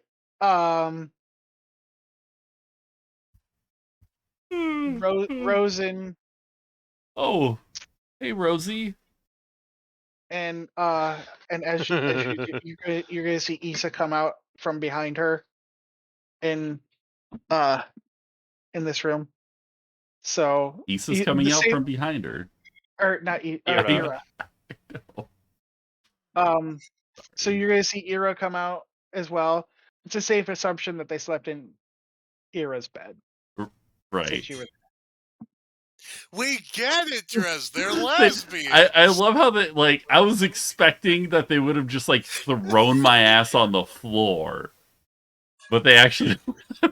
Rosen Oh, hey Rosie. and as you're gonna see Isa come out from behind her in this room. So Issa's the coming out same, from behind her. or not Ira. Ira. So you're gonna see Ira come out as well. It's a safe assumption that they slept in Ira's bed. Right. We get it, Drez. They're They- lesbians. I love how they like. I was expecting that they would have just like thrown my ass on the floor, but they actually.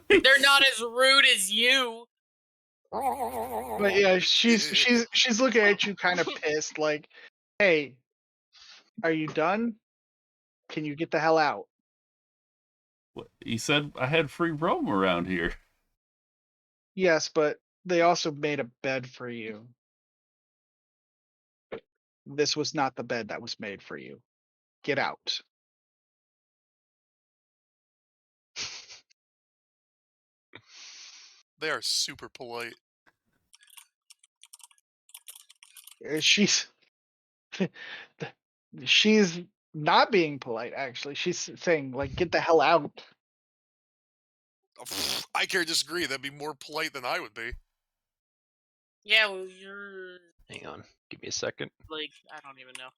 They're not as rude as you. But yeah, she's looking at you kind of pissed, like, "Hey, are you done? Can you get the hell out?" He said I had free roam around here. Yes, but they also made a bed for you. This was not the bed that was made for you. Get out. They are super polite. She's she's not being polite, actually. She's saying, like, get the hell out. I can't disagree. That'd be more polite than I would be. Yeah, well, you're Hang on. Give me a second. like, I don't even know.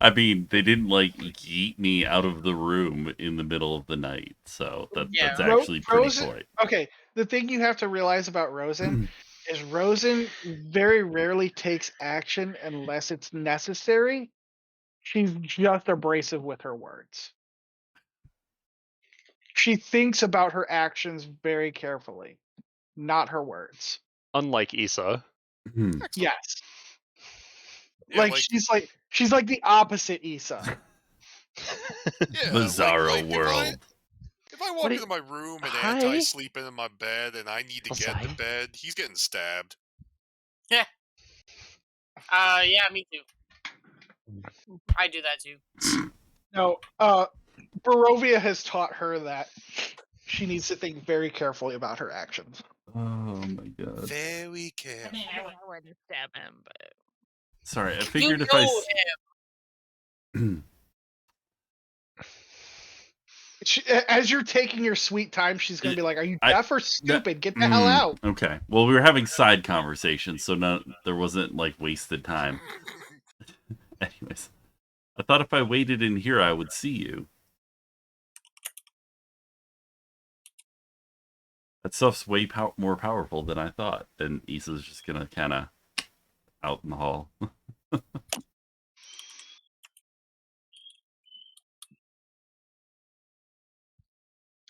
I mean, they didn't like yeet me out of the room in the middle of the night, so Yeah. that's actually pretty Rosen, polite. okay, the thing you have to realize about Rosen is Rosen very rarely takes action unless it's necessary. She's just abrasive with her words. She thinks about her actions very carefully, not her words. Unlike Issa. Hmm. Yes. Yeah, like she's like the opposite Issa. yeah, Bizarro like world. if I walk into my room and Hi. Anti's sleeping in my bed and I need to Was get I? to bed, he's getting stabbed. Yeah, me too. I do that too. No, Barovia has taught her that she needs to think very carefully about her actions. Oh my god. Very I careful. mean, I wouldn't stab him, but Sorry, I You figured if know him. As you're taking your sweet time, she's gonna be like, "Are you deaf or stupid? Get the hell out!" Okay. Well, we were having side conversations, so there wasn't like wasted time. Anyways, I thought if I waited in here, I would see you. That stuff's way more powerful than I thought. And Issa's just gonna kind of out in the hall.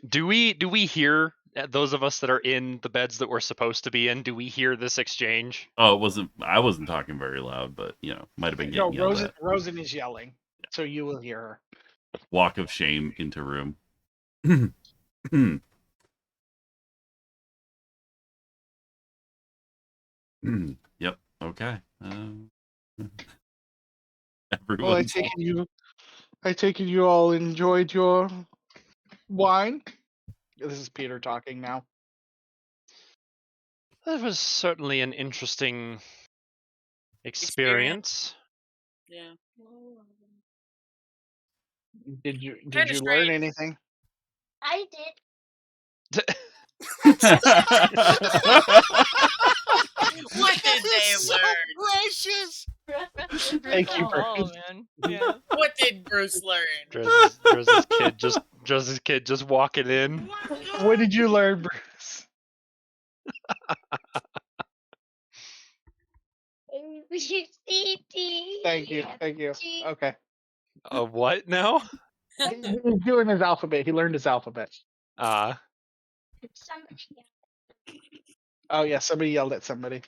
Do we hear, those of us that are in the beds that we're supposed to be in, do we hear this exchange? Oh, I wasn't talking very loud, but might have been No, getting yelled at. Rosen is yelling, so you will hear her. Walk of shame into room. Yep. Okay. Well, I take it you all enjoyed your wine. This is Peter talking now. That was certainly an interesting experience. Yeah. Did you Kinda learn strange. anything? I did. What did they So learn? precious. Thank you for Oh man. Yeah. What did Bruce learn? Driz's kid just walking in. What did you learn, Bruce? Thank you. Okay. What now? He's doing his alphabet. He learned his alphabet. Oh yeah, somebody yelled at somebody.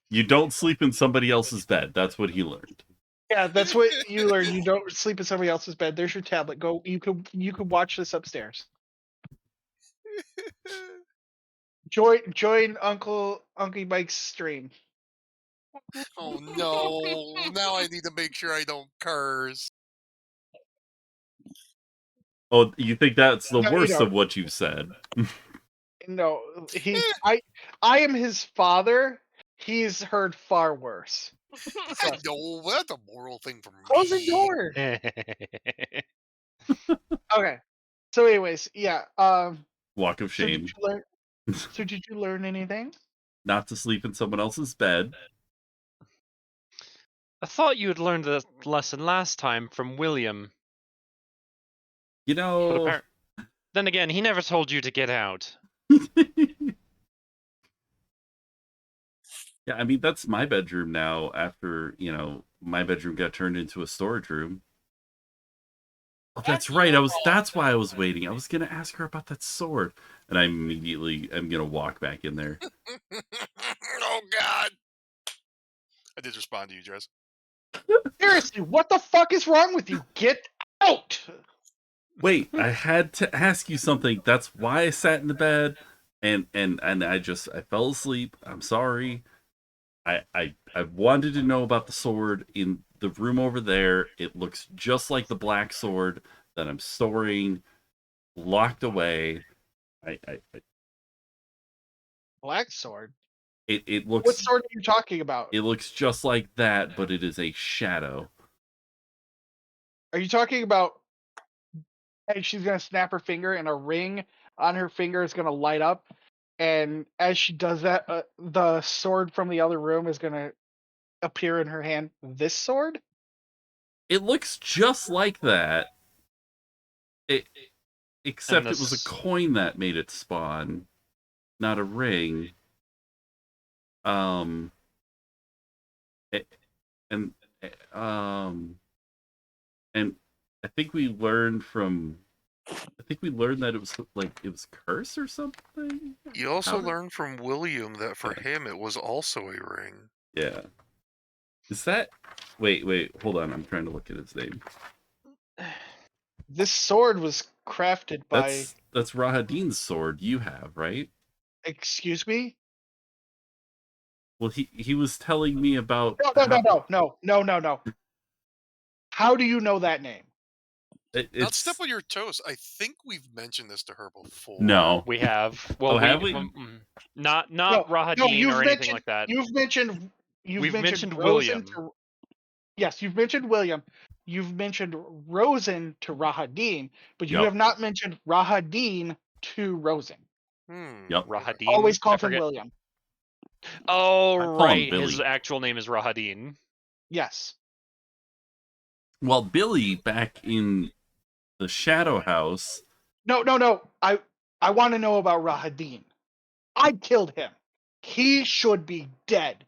You don't sleep in somebody else's bed. That's what he learned. Yeah, that's what you learn. You don't sleep in somebody else's bed. There's your tablet. Go. You could watch this upstairs. Join Uncle Mike's stream. Oh no! Now I need to make sure I don't curse. Oh, you think that's the No, you worst don't. of what you've said? No, I am his father. He's heard far worse. I know that's a moral thing for me. Close the door. Okay. So, anyways, yeah. Walk of So shame. did you learn anything? Not to sleep in someone else's bed. I thought you had learned the lesson last time from William. You know. Then again, he never told you to get out. Yeah, I mean, that's my bedroom now after, my bedroom got turned into a storage room. Oh, that's right. That's why I was waiting. I was going to ask her about that sword. And I immediately am going to walk back in there. Oh God. I did respond to you, Dress. Seriously, what the fuck is wrong with you? Get out! Wait, I had to ask you something. That's why I sat in the bed and I fell asleep. I'm sorry. I wanted to know about the sword in the room over there. It looks just like the black sword that I'm storing locked away. I Black sword? It looks. What sword are you talking about? It looks just like that, but it is a shadow. Are you talking about? Hey, she's gonna snap her finger, and a ring on her finger is gonna light up, and as she does that, the sword from the other room is gonna appear in her hand. This sword? It looks just like that. Except it was a coin that made it spawn, not a ring. And I think we learned that it was cursed or something. You also learned from William that for him it was also a ring. Yeah. Is that... Wait, hold on. I'm trying to look at his name. This sword was crafted by. That's Rahadin's sword you have, right? Excuse me? Well, he was telling me about... No. How do you know that name? Not It's... step on your toes. I think we've mentioned this to her before. No. We have. Well, have we? Not No, Rahadin or anything like that. You've mentioned mentioned Rosen William. Yes, you've mentioned William. You've mentioned Rosen to Rahadin, but you Yep. have not mentioned Rahadin to Rosen. Yep. Rahadin. Always I called him forget. William. Oh, I call him right. His Billy. actual name is Rahadin. Yes. Well, Billy back in the Shadow House... No. I want to know about Rahadin. I killed him. He should be dead.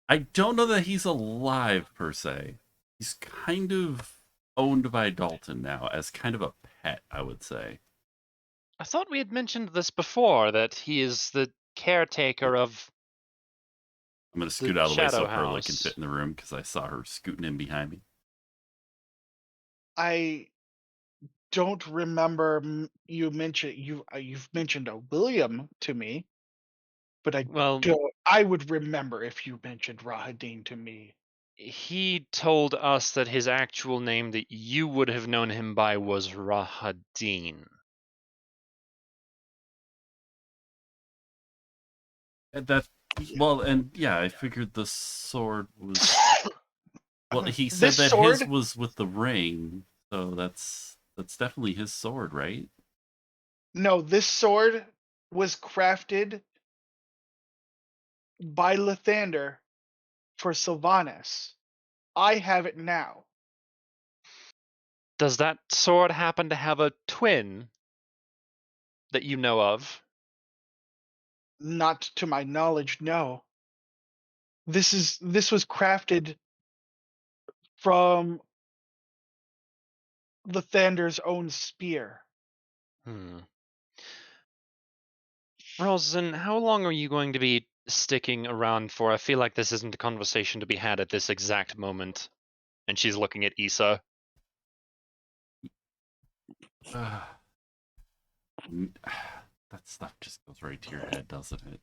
I don't know that he's alive, per se. He's kind of owned by Dalton now, as kind of a pet, I would say. I thought we had mentioned this before, that he is the caretaker of I'm going to the scoot out of the way so Shadow Perla can House. fit in the room, because I saw her scooting in behind me. I don't remember you've mentioned a William to me, but I would remember if you mentioned Rahadin to me. He told us that his actual name that you would have known him by was Rahadin. And I figured the sword was... Well, he said that his was with the ring, so that's definitely his sword, right? No, this sword was crafted by Lathander for Sylvanas. I have it now. Does that sword happen to have a twin that you know of? Not to my knowledge, no. This was crafted from Lathander's own spear. Rosen, how long are you going to be sticking around for? I feel like this isn't a conversation to be had at this exact moment. And she's looking at Issa. That stuff just goes right to your head, doesn't it?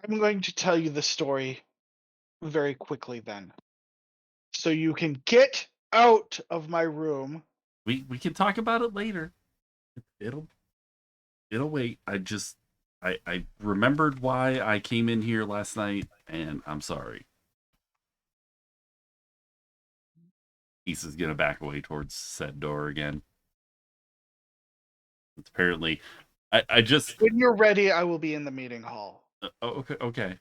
I'm going to tell you the story very quickly then. So you can get out of my room. We can talk about it later. It'll wait. I remembered why I came in here last night, and I'm sorry. Issa's gonna back away towards said door again. It's apparently... I just... When you're ready, I will be in the meeting hall. Okay.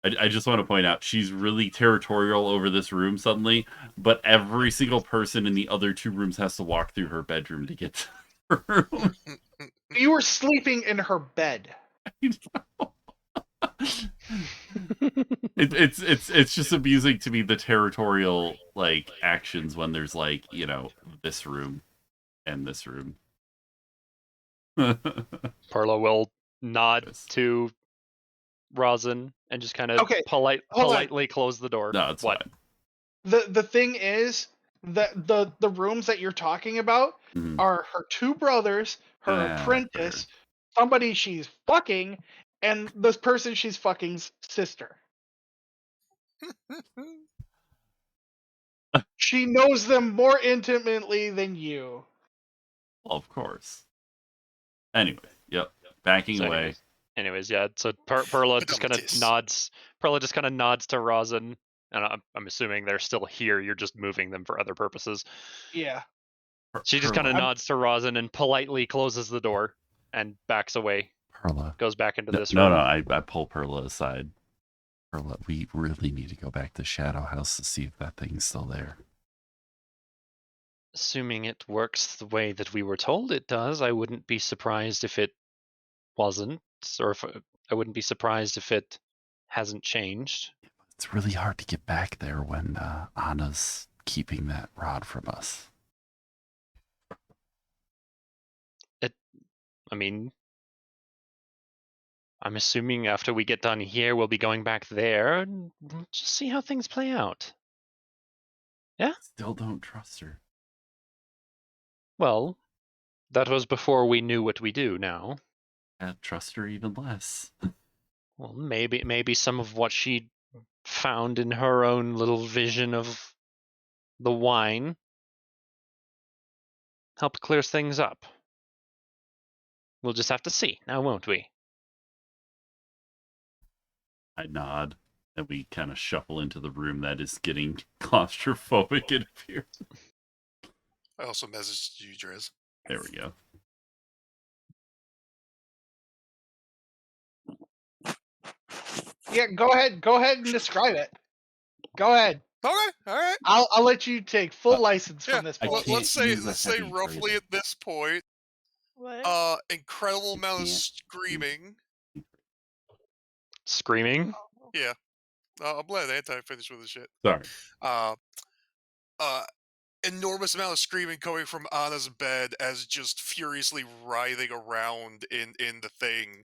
I just want to point out, she's really territorial over this room suddenly, but every single person in the other two rooms has to walk through her bedroom to get to her room. You were sleeping in her bed. It's just amusing to me, the territorial like actions when there's like, this room and this room. Perla will nod to Rosin and just kind of politely close the door. No, it's fine. The thing is that the rooms that you're talking about are her two brothers, her apprentice, somebody she's fucking, and this person she's fucking's sister. She knows them more intimately than you. Well, of course. Anyway, yep. Backing away. Anyways, yeah. So Perla just kind of nods. Perla just kind of nods to Rosin, and I'm assuming they're still here. You're just moving them for other purposes. Yeah. She just kind of nods to Rosin and politely closes the door and backs away. Perla goes back into this room. No, I pull Perla aside. Perla, we really need to go back to Shadow House to see if that thing's still there. Assuming it works the way that we were told it does, I wouldn't be surprised if it wasn't, or I wouldn't be surprised if it hasn't changed. It's really hard to get back there when Anna's keeping that rod from us. I'm assuming after we get done here, we'll be going back there and we'll just see how things play out. Yeah? Still don't trust her. Well, that was before we knew what we do now. I trust her even less. Well, maybe some of what she found in her own little vision of the wine helped clear things up. We'll just have to see now, won't we? I nod, and we kind of shuffle into the room that is getting claustrophobic, it appears. I also messaged you, Drez. There we go. Yeah, go ahead and describe it. Go ahead. Okay, all right. I'll let you take full license Yeah, from this I point. can't let's say use a heavy roughly trailer. at this point, What? incredible amount of can't. screaming. Screaming? Yeah, I'm glad I finished with this shit. Sorry. Uh, enormous amount of screaming coming from Anna's bed as just furiously writhing around in the thing,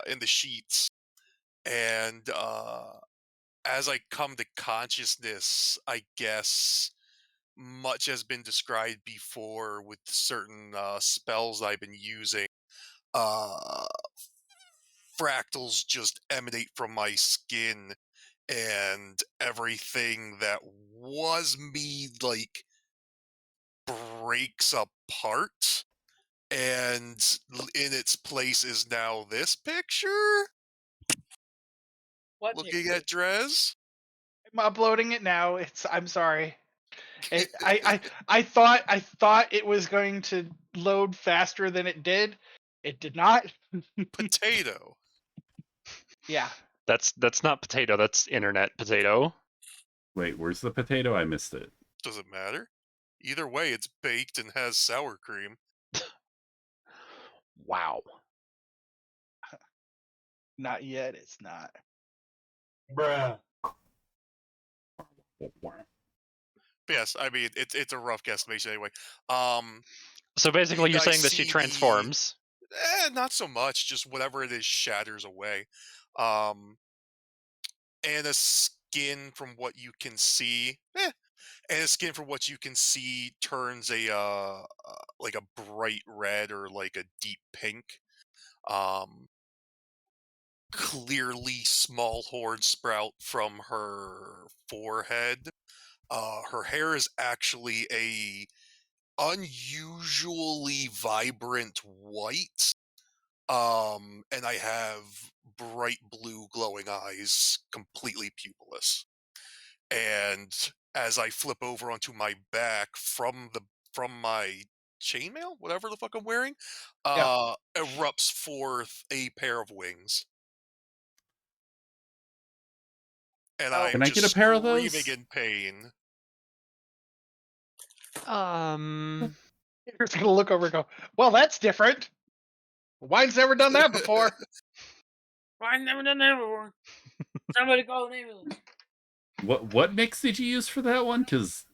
in the sheets, and as I come to consciousness, I guess much has been described before with certain spells I've been using. Uh, fractals just emanate from my skin, and everything that was me, like, breaks apart, and in its place is now this picture. What Looking picture? at Drez. I'm uploading it now. I'm sorry. I thought it was going to load faster than it did. It did not. Potato. Yeah. That's not potato, that's internet potato. Wait, where's the potato? I missed it. Does it matter? Either way, it's baked and has sour cream. Wow. Not yet. It's not. Bruh. But yes, I mean it's a rough guesstimation anyway. So basically You you're guys saying that she see transforms. not so much. Just whatever it is shatters away. And a skin from what you can see. And the skin from what you can see turns like a bright red or like a deep pink. Clearly small horns sprout from her forehead. Her hair is actually a unusually vibrant white. And I have bright blue glowing eyes, completely pupilless. And as I flip over onto my back from my chainmail, whatever the fuck I'm wearing, erupts forth a pair of wings. And I am Can I just get a pair of screaming those? in pain. You're just gonna look over and go, "Well, that's different. Wine's never done that before." I've never done that before. Somebody call an ambulance. What mix did you use for that one? Because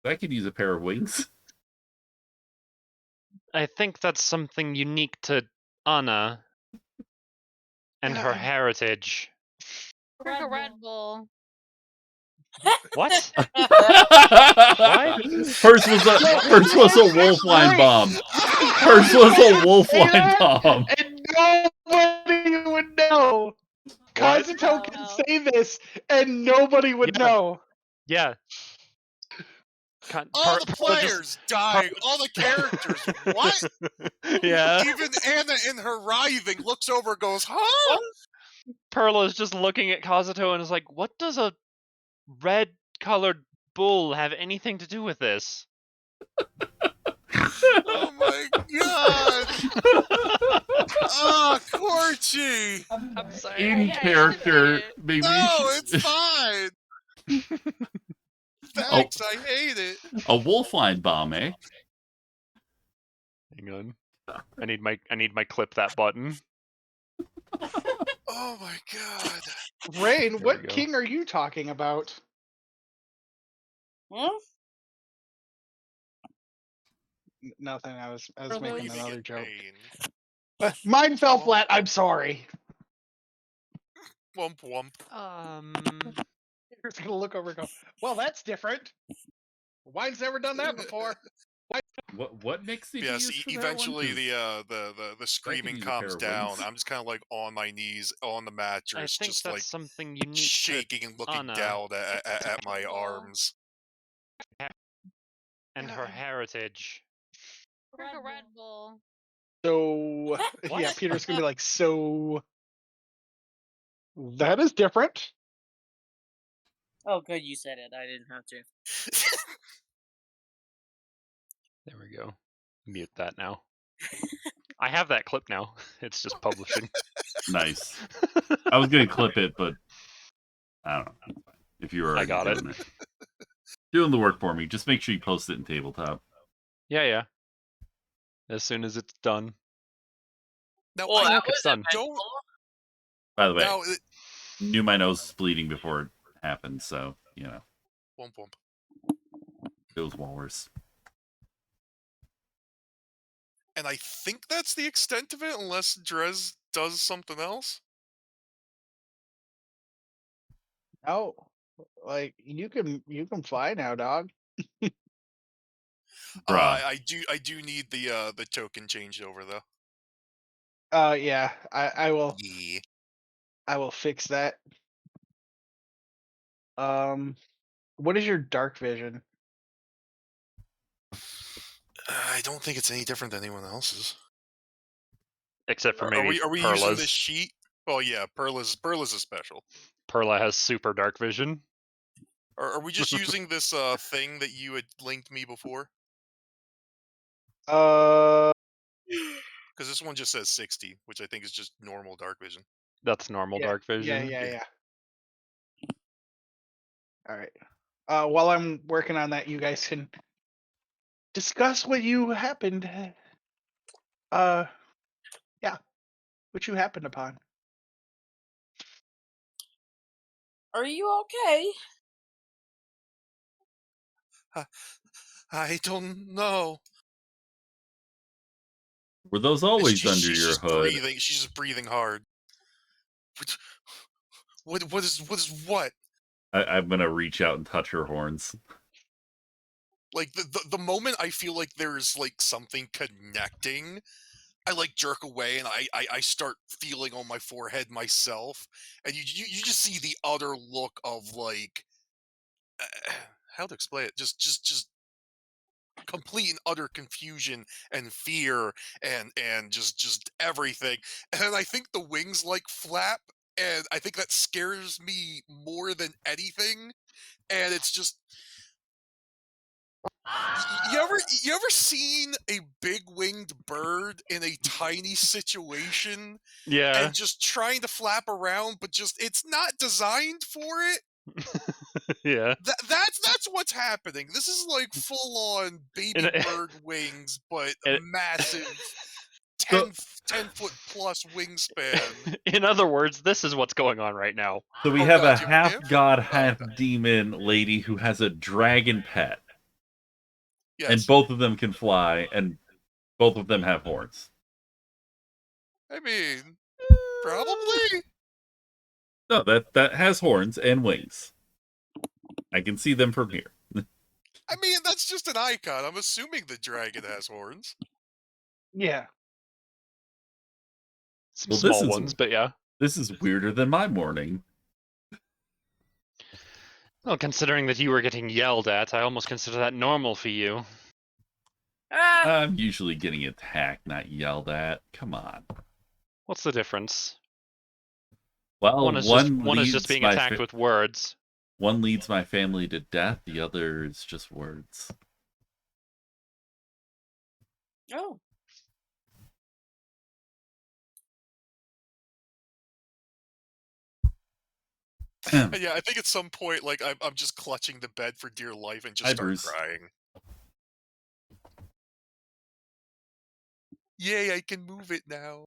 I could use a pair of wings. I think that's something unique to Anna and her heritage. Drink a Red Bull. What? What? Hers was a wolf wine bomb. Hers was a wolf wine bomb. And nobody would know. Kazuto can say this, and nobody would know. Yeah. All the players dying, all the characters. What? Yeah. Even Anna in her writhing looks over and goes, huh? Perla is just looking at Kazuto and is like, what does a red-colored bull have anything to do with this? Oh my god! Oh, Corchi! I'm sorry. In character, maybe. No, it's fine! Thanks, I hate it. A wolf wine bomb, eh? Hang on. I need my clip that button. Oh my god. Rain, There we what go. king are you talking about? Huh? Nothing. I was Brother. making Breathing another in joke. pain. Mine fell flat. I'm sorry. Womp womp. You're gonna look over and go, well, that's different. Wine's never done that before. What mix did you Yes, use for eventually that one? the screaming use a pair calms of down. wings. I'm just kind of like on my knees on the I mattress, think just that's like something unique shaking and looking Anna. down at my arms. and her heritage. Drink a Red Bull. So What? yeah, Peter's gonna be like, so that is different. Oh, good, you said it. I didn't have to. There we go. Mute that now. I have that clip now. It's just publishing. Nice. I was gonna clip it, but I don't know. If you were I already got doing it. Doing the work for me. Just make sure you post it in tabletop. Yeah. As soon as it's done. Now, Well, I that it's was done. eventful. By the way, now, knew my nose was bleeding before it happened, so womp womp. it was walrus. And I think that's the extent of it, unless Drez does something else. Oh, like you can fly now, dog. Bruh. I do need the token changed over though. Yeah, I will. Yeah. I will fix that. What is your dark vision? I don't think it's any different than anyone else's. Except for Are maybe we using Perla's. this sheet? Oh yeah, Perla's a special. Perla has super dark vision. Are we just using this thing that you had linked me before? Uh, Because this one just says 60, which I think is just normal dark vision. That's normal yeah, dark vision. yeah. All right. While I'm working on that, you guys can discuss what you happened. Yeah, what you happened upon. Are you okay? I don't know. Were those always under She's your just hood? breathing. She's just breathing hard. What is what? I'm gonna reach out and touch her horns. Like the moment I feel like there's like something connecting, I like jerk away and I start feeling on my forehead myself, and you just see the utter look of like how to explain it, just complete and utter confusion and fear and just everything. And then I think the wings like flap, and I think that scares me more than anything. And it's just you ever seen a big winged bird in a tiny situation Yeah. and just trying to flap around, but just it's not designed for it? Yeah. That's what's happening. This is like full on baby bird wings, but massive 10-foot plus wingspan. In other words, this is what's going on right now. So we Oh, have God, a you half have? god, Oh, half okay. demon lady who has a dragon pet. Yes. And both of them can fly, and both of them have horns. I mean, probably. No, that has horns and wings. I can see them from here. I mean, that's just an icon. I'm assuming the dragon has horns. Yeah. Some small ones, but yeah. This is weirder than my morning. Well, considering that you were getting yelled at, I almost consider that normal for you. I'm usually getting attacked, not yelled at. Come on. What's the difference? Well, one is just being attacked with words. One leads my family to death, the other is just words. Oh. Yeah, I think at some point, like, I'm just clutching the bed for dear life and just start crying. Yay, I can move it now.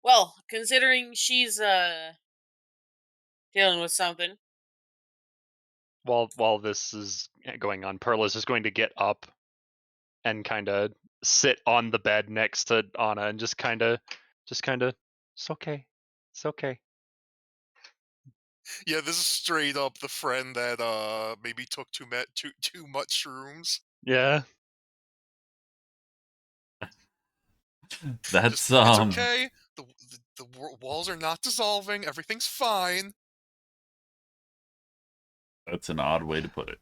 Well, considering she's dealing with something. While this is going on, Perla's just going to get up and kind of sit on the bed next to Anna and just kind of, it's okay, it's okay. Yeah, this is straight up the friend that maybe took too much shrooms. Yeah. That's It's okay. The walls are not dissolving. Everything's fine. That's an odd way to put it.